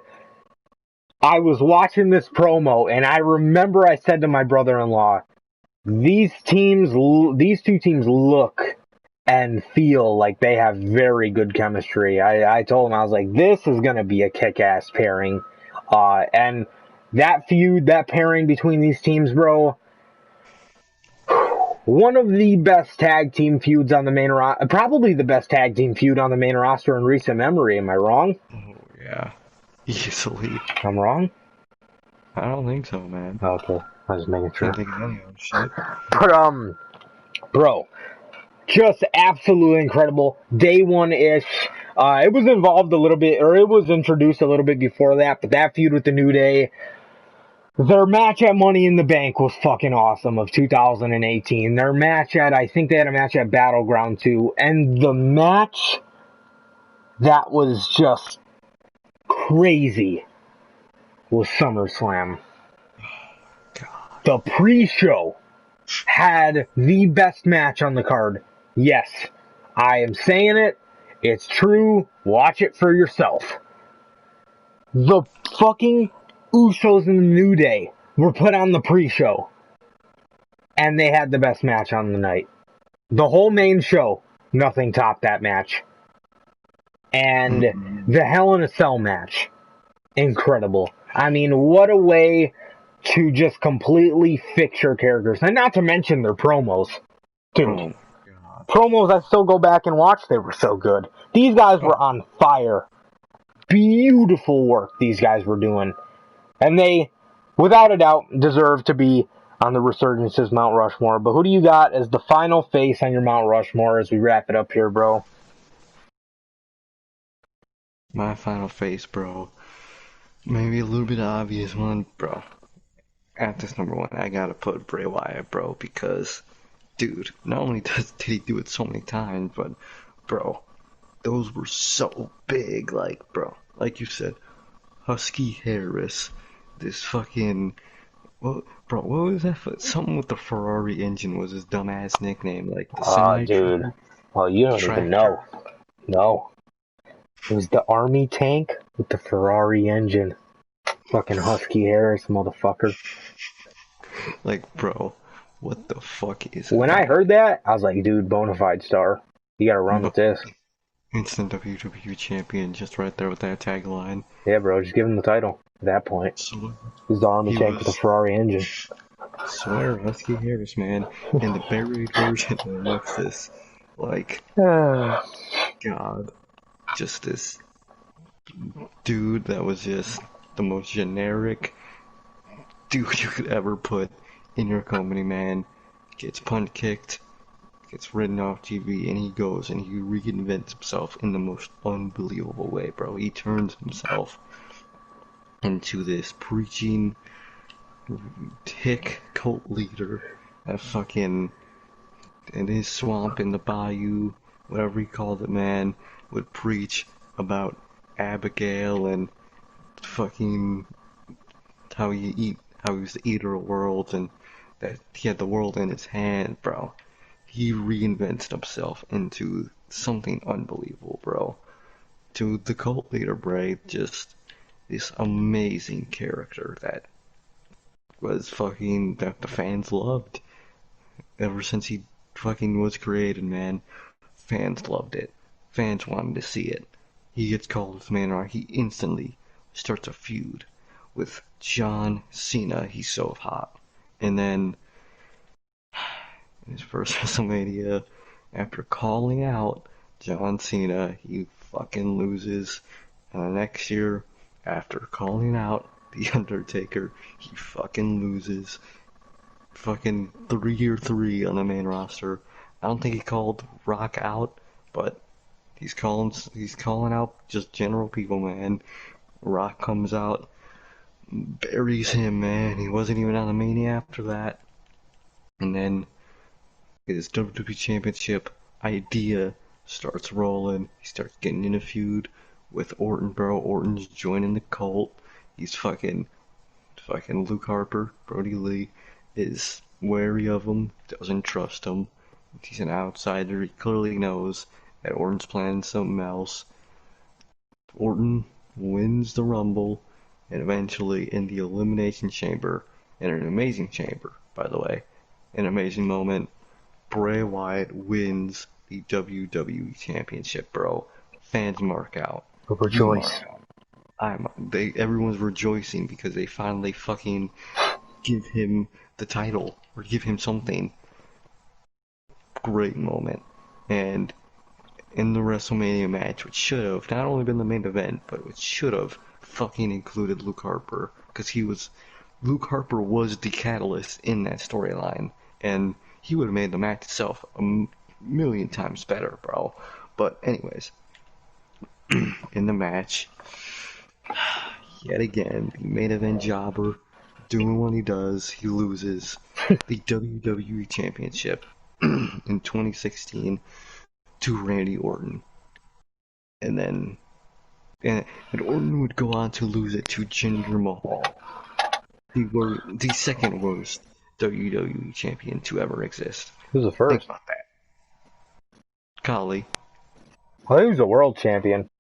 I was watching this promo, and I remember I said to my brother-in-law, these two teams look and feel like they have very good chemistry. I told him, I was like, this is going to be a kick-ass pairing. And that feud, that pairing between these teams, bro, one of the best tag team feuds on the main roster, probably the best tag team feud on the main roster in recent memory. Am I wrong? Oh, yeah. Easily. I'm wrong? I don't think so, man. Okay, I was making sure. Can't think of any other shit. But, bro, just absolutely incredible. Day one-ish. It was involved a little bit, or it was introduced a little bit before that, but that feud with the New Day, their match at Money in the Bank was fucking awesome of 2018. Their match I think they had a match at Battleground too, and the match that was just crazy was SummerSlam. God. The pre-show had the best match on the card. Yes, I am saying it. It's true. Watch it for yourself. The fucking Usos and the New Day were put on the pre-show, and they had the best match on the night. The whole main show, nothing topped that match. And the Hell in a Cell match, incredible. I mean, what a way to just completely fix your characters. And not to mention their promos, dude. Oh, God. promos I still go back and watch. They were so good. These guys were on fire. Beautiful work these guys were doing. And they, without a doubt, deserve to be on the Resurgence's Mount Rushmore. But who do you got as the final face on your Mount Rushmore as we wrap it up here, bro? My final face, bro. Maybe a little bit obvious one, bro. At this number one, I gotta put Bray Wyatt, bro, because, dude, not only did he do it so many times, but, bro, those were so big, like, bro, like you said, Husky Harris, this fucking, well, bro, what was that? Something with the Ferrari engine was his dumbass nickname, like the semi Dude. Well, you don't even know. No. It was the Army tank with the Ferrari engine. Fucking Husky Harris, motherfucker. Like, bro, what the fuck is it? When I heard that, I was like, dude, bona fide star. You gotta run with this. Instant WWE champion, just right there with that tagline. Yeah, bro, just give him the title at that point. So, he's the Army tank with the Ferrari engine. Swear, Husky Harris, man. And the buried version of Nexus. Like, God. Just this dude that was just the most generic dude you could ever put in your company, man. Gets punt kicked, gets written off TV, and he goes and he reinvents himself in the most unbelievable way, bro. He turns himself into this preaching hick cult leader that fucking in his swamp in the bayou, whatever he called it, man, would preach about Abigail and fucking how he was the eater of worlds and that he had the world in his hand, bro. He reinvented himself into something unbelievable, bro. To the cult leader, Bray, just this amazing character that was fucking, that the fans loved. Ever since he fucking was created, man, fans loved it. Fans wanted to see it. He gets called as man, he instantly starts a feud with John Cena. He's so hot. And then in his first WrestleMania, after calling out John Cena, he fucking loses. And the next year, after calling out The Undertaker, he fucking loses. Fucking 3-3 on the main roster. I don't think he called Rock out, but he's calling out just general people, man. Rock comes out, buries him, man. He wasn't even on the Mania after that. And then his WWE Championship idea starts rolling. He starts getting in a feud with Orton, bro. Orton's joining the cult. He's fucking Luke Harper, Brody Lee, is wary of him, doesn't trust him. He's an outsider. He clearly knows that Orton's planning something else. Orton wins the Rumble, and eventually in the Elimination Chamber, in an amazing chamber, by the way, an amazing moment, Bray Wyatt wins the WWE Championship, bro. Fans mark out. Rejoice. Everyone's rejoicing because they finally fucking give him the title, or give him something. Great moment. And in the WrestleMania match, which should have not only been the main event, but it should have fucking included Luke Harper, because Luke Harper was the catalyst in that storyline, and he would have made the match itself a million times better, bro. But anyways, in the match, yet again, the main event jobber doing what he does, he loses the WWE Championship in 2016 to Randy Orton. And then and Orton would go on to lose it to Jinder Mahal, the second worst WWE champion to ever exist. Who's the first? Think about that. Khali. Well, he was a world champion.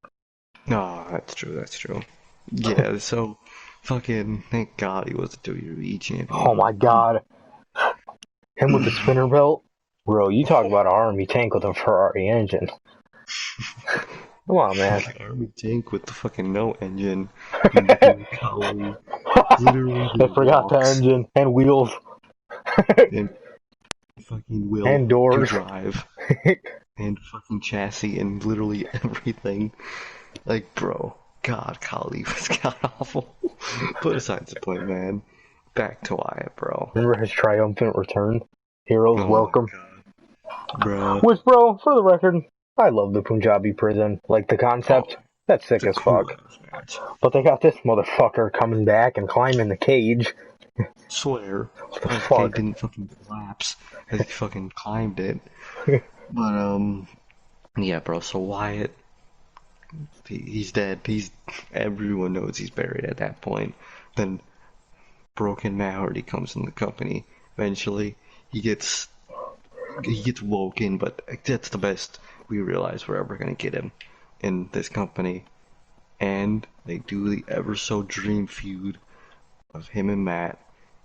Oh, that's true. Yeah, so fucking thank God he was a WWE champion. Oh my God. Him with the spinner belt? Bro, you talk about an Army tank with a Ferrari engine. Come on, man. Army tank with the fucking no engine. Khali. I forgot the engine and wheels. And fucking will And to doors. drive, and fucking chassis, and literally everything. Like, bro, God, Kali was god awful. Put aside the point, man. Back to Wyatt, bro. Remember his triumphant return? Heroes Oh welcome. my god, bro. Which, bro, for the record, I love the Punjabi prison. Like, the concept, Oh, that's sick it's a as cool fuck. ass match. But they got this motherfucker coming back and climbing the cage. Swear, What the surprised the cage fuck? didn't fucking collapse as he fucking climbed it. But yeah, bro. So Wyatt, he's dead. Everyone knows he's buried at that point. Then Broken Matt Hardy comes in the company. Eventually, he gets woken, but that's the best we realize we're ever gonna get him in this company. And they do the ever so dream feud of him and Matt.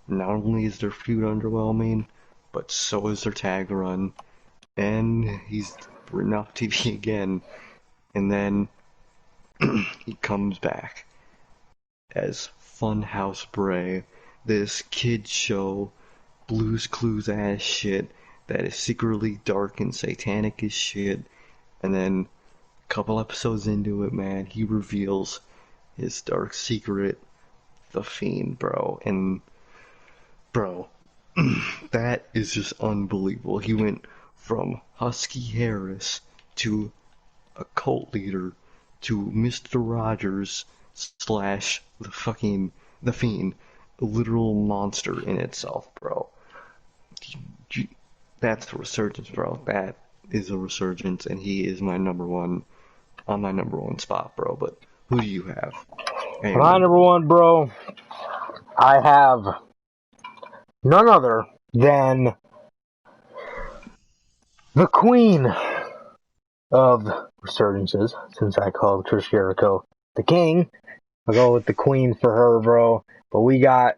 Not only is their feud underwhelming, but so is their tag run. And he's written off TV again. And then he comes back as Funhouse Bray, this kid show, Blues Clues ass shit that is secretly dark and satanic as shit. And then a couple episodes into it, man, he reveals his dark secret, the Fiend, bro. And bro, that is just unbelievable. He went from Husky Harris to a cult leader to Mr. Rogers slash the Fiend, a literal monster in itself, bro. That's a resurgence, bro. That is a resurgence, and he is my number one on my number one spot, bro. But who do you have? My number one, bro, I have none other than the queen of resurgences, since I call Trish Jericho the king. I'll go with the queen for her, bro. But we got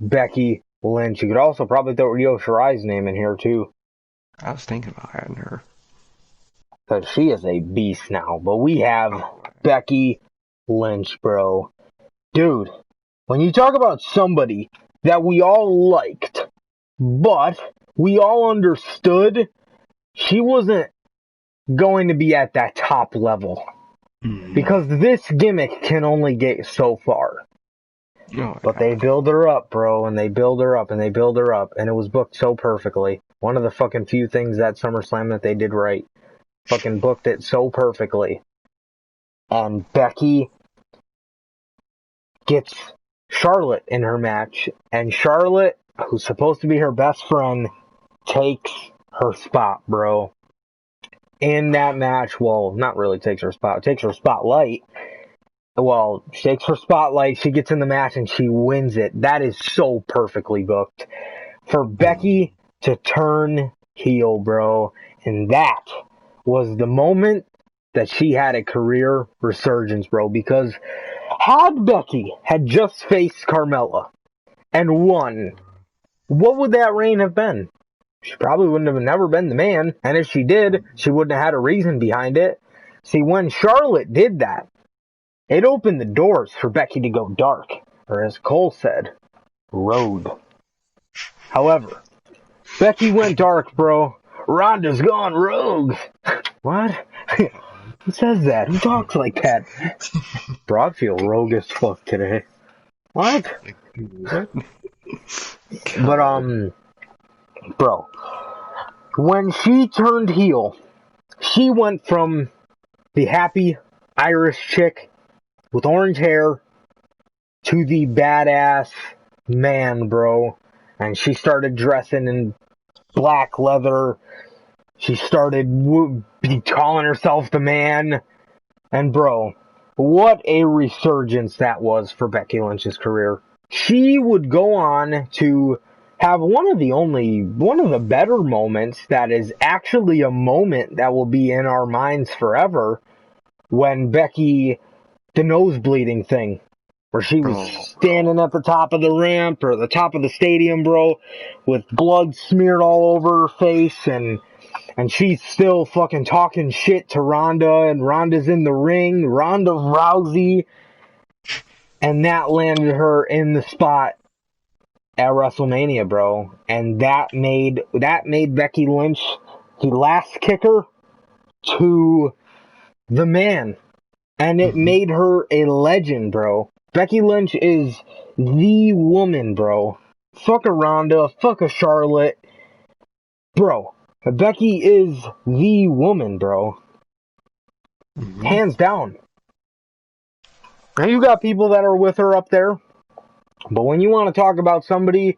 Becky Lynch. You could also probably throw Io Shirai's name in here, too. I was thinking about adding her. Because she is a beast now. But we have Becky Lynch, bro. Dude, when you talk about somebody that we all liked, but we all understood she wasn't going to be at that top level. Because this gimmick can only get so far. But they build her up, bro, and they build her up, and they build her up, and it was booked so perfectly. One of the fucking few things that SummerSlam that they did right. Fucking booked it so perfectly. And Becky gets Charlotte in her match, and Charlotte, who's supposed to be her best friend, takes her spot, bro. In that match, well, not really takes her spot, takes her spotlight. Well, she takes her spotlight, she gets in the match, and she wins it. That is so perfectly booked. For Becky to turn heel, bro, and that was the moment that she had a career resurgence, bro, because had Becky had just faced Carmella and won, what would that reign have been? She probably wouldn't have never been the man, and if she did, she wouldn't have had a reason behind it. See, when Charlotte did that, it opened the doors for Becky to go dark, or as Cole said, rogue. However, Becky went dark, bro. Ronda's gone rogue. What? Who says that? Who talks like that? Bro, I feel rogue as fuck today. What? But, bro, when she turned heel, she went from the happy Irish chick with orange hair to the badass man, bro. And she started dressing in black leather. She started calling herself the man. And bro, what a resurgence that was for Becky Lynch's career. She would go on to have one of the better moments that is actually a moment that will be in our minds forever, when Becky, the nose bleeding thing, where she was standing at the top of the ramp or the top of the stadium, bro, with blood smeared all over her face, and she's still fucking talking shit to Ronda, and Ronda's in the ring, Ronda Rousey, and that landed her in the spot at WrestleMania, bro, and that made Becky Lynch the last kicker to the man, and it Mm-hmm. made her a legend, bro. Becky Lynch is the woman, bro. Fuck a Ronda, fuck a Charlotte, bro. Becky is the woman, bro. Mm-hmm. Hands down. Now you got people that are with her up there, but when you want to talk about somebody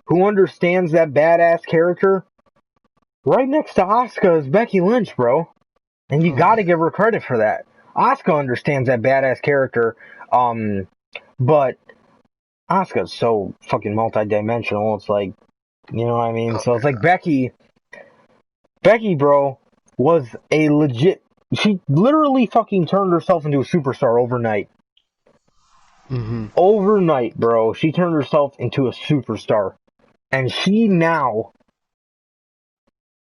who understands that badass character, right next to Asuka is Becky Lynch, bro. And you Oh gotta yeah. give her credit for that. Asuka understands that badass character, but Asuka's so fucking multi-dimensional. It's like, you know what I mean? Oh So it's like yeah. Becky, bro, was a legit. She literally fucking turned herself into a superstar overnight. Mm-hmm. Overnight, bro. She turned herself into a superstar. And she now,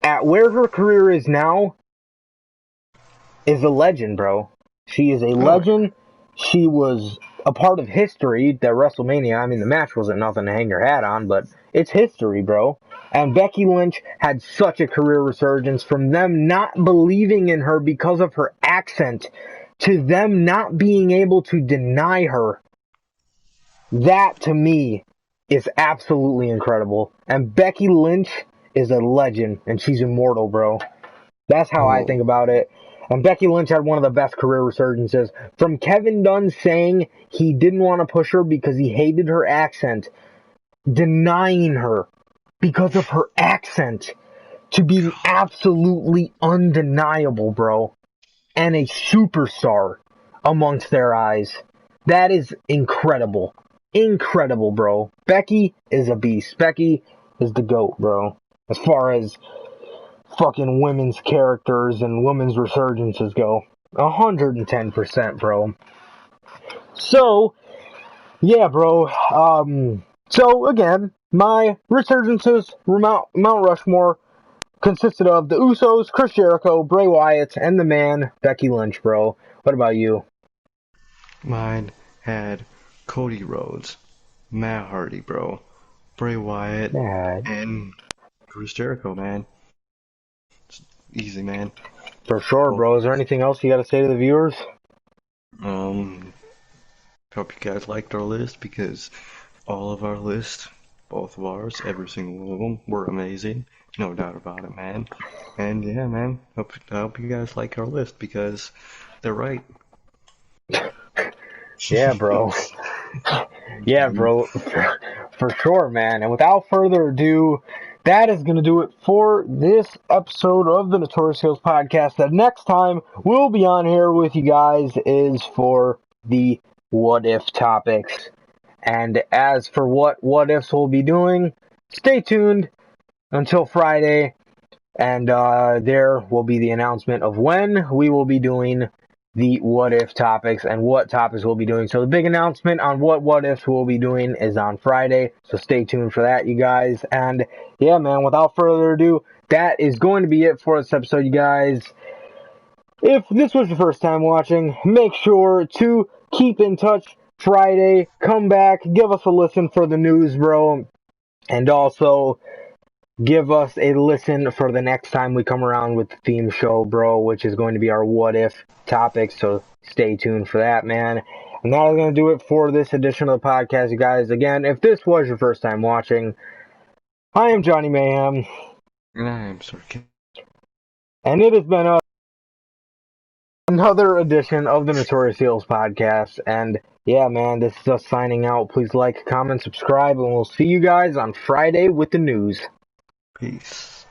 at where her career is now, is a legend, bro. She is a Oh yeah. legend. She was a part of history. That WrestleMania, I mean, the match wasn't nothing to hang your hat on, but it's history, bro. And Becky Lynch had such a career resurgence from them not believing in her because of her accent to them not being able to deny her. That, to me, is absolutely incredible. And Becky Lynch is a legend, and she's immortal, bro. That's how I think Oh. about it. And Becky Lynch had one of the best career resurgences. From Kevin Dunn saying he didn't want to push her because he hated her accent, denying her because of her accent, to being absolutely undeniable, bro, and a superstar amongst their eyes. That is incredible. Incredible, bro. Becky is a beast. Becky is the GOAT, bro. As far as fucking women's characters and women's resurgences go. 110%, bro. So, yeah, bro. So again, my resurgences, Mount Rushmore, consisted of the Usos, Chris Jericho, Bray Wyatt, and the man, Becky Lynch, bro. What about you? Mine had Cody Rhodes, Matt Hardy, bro, Bray Wyatt, Yeah, and Chris Jericho, man. It's easy, man. for sure, Both bro. Is of there us. anything else you got to say to the viewers? Um, Hope you guys liked our list because all of our lists, both of ours, every single one of them, were amazing. No doubt about it, man. And yeah, man, I hope you guys like our list because they're right. Yeah, bro. Yeah, bro. For sure, man. And without further ado, that is going to do it for this episode of the Notorious Heels podcast. The next time we'll be on here with you guys is for the what if topics. And as for what ifs we'll be doing, stay tuned until Friday. And there will be the announcement of when we will be doing the what if topics and what topics we'll be doing. So the big announcement on what ifs we'll be doing is on Friday. So stay tuned for that, you guys. And yeah, man, without further ado, that is going to be it for this episode, you guys. If this was your first time watching, make sure to keep in touch Friday. Come back, give us a listen for the news, bro. And also, give us a listen for the next time we come around with the theme show, bro, which is going to be our what if topic. So stay tuned for that, man. And that is going to do it for this edition of the podcast, you guys. Again, if this was your first time watching, I am Johnny Mayhem, And I'm sorry. and it has been another edition of the Notorious Heels podcast. And yeah, man, this is us signing out. Please like, comment, subscribe, and we'll see you guys on Friday with the news. Peace.